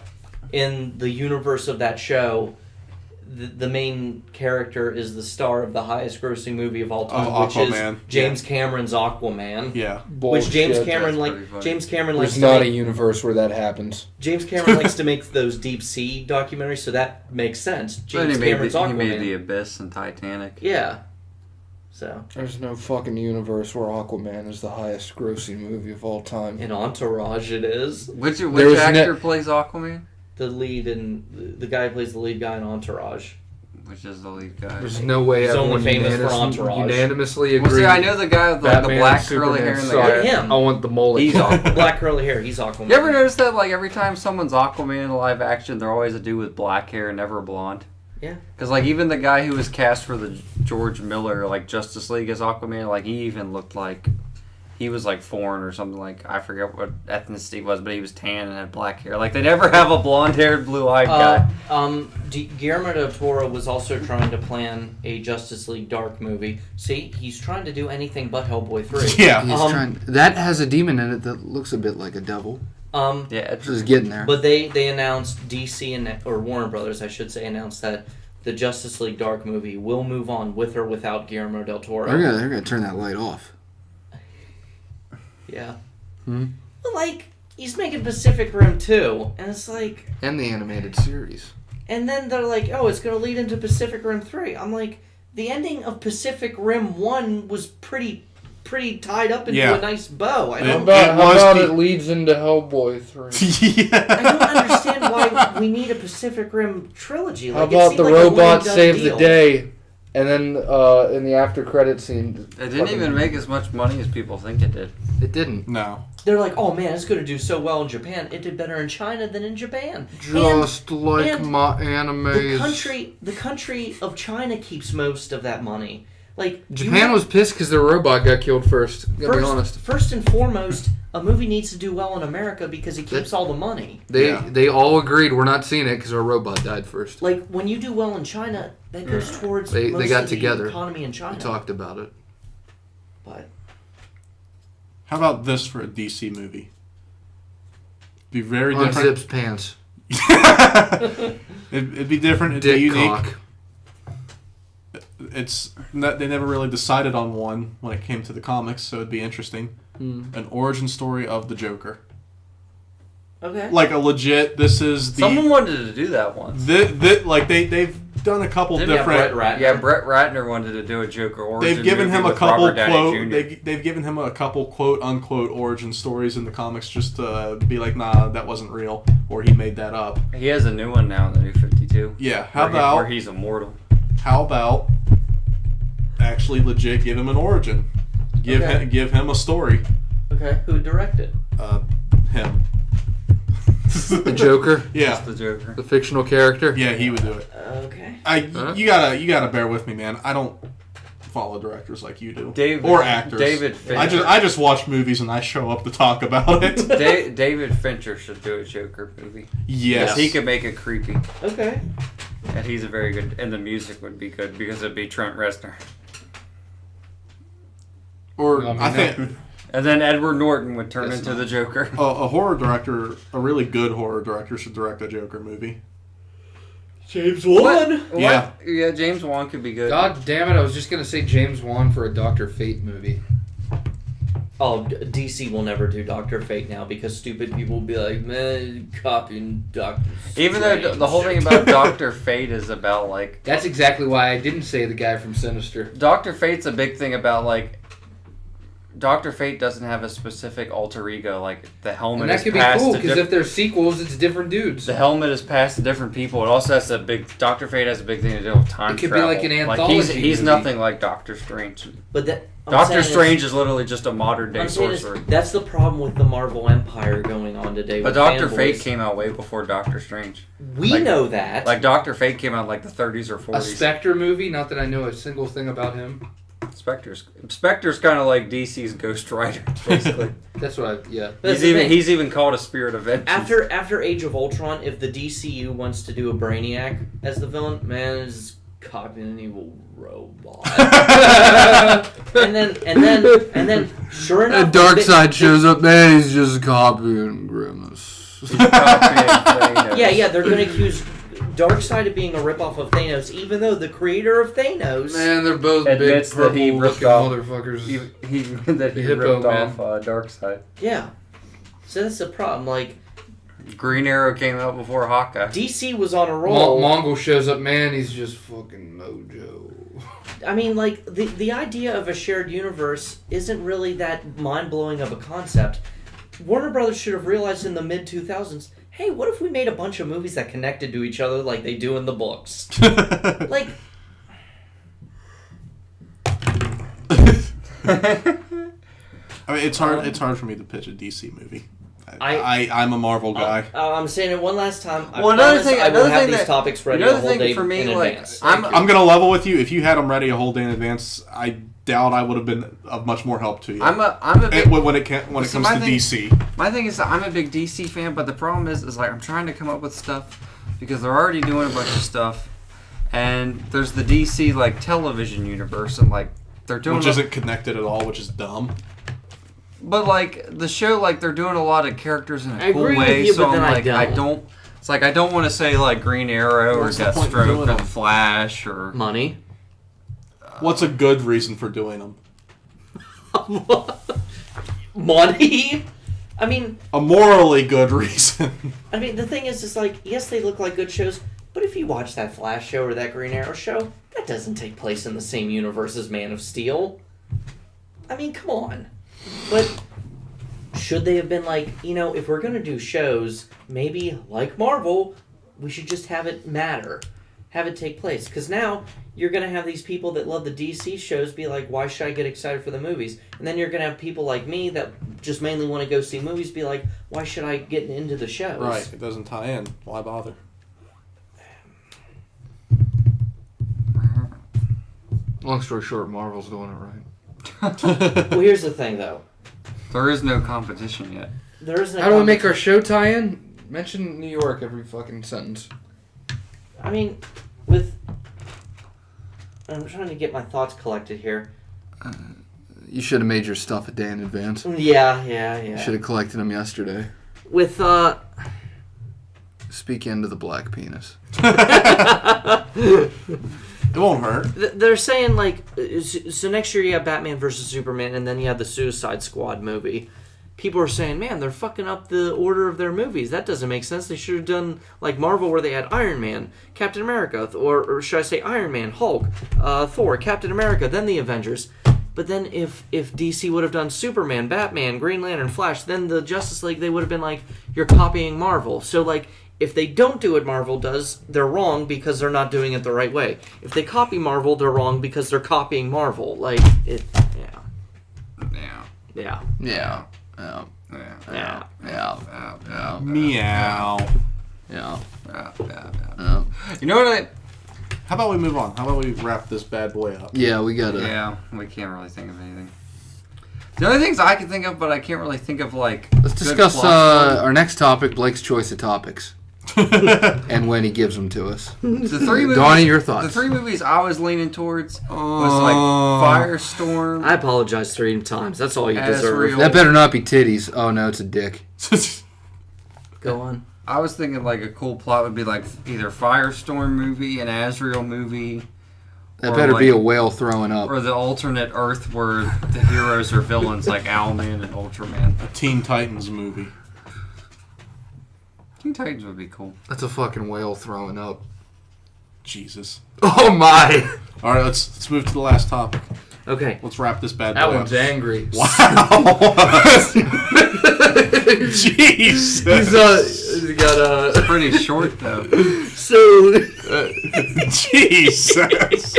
[SPEAKER 1] In the universe of that show, the main character is the star of the highest grossing movie of all time, which
[SPEAKER 3] Aquaman.
[SPEAKER 1] is James Cameron's Aquaman.
[SPEAKER 3] Yeah.
[SPEAKER 1] Which James
[SPEAKER 4] Bullshit.
[SPEAKER 1] Cameron
[SPEAKER 2] That's pretty funny.
[SPEAKER 1] James Cameron likes
[SPEAKER 4] There's
[SPEAKER 1] to
[SPEAKER 4] not a
[SPEAKER 1] make,
[SPEAKER 4] universe where that happens.
[SPEAKER 1] James Cameron likes to make those deep sea documentaries, so that makes sense.
[SPEAKER 2] But
[SPEAKER 1] James
[SPEAKER 2] he made,
[SPEAKER 1] Cameron's
[SPEAKER 2] he
[SPEAKER 1] Aquaman.
[SPEAKER 2] made The Abyss and Titanic.
[SPEAKER 1] Yeah. So
[SPEAKER 4] There's no fucking universe where Aquaman is the highest grossing movie of all time.
[SPEAKER 1] in Entourage, it is
[SPEAKER 2] Which
[SPEAKER 4] was
[SPEAKER 2] actor plays Aquaman?
[SPEAKER 1] the lead and the guy who plays the lead guy in Entourage.
[SPEAKER 2] Which is the lead guy?
[SPEAKER 4] There's no way
[SPEAKER 1] He's
[SPEAKER 4] everyone
[SPEAKER 1] only famous for Entourage.
[SPEAKER 4] unanimously
[SPEAKER 2] Well,
[SPEAKER 4] agrees.
[SPEAKER 2] see, I know the guy with like, the
[SPEAKER 4] Batman
[SPEAKER 2] black
[SPEAKER 4] and
[SPEAKER 2] curly hair and the
[SPEAKER 4] Superman.
[SPEAKER 2] guy.
[SPEAKER 1] Sorry. Him.
[SPEAKER 4] I want the mullet.
[SPEAKER 2] He's Aquaman.
[SPEAKER 1] Black curly hair. He's Aquaman.
[SPEAKER 2] You ever notice that, like, every time someone's Aquaman in live action, they're always a dude with black hair and never blonde?
[SPEAKER 1] Yeah.
[SPEAKER 2] Because, like, even the guy who was cast for the George Miller, like, Justice League as Aquaman, like, he even looked like he was, like, foreign or something. Like, I forget what ethnicity was, but he was tan and had black hair. Like, they never have a blonde-haired, blue-eyed guy.
[SPEAKER 1] Guillermo del Toro was also trying to plan a Justice League Dark movie. See, he's trying to do anything but Hellboy 3.
[SPEAKER 3] Yeah.
[SPEAKER 4] He's trying. That has a demon in it that looks a bit like a devil.
[SPEAKER 2] Yeah, it's
[SPEAKER 4] Just getting there.
[SPEAKER 1] But they announced or Warner Brothers, I should say, announced that the Justice League Dark movie will move on with or without Guillermo del Toro.
[SPEAKER 4] they're gonna turn that light off.
[SPEAKER 1] Yeah.
[SPEAKER 4] Hmm?
[SPEAKER 1] But, like, he's making Pacific Rim 2, and it's like...
[SPEAKER 4] And the animated series.
[SPEAKER 1] And then they're like, oh, it's going to lead into Pacific Rim 3. I'm like, the ending of Pacific Rim 1 was pretty tied up into a nice bow. I don't,
[SPEAKER 3] It
[SPEAKER 4] leads into Hellboy 3?
[SPEAKER 1] I don't understand why we need a Pacific Rim trilogy.
[SPEAKER 4] How
[SPEAKER 1] Like, it
[SPEAKER 4] about
[SPEAKER 1] seemed
[SPEAKER 4] the
[SPEAKER 1] like a
[SPEAKER 4] robot
[SPEAKER 1] one-and-done
[SPEAKER 4] save
[SPEAKER 1] deal.
[SPEAKER 4] the day, and then in the after credit scene,
[SPEAKER 2] It didn't even make as much money as people think it did.
[SPEAKER 4] it didn't.
[SPEAKER 3] No.
[SPEAKER 1] They're like, oh man, it's going to do so well in Japan. It did better in China than in Japan.
[SPEAKER 4] Just like
[SPEAKER 1] and
[SPEAKER 4] my animes.
[SPEAKER 1] the country of China keeps most of that money. Like
[SPEAKER 4] Japan was pissed because their robot got killed first. Gotta be honest.
[SPEAKER 1] First and foremost, a movie needs to do well in America because it keeps all the money.
[SPEAKER 4] They all agreed we're not seeing it because our robot died first.
[SPEAKER 1] Like when you do well in China, that goes towards
[SPEAKER 4] They
[SPEAKER 1] most
[SPEAKER 4] got
[SPEAKER 1] of the
[SPEAKER 4] together.
[SPEAKER 1] economy in China.
[SPEAKER 4] We talked about it.
[SPEAKER 1] But
[SPEAKER 3] How about this for a DC movie? Be very
[SPEAKER 4] Unzips
[SPEAKER 3] different.
[SPEAKER 4] pants.
[SPEAKER 3] It'd be different. It'd
[SPEAKER 4] Dick
[SPEAKER 3] be unique.
[SPEAKER 4] cock.
[SPEAKER 3] They never really decided on one when it came to the comics, so it'd be interesting. An origin story of the Joker,
[SPEAKER 1] okay,
[SPEAKER 3] like a legit. This is the
[SPEAKER 2] Someone wanted to do that once.
[SPEAKER 3] like they've done a couple
[SPEAKER 1] Didn't have
[SPEAKER 3] different.
[SPEAKER 1] Brett Ratner.
[SPEAKER 2] Yeah, Brett Ratner wanted to do a Joker origin.
[SPEAKER 3] They've given
[SPEAKER 2] movie
[SPEAKER 3] him a
[SPEAKER 2] with
[SPEAKER 3] couple
[SPEAKER 2] Robert Downey
[SPEAKER 3] quote.
[SPEAKER 2] Jr.
[SPEAKER 3] They've given him a couple quote unquote origin stories in the comics just to be like, nah, that wasn't real, or he made that up.
[SPEAKER 2] He has a new one now in the New 52.
[SPEAKER 3] Yeah.
[SPEAKER 2] Where he's immortal.
[SPEAKER 3] How about actually legit give him an origin? Give him a story.
[SPEAKER 1] Okay, who directed?
[SPEAKER 3] Him.
[SPEAKER 4] The Joker,
[SPEAKER 3] Yeah.
[SPEAKER 2] Just the Joker.
[SPEAKER 4] the fictional character.
[SPEAKER 3] Yeah, he would do it.
[SPEAKER 1] Okay.
[SPEAKER 3] You gotta bear with me, man. I don't follow directors like you do,
[SPEAKER 2] David-
[SPEAKER 3] or actors.
[SPEAKER 2] David Fincher.
[SPEAKER 3] I just watch movies and I show up to talk about it.
[SPEAKER 2] David Fincher should do a Joker movie.
[SPEAKER 3] Yes,
[SPEAKER 2] Because he could make it creepy.
[SPEAKER 1] Okay.
[SPEAKER 2] And he's a very good... And the music would be good because it'd be Trent Reznor.
[SPEAKER 3] Or
[SPEAKER 4] I mean,
[SPEAKER 3] I think
[SPEAKER 2] And then Edward Norton would turn
[SPEAKER 4] That's
[SPEAKER 2] into
[SPEAKER 4] not-
[SPEAKER 2] the Joker.
[SPEAKER 3] a horror director, a really good horror director, should direct a Joker movie.
[SPEAKER 1] James Wan.
[SPEAKER 3] Yeah.
[SPEAKER 2] Yeah, James Wan could be good.
[SPEAKER 4] God damn it! I was just gonna say James Wan for a Dr. Fate movie.
[SPEAKER 1] DC will never do Dr. Fate now because stupid people will be like, man, copying Dr.
[SPEAKER 2] Even though the whole thing about Dr. Fate is about, like...
[SPEAKER 4] That's exactly why I didn't say the guy from Sinister.
[SPEAKER 2] Dr. Fate's a big thing about, like... Dr. Fate doesn't have a specific alter ego. Like, the helmet
[SPEAKER 4] And that
[SPEAKER 2] is
[SPEAKER 4] could be
[SPEAKER 2] passed
[SPEAKER 4] cool,
[SPEAKER 2] to
[SPEAKER 4] because if there's sequels, it's different dudes.
[SPEAKER 2] the helmet is passed to different people. It also has a big... Dr. Fate has a big thing to do with time
[SPEAKER 4] It could be
[SPEAKER 2] travel.
[SPEAKER 4] like an anthology
[SPEAKER 2] he's
[SPEAKER 4] movie.
[SPEAKER 2] nothing like Doctor Strange.
[SPEAKER 1] But that
[SPEAKER 2] Doctor Strange is literally just a modern-day
[SPEAKER 1] I'm saying
[SPEAKER 2] sorcerer.
[SPEAKER 1] that's the problem with the Marvel Empire going on today.
[SPEAKER 2] But
[SPEAKER 1] with
[SPEAKER 2] Doctor
[SPEAKER 1] fanboys.
[SPEAKER 2] Fate came out way before Doctor Strange.
[SPEAKER 1] We know that.
[SPEAKER 2] Like, Doctor Fate came out in, like, the 30s or 40s.
[SPEAKER 4] A Spectre movie, not that I know a single thing about him.
[SPEAKER 2] Spectre's kind of like DC's Ghost Rider, basically.
[SPEAKER 4] That's what yeah.
[SPEAKER 1] That's the thing.
[SPEAKER 2] He's even called a Spirit of Vengeance.
[SPEAKER 1] After Age of Ultron, if the DCU wants to do a Brainiac as the villain, man, is copying an evil robot. and then, sure enough,
[SPEAKER 4] Darkseid shows up, man, he's just copying Grimace.
[SPEAKER 1] Yeah, they're going to accuse Darkseid of being a ripoff of Thanos, even though the creator of Thanos...
[SPEAKER 4] Man, they're both
[SPEAKER 2] admits
[SPEAKER 4] big
[SPEAKER 2] that he
[SPEAKER 4] purple
[SPEAKER 2] ripped
[SPEAKER 4] looking
[SPEAKER 2] off-
[SPEAKER 4] motherfuckers.
[SPEAKER 2] that he
[SPEAKER 4] Hippo,
[SPEAKER 2] ripped
[SPEAKER 4] man.
[SPEAKER 2] off Darkseid.
[SPEAKER 1] Yeah. So that's the problem. Like,
[SPEAKER 2] Green Arrow came out before Hawkeye.
[SPEAKER 1] DC was on a roll.
[SPEAKER 4] Mongol shows up, man, he's just fucking mojo.
[SPEAKER 1] I mean, like, the idea of a shared universe isn't really that mind-blowing of a concept. Warner Brothers should have realized in the mid-2000s, hey, what if we made a bunch of movies that connected to each other like they do in the books? Like...
[SPEAKER 3] I mean, it's hard for me to pitch a DC movie. I'm a Marvel guy.
[SPEAKER 1] I'm saying it one last time. I
[SPEAKER 2] another
[SPEAKER 1] promise
[SPEAKER 2] thing,
[SPEAKER 1] I will
[SPEAKER 2] another
[SPEAKER 1] have
[SPEAKER 2] thing
[SPEAKER 1] these
[SPEAKER 2] that,
[SPEAKER 1] topics ready
[SPEAKER 2] another
[SPEAKER 1] a whole
[SPEAKER 2] thing
[SPEAKER 1] day
[SPEAKER 2] for me,
[SPEAKER 1] in
[SPEAKER 2] like,
[SPEAKER 1] advance.
[SPEAKER 3] I'm gonna level with you. If you had them ready a whole day in advance, I doubt I would have been of much more help to you.
[SPEAKER 2] I'm a big,
[SPEAKER 3] when it comes to DC.
[SPEAKER 2] My thing is that I'm a big DC fan, but the problem is like I'm trying to come up with stuff because they're already doing a bunch of stuff, and there's the DC like television universe, and like they're doing
[SPEAKER 3] Which isn't connected at all, which is dumb.
[SPEAKER 2] But like the show, like they're doing a lot of characters in a
[SPEAKER 1] I
[SPEAKER 2] cool
[SPEAKER 1] agree with
[SPEAKER 2] way.
[SPEAKER 1] you,
[SPEAKER 2] So
[SPEAKER 1] but then
[SPEAKER 2] I'm like,
[SPEAKER 1] I
[SPEAKER 2] I
[SPEAKER 1] don't.
[SPEAKER 2] don't. It's like I don't want to say like Green Arrow
[SPEAKER 3] What's
[SPEAKER 2] or
[SPEAKER 3] the point in
[SPEAKER 2] Deathstroke
[SPEAKER 3] doing
[SPEAKER 2] or
[SPEAKER 3] them?
[SPEAKER 2] Flash or
[SPEAKER 1] Money.
[SPEAKER 3] What's a good reason for doing them?
[SPEAKER 1] Money? I mean...
[SPEAKER 3] A morally good reason.
[SPEAKER 1] I mean, the thing is, it's like, yes, they look like good shows, but if you watch that Flash show or that Green Arrow show, that doesn't take place in the same universe as Man of Steel. I mean, come on. But should they have been like, if we're going to do shows, maybe like Marvel, we should just have it matter. Have it take place. Because now you're going to have these people that love the DC shows be like, why should I get excited for the movies? And then you're going to have people like me that just mainly want to go see movies be like, why should I get into the shows?
[SPEAKER 3] Right, it doesn't tie in. Why bother?
[SPEAKER 4] Long story short, Marvel's doing it right.
[SPEAKER 1] Well, here's the thing, though.
[SPEAKER 2] there is no competition yet.
[SPEAKER 1] There isn't.
[SPEAKER 4] How do we make our show tie in? Mention New York every fucking sentence.
[SPEAKER 1] I mean, I'm trying to get my thoughts collected here.
[SPEAKER 4] You should have made your stuff a day in advance.
[SPEAKER 1] Yeah.
[SPEAKER 4] You should have collected them yesterday.
[SPEAKER 1] With
[SPEAKER 4] Speak into the black penis.
[SPEAKER 3] It won't hurt.
[SPEAKER 1] they're saying like, so next year you have Batman versus Superman, and then you have the Suicide Squad movie. People are saying, man, they're fucking up the order of their movies. That doesn't make sense. They should have done like Marvel, where they had Iron Man, Captain America, or should I say Iron Man, Hulk, Thor, Captain America, then the Avengers. But then if DC would have done Superman, Batman, Green Lantern, Flash, then the Justice League, they would have been like, you're copying Marvel. So like, if they don't do what Marvel does, they're wrong because they're not doing it the right way. If they copy Marvel, they're wrong because they're copying Marvel. Like, yeah.
[SPEAKER 3] Meow.
[SPEAKER 4] Yeah.
[SPEAKER 2] You know what
[SPEAKER 3] How about we move on? How about we wrap this bad boy up?
[SPEAKER 4] Yeah, we gotta.
[SPEAKER 2] Yeah, we can't really think of anything. The only things I can think of, but I can't really think of like.
[SPEAKER 4] Let's discuss our next topic, Blake's choice of topics. And when he gives them to us.
[SPEAKER 2] The three movies,
[SPEAKER 4] Donnie, your thoughts.
[SPEAKER 2] The three movies I was leaning towards was like Firestorm.
[SPEAKER 1] I apologize 3 times. That's all you deserve.
[SPEAKER 4] That better not be titties. Oh no, it's a dick.
[SPEAKER 1] Go on.
[SPEAKER 2] I was thinking like a cool plot would be like either Firestorm movie, an Azrael movie,
[SPEAKER 4] That
[SPEAKER 2] Or
[SPEAKER 4] better
[SPEAKER 2] like-
[SPEAKER 4] be a whale throwing up.
[SPEAKER 2] Or the alternate Earth where the heroes are villains like Owlman and Ultraman.
[SPEAKER 3] A Teen Titans movie.
[SPEAKER 2] Teen Titans would be cool.
[SPEAKER 4] That's a fucking whale throwing up.
[SPEAKER 3] Jesus.
[SPEAKER 4] Oh my!
[SPEAKER 3] All right, let's move to the last topic.
[SPEAKER 1] Okay.
[SPEAKER 3] Let's wrap this bad boy
[SPEAKER 4] That
[SPEAKER 3] up.
[SPEAKER 4] one's angry.
[SPEAKER 3] Wow. Jesus.
[SPEAKER 4] He's got
[SPEAKER 2] Pretty short though.
[SPEAKER 3] Jesus.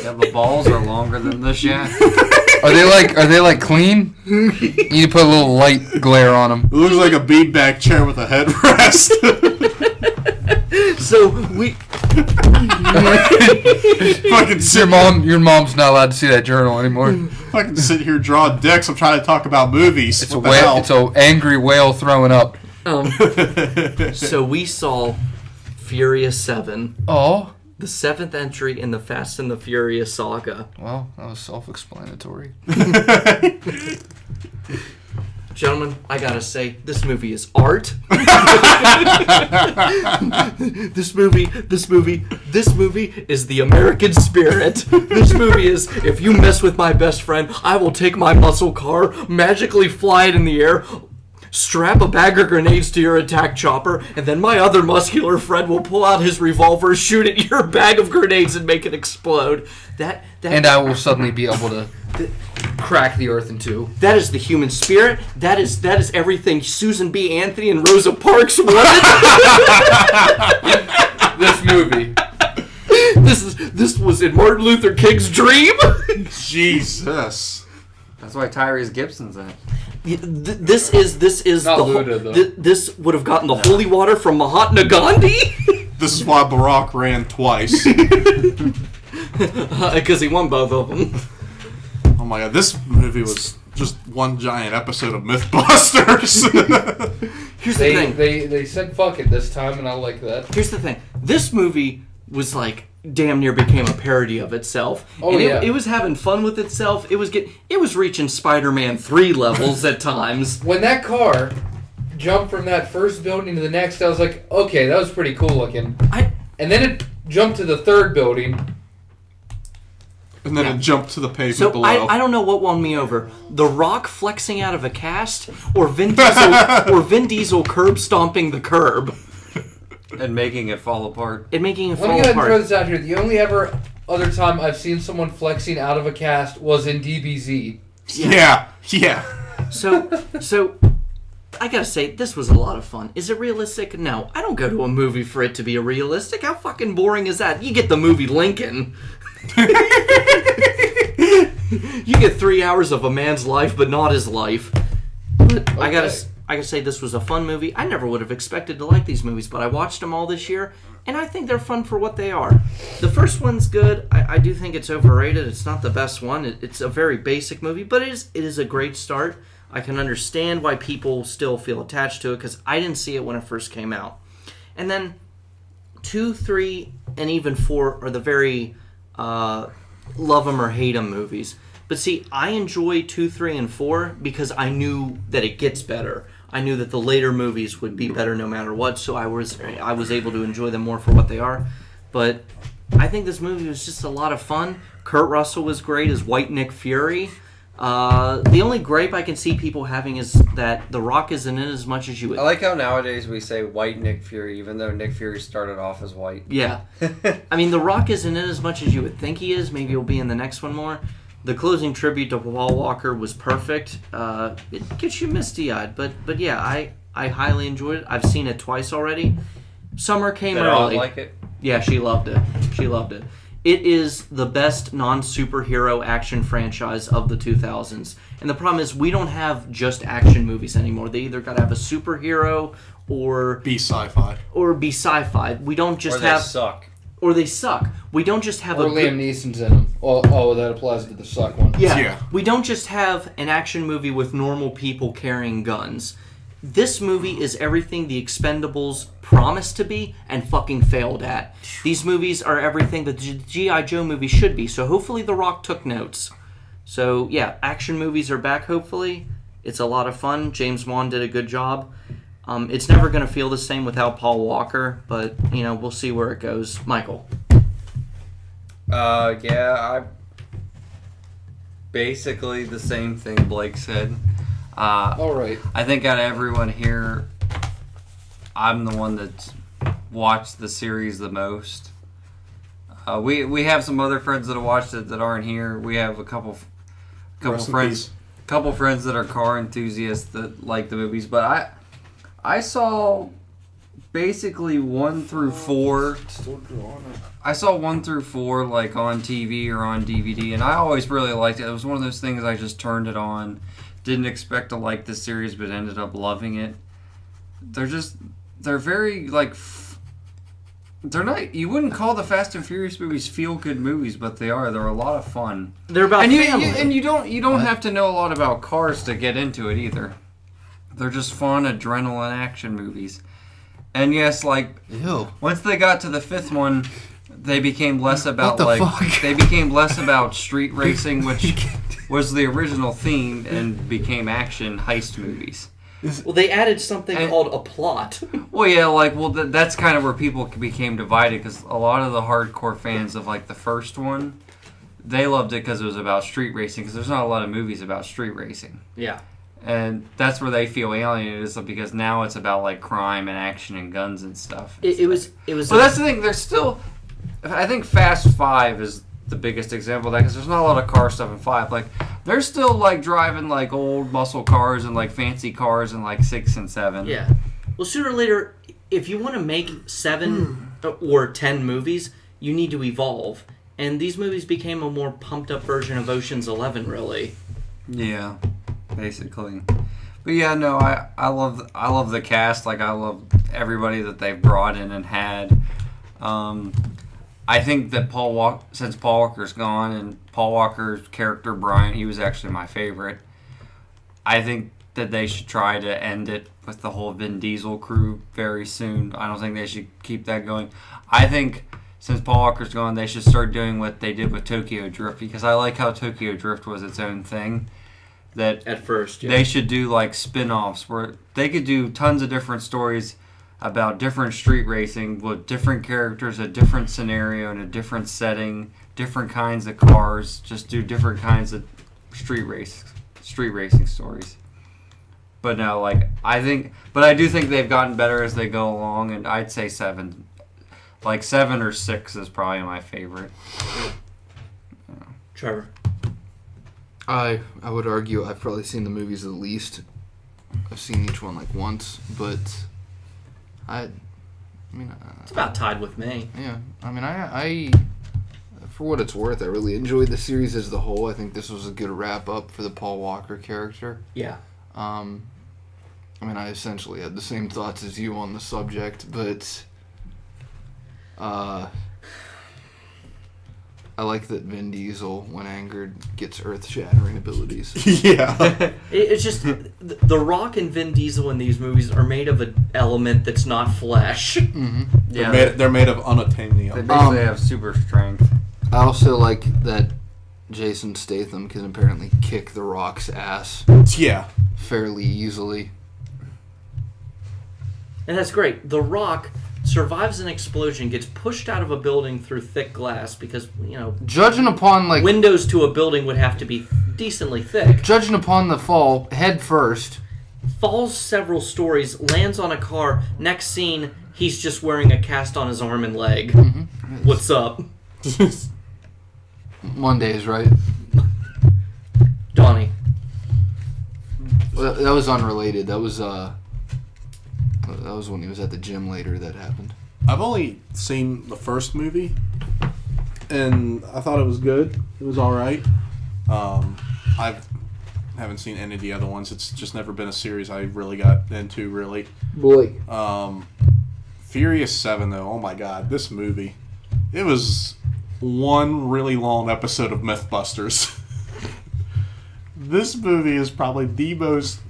[SPEAKER 2] Yeah, the balls are longer than the shaft.
[SPEAKER 4] Are they like clean? You need to put a little light glare on them.
[SPEAKER 3] It looks like a beanbag chair with a headrest.
[SPEAKER 1] So we.
[SPEAKER 3] Fucking sit,
[SPEAKER 4] Your mom's not allowed to see that journal anymore.
[SPEAKER 3] fucking sit here drawing dicks. I'm trying to talk about movies.
[SPEAKER 4] It's
[SPEAKER 3] What
[SPEAKER 4] a
[SPEAKER 3] the
[SPEAKER 4] whale.
[SPEAKER 3] hell?
[SPEAKER 4] It's a angry whale throwing up.
[SPEAKER 1] So we saw Furious 7,
[SPEAKER 4] Oh.
[SPEAKER 1] the 7th entry in the Fast and the Furious saga.
[SPEAKER 4] Well, that was self-explanatory.
[SPEAKER 1] Gentlemen, I gotta say, this movie is art. This movie is the American spirit. This movie is, if you mess with my best friend, I will take my muscle car, magically fly it in the air, strap a bag of grenades to your attack chopper, and then my other muscular friend will pull out his revolver, shoot at your bag of grenades, and make it explode.
[SPEAKER 4] And I will suddenly be able to crack the earth in two.
[SPEAKER 1] That is the human spirit. That is everything Susan B. Anthony and Rosa Parks wanted.
[SPEAKER 4] This movie.
[SPEAKER 1] This was in Martin Luther King's dream.
[SPEAKER 3] Jesus.
[SPEAKER 2] That's why Tyrese Gibson's in it.
[SPEAKER 1] This is
[SPEAKER 4] Not
[SPEAKER 1] the
[SPEAKER 4] Luda, though.
[SPEAKER 1] this would have gotten the holy water from Mahatma Gandhi
[SPEAKER 3] This is why Barack ran twice.
[SPEAKER 1] because he won both of them.
[SPEAKER 3] Oh my god, this movie was just one giant episode of Mythbusters.
[SPEAKER 1] Here's the thing.
[SPEAKER 4] They said fuck it this time, and I like that.
[SPEAKER 1] Here's the thing. This movie was like damn near became a parody of itself.
[SPEAKER 4] Oh,
[SPEAKER 1] and
[SPEAKER 4] yeah.
[SPEAKER 1] it was having fun with itself. It was reaching Spider-Man 3 levels at times.
[SPEAKER 4] When that car jumped from that first building to the next, I was like, okay, that was pretty cool looking. And then it jumped to the third building.
[SPEAKER 3] And then it jumped to the pavement
[SPEAKER 1] So
[SPEAKER 3] below.
[SPEAKER 1] I don't know what won me over: The Rock flexing out of a cast, or Vin Diesel curb stomping the curb
[SPEAKER 2] And making it fall apart.
[SPEAKER 1] and making it
[SPEAKER 4] Let me
[SPEAKER 1] fall
[SPEAKER 4] go ahead and throw
[SPEAKER 1] apart.
[SPEAKER 4] this out here. The only other time I've seen someone flexing out of a cast was in DBZ.
[SPEAKER 3] Yeah.
[SPEAKER 1] So I gotta say, this was a lot of fun. Is it realistic? No, I don't go to a movie for it to be realistic. How fucking boring is that? You get the movie Lincoln. You get 3 hours of a man's life, but not his life. But I gotta say, this was a fun movie. I never would have expected to like these movies, but I watched them all this year, and I think they're fun for what they are. The first one's good. I do think it's overrated. It's not the best one. It's a very basic movie, but it is a great start. I can understand why people still feel attached to it, because I didn't see it when it first came out. And then 2, 3, and even 4 are the very love 'em or hate 'em movies. But see, I enjoy 2, 3, and 4 because I knew that it gets better. I knew that the later movies would be better no matter what, so I was able to enjoy them more for what they are. But I think this movie was just a lot of fun. Kurt Russell was great as White Nick Fury. The only gripe I can see people having is that The Rock isn't in as much as you would.
[SPEAKER 2] I like how nowadays we say white Nick Fury, even though Nick Fury started off as white.
[SPEAKER 1] Yeah. I mean, The Rock isn't in as much as you would think he is. Maybe he'll be in the next one more. The closing tribute to Paul Walker was perfect. It gets you misty-eyed. But yeah, I highly enjoyed it. I've seen it twice already. Summer came
[SPEAKER 2] Did
[SPEAKER 1] early.
[SPEAKER 2] I like it?
[SPEAKER 1] Yeah, she loved it. She loved it. It is the best non-superhero action franchise of the 2000s. And the problem is we don't have just action movies anymore. They either got to have a superhero or
[SPEAKER 3] Be sci-fi.
[SPEAKER 1] be sci-fi. We don't just
[SPEAKER 2] Or they
[SPEAKER 1] have...
[SPEAKER 2] suck.
[SPEAKER 1] Or they suck. We don't just have
[SPEAKER 4] Or
[SPEAKER 1] a
[SPEAKER 4] Liam Neeson's in them. Oh, that applies to the suck one.
[SPEAKER 3] Yeah.
[SPEAKER 1] We don't just have an action movie with normal people carrying guns. This movie is everything the Expendables promised to be and fucking failed at. These movies are everything that the G.I. Joe movie should be, so hopefully The Rock took notes. So, yeah, action movies are back, hopefully. It's a lot of fun. James Wan did a good job. It's never going to feel the same without Paul Walker, but, we'll see where it goes. Michael.
[SPEAKER 2] I basically the same thing Blake said.
[SPEAKER 4] All right.
[SPEAKER 2] I think out of everyone here, I'm the one that's watched the series the most. We have some other friends that have watched it that aren't here. We have a couple friends that are car enthusiasts that like the movies. But I saw basically 1 through 4. I saw 1 through 4 like on TV or on DVD, and I always really liked it. It was one of those things I just turned it on. Didn't expect to like the series, but ended up loving it. They're very like. They're not. You wouldn't call the Fast and Furious movies feel-good movies, but they are. They're a lot of fun.
[SPEAKER 1] They're about family.
[SPEAKER 2] You don't have to know a lot about cars to get into it either. They're just fun adrenaline action movies. And yes, like once they got to the 5th one, they became less about they became less about street racing, which was the original theme, and became action heist movies.
[SPEAKER 1] Well, they added something called a plot.
[SPEAKER 2] Well, yeah, that's kind of where people became divided, because a lot of the hardcore fans of like the first one, they loved it because it was about street racing, because there's not a lot of movies about street racing.
[SPEAKER 1] Yeah.
[SPEAKER 2] And that's where they feel alienated, is because now it's about like crime and action and guns and stuff.
[SPEAKER 1] It was.
[SPEAKER 2] Well, that's the thing. There's still, I think Fast 5 is the biggest example of that, because there's not a lot of car stuff in 5. Like, they're still like driving like old muscle cars and like fancy cars in like 6 and 7.
[SPEAKER 1] Yeah. Well, sooner or later, if you want to make 7 or 10 movies, you need to evolve. And these movies became a more pumped up version of Ocean's 11, really.
[SPEAKER 2] Yeah, basically. But yeah, no, I love the cast. Like, I love everybody that they've brought in and had. I think that since Paul Walker's gone, and Paul Walker's character Brian, he was actually my favorite. I think that they should try to end it with the whole Vin Diesel crew very soon. I don't think they should keep that going. I think since Paul Walker's gone, they should start doing what they did with Tokyo Drift, because I like how Tokyo Drift was its own thing. That
[SPEAKER 1] at first, yeah.
[SPEAKER 2] They should do like spin-offs where they could do tons of different stories about different street racing with different characters, a different scenario, in a different setting, different kinds of cars. Just do different kinds of street racing stories. But no, I do think they've gotten better as they go along, and I'd say 7. Like 7 or 6 is probably my favorite.
[SPEAKER 1] Trevor.
[SPEAKER 4] I would argue I've probably seen the movies the least. I've seen each one like once, but I mean,
[SPEAKER 1] it's about tied with me.
[SPEAKER 4] Yeah, I mean, I for what it's worth, I really enjoyed the series as a whole. I think this was a good wrap up for the Paul Walker character.
[SPEAKER 1] Yeah.
[SPEAKER 4] I mean, I essentially had the same thoughts as you on the subject, but I like that Vin Diesel, when angered, gets earth-shattering abilities.
[SPEAKER 3] Yeah.
[SPEAKER 1] It's just, The Rock and Vin Diesel in these movies are made of an element that's not flesh.
[SPEAKER 4] Mm-hmm.
[SPEAKER 2] Yeah,
[SPEAKER 3] They're made of unobtainium.
[SPEAKER 2] They basically have super strength.
[SPEAKER 4] I also like that Jason Statham can apparently kick The Rock's ass
[SPEAKER 3] Yeah.
[SPEAKER 4] fairly easily.
[SPEAKER 1] And that's great. The Rock survives an explosion, gets pushed out of a building through thick glass because,
[SPEAKER 4] Judging upon,
[SPEAKER 1] windows to a building would have to be decently thick.
[SPEAKER 4] Judging upon the fall, head first.
[SPEAKER 1] Falls several stories, lands on a car. Next scene, he's just wearing a cast on his arm and leg.
[SPEAKER 4] Mm-hmm.
[SPEAKER 1] What's up?
[SPEAKER 4] Mondays, right?
[SPEAKER 1] Donnie.
[SPEAKER 4] Well, that was unrelated. That was when he was at the gym later that happened.
[SPEAKER 3] I've only seen the first movie, and I thought it was good. It was all right. I haven't seen any of the other ones. It's just never been a series I really got into, really.
[SPEAKER 4] Boy.
[SPEAKER 3] Furious 7, though, oh my god, this movie. It was one really long episode of Mythbusters. This movie is probably the most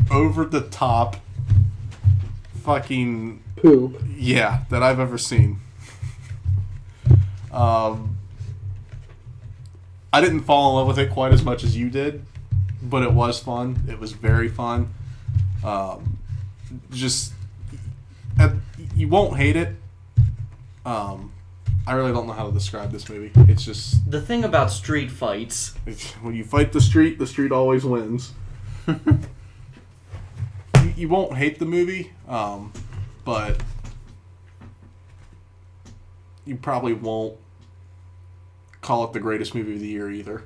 [SPEAKER 3] over-the-top fucking
[SPEAKER 4] poo.
[SPEAKER 3] Yeah, that I've ever seen. I didn't fall in love with it quite as much as you did, but it was fun. It was very fun. You won't hate it. I really don't know how to describe this movie. It's just
[SPEAKER 1] The thing about street fights.
[SPEAKER 3] when you fight the street always wins. You won't hate the movie, but you probably won't call it the greatest movie of the year either,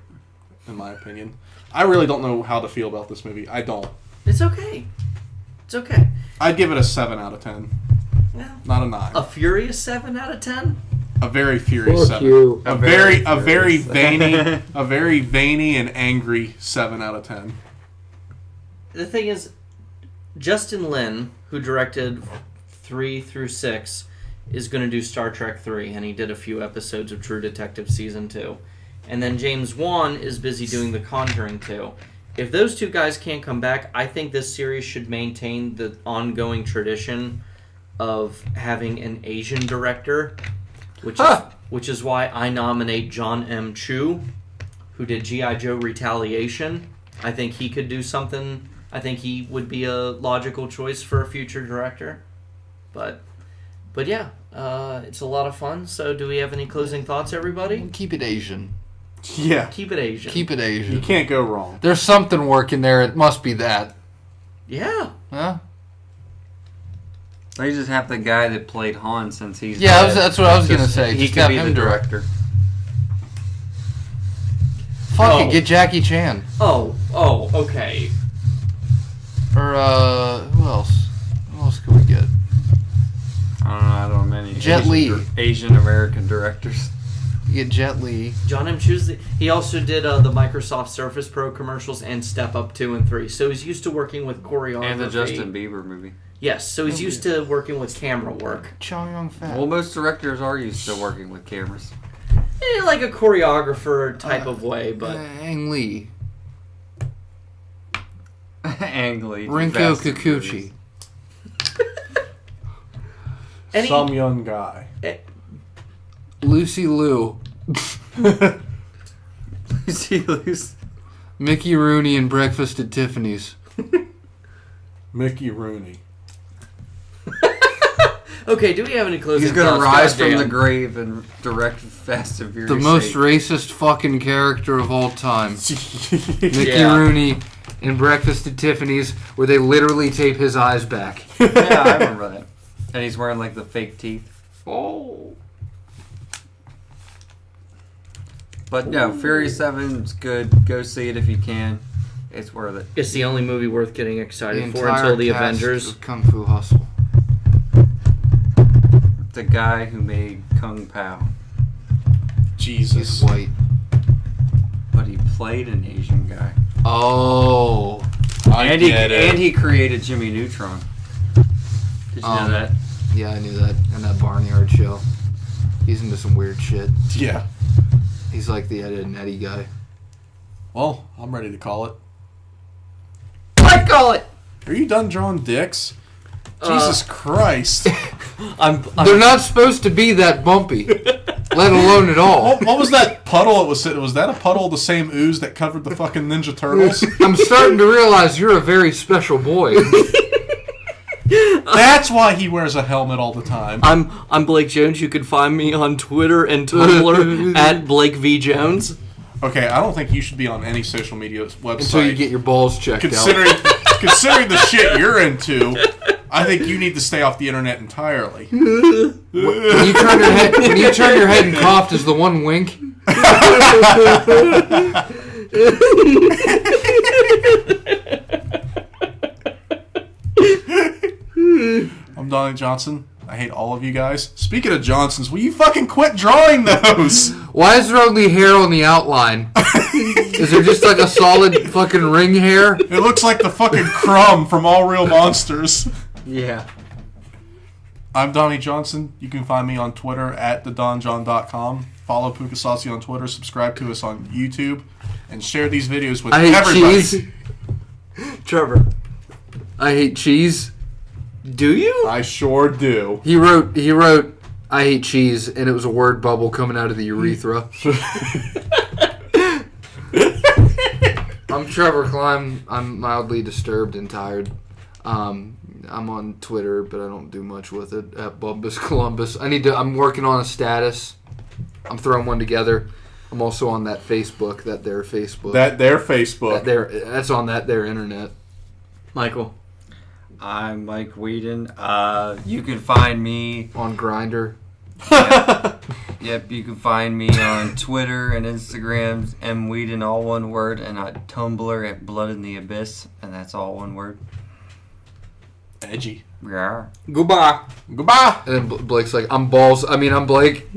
[SPEAKER 3] in my opinion. I really don't know how to feel about this movie. I don't.
[SPEAKER 1] It's okay. It's okay.
[SPEAKER 3] I'd give it a 7 out of 10.
[SPEAKER 1] Well,
[SPEAKER 3] Not a 9.
[SPEAKER 1] a furious 7 out of 10?
[SPEAKER 3] A very furious
[SPEAKER 4] Fuck
[SPEAKER 3] 7.
[SPEAKER 4] you.
[SPEAKER 3] A very veiny and angry 7 out of 10.
[SPEAKER 1] The thing is, Justin Lin, who directed 3 through 6, is going to do Star Trek 3, and he did a few episodes of True Detective Season 2. And then James Wan is busy doing The Conjuring 2. If those two guys can't come back, I think this series should maintain the ongoing tradition of having an Asian director, which is why I nominate John M. Chu, who did G.I. Joe Retaliation. I think he could do something. I think he would be a logical choice for a future director. But yeah, it's a lot of fun. So do we have any closing thoughts, everybody?
[SPEAKER 4] Keep it Asian.
[SPEAKER 3] Yeah.
[SPEAKER 1] Keep it Asian.
[SPEAKER 4] Keep it Asian.
[SPEAKER 3] You can't go wrong.
[SPEAKER 4] There's something working there. It must be that.
[SPEAKER 1] Yeah.
[SPEAKER 4] Huh?
[SPEAKER 2] They just have the guy that played Han since he's
[SPEAKER 4] Yeah,
[SPEAKER 2] dead.
[SPEAKER 4] that's what I was going to say.
[SPEAKER 2] He
[SPEAKER 4] Just
[SPEAKER 2] could
[SPEAKER 4] have
[SPEAKER 2] be
[SPEAKER 4] him
[SPEAKER 2] the
[SPEAKER 4] direct.
[SPEAKER 2] director.
[SPEAKER 4] Fuck
[SPEAKER 1] Oh.
[SPEAKER 4] it, get Jackie Chan.
[SPEAKER 1] Oh, okay.
[SPEAKER 4] Or, who else? Who else could we get?
[SPEAKER 2] I don't know many
[SPEAKER 4] Jet Li.
[SPEAKER 2] Asian American directors.
[SPEAKER 4] You get Jet Li.
[SPEAKER 1] John M. Chu's. He also did the Microsoft Surface Pro commercials and Step Up 2 and 3. So he's used to working with choreography.
[SPEAKER 2] And the Justin Bieber movie.
[SPEAKER 1] Yes, so he's used to working with camera work.
[SPEAKER 4] Chow Yun Fat.
[SPEAKER 2] Well, most directors are used to working with cameras.
[SPEAKER 1] Like a choreographer type of way, but...
[SPEAKER 4] Ang Lee.
[SPEAKER 2] Ang Lee.
[SPEAKER 4] Rinko
[SPEAKER 2] Fast and
[SPEAKER 4] Kikuchi.
[SPEAKER 1] Any-
[SPEAKER 3] Some young guy.
[SPEAKER 4] Lucy Liu.
[SPEAKER 2] See, Luce.
[SPEAKER 4] Mickey Rooney and Breakfast at Tiffany's.
[SPEAKER 3] Mickey Rooney.
[SPEAKER 1] Okay, do we have any closing
[SPEAKER 2] He's gonna
[SPEAKER 1] thoughts?
[SPEAKER 2] rise from
[SPEAKER 1] Goddamn.
[SPEAKER 2] the grave and direct Fast and Furious.
[SPEAKER 4] The most
[SPEAKER 2] 8.
[SPEAKER 4] racist fucking character of all time. Mickey
[SPEAKER 1] Yeah.
[SPEAKER 4] Rooney in Breakfast at Tiffany's, where they literally tape his eyes back.
[SPEAKER 2] Yeah, I remember that. And he's wearing like the fake teeth.
[SPEAKER 1] Oh.
[SPEAKER 2] But no, Furious 7's good. Go see it if you can. It's worth it.
[SPEAKER 1] It's the only movie worth getting excited for
[SPEAKER 4] entire
[SPEAKER 1] until the
[SPEAKER 4] cast
[SPEAKER 1] Avengers.
[SPEAKER 4] of Kung Fu Hustle.
[SPEAKER 2] The guy who made Kung Pao.
[SPEAKER 3] Jesus.
[SPEAKER 4] He's white.
[SPEAKER 2] But he played an Asian guy.
[SPEAKER 4] Oh.
[SPEAKER 2] And he created Jimmy Neutron. Did you know that?
[SPEAKER 4] Yeah, I knew that. And that Barnyard show. He's into some weird shit.
[SPEAKER 3] Yeah.
[SPEAKER 4] He's like the Ed and Eddie guy.
[SPEAKER 3] Well, I'm ready to call it.
[SPEAKER 1] I call it!
[SPEAKER 3] Are you done drawing dicks? Jesus Christ.
[SPEAKER 4] They're not supposed to be that bumpy. Let alone at all.
[SPEAKER 3] What was that puddle it was sitting? Was that a puddle of the same ooze that covered the fucking Ninja Turtles?
[SPEAKER 4] I'm starting to realize you're a very special boy.
[SPEAKER 3] That's why he wears a helmet all the time.
[SPEAKER 1] I'm Blake Jones. You can find me on Twitter and Tumblr at Blake V. Jones.
[SPEAKER 3] Okay, I don't think you should be on any social media website.
[SPEAKER 4] Until you get your balls checked
[SPEAKER 3] considering
[SPEAKER 4] out.
[SPEAKER 3] considering the shit you're into, I think you need to stay off the internet entirely.
[SPEAKER 4] When you turn your head and coughed, is the one wink?
[SPEAKER 3] I'm Donnie Johnson. I hate all of you guys. Speaking of Johnsons, will you fucking quit drawing those?
[SPEAKER 4] Why is there only hair on the outline? Is there just like a solid fucking ring hair?
[SPEAKER 3] It looks like the fucking Crumb from All Real Monsters.
[SPEAKER 2] Yeah.
[SPEAKER 3] I'm Donnie Johnson. You can find me on Twitter at thedonjohn.com. Follow Pooka Saucy on Twitter. Subscribe to us on YouTube. And share these videos with
[SPEAKER 4] I hate
[SPEAKER 3] everybody.
[SPEAKER 4] cheese. Trevor, I hate cheese.
[SPEAKER 1] Do you?
[SPEAKER 3] I sure do.
[SPEAKER 4] He wrote, I hate cheese, and it was a word bubble coming out of the urethra. I'm Trevor Klein. I'm mildly disturbed and tired. I'm on Twitter, but I don't do much with it. At Bumbus Columbus. I'm working on a status. I'm throwing one together. I'm also on that Facebook, their Facebook.
[SPEAKER 3] Their Facebook.
[SPEAKER 4] That's on their internet.
[SPEAKER 1] Michael.
[SPEAKER 2] I'm Mike Whedon. You can find me
[SPEAKER 4] On Grindr.
[SPEAKER 2] Yep, you can find me on Twitter and Instagram, M Whedon, all one word, and on Tumblr at Blood in the Abyss, and that's all one word.
[SPEAKER 3] Edgy.
[SPEAKER 2] Yeah.
[SPEAKER 1] Goodbye.
[SPEAKER 3] Goodbye.
[SPEAKER 4] And then Blake's like, I'm Blake.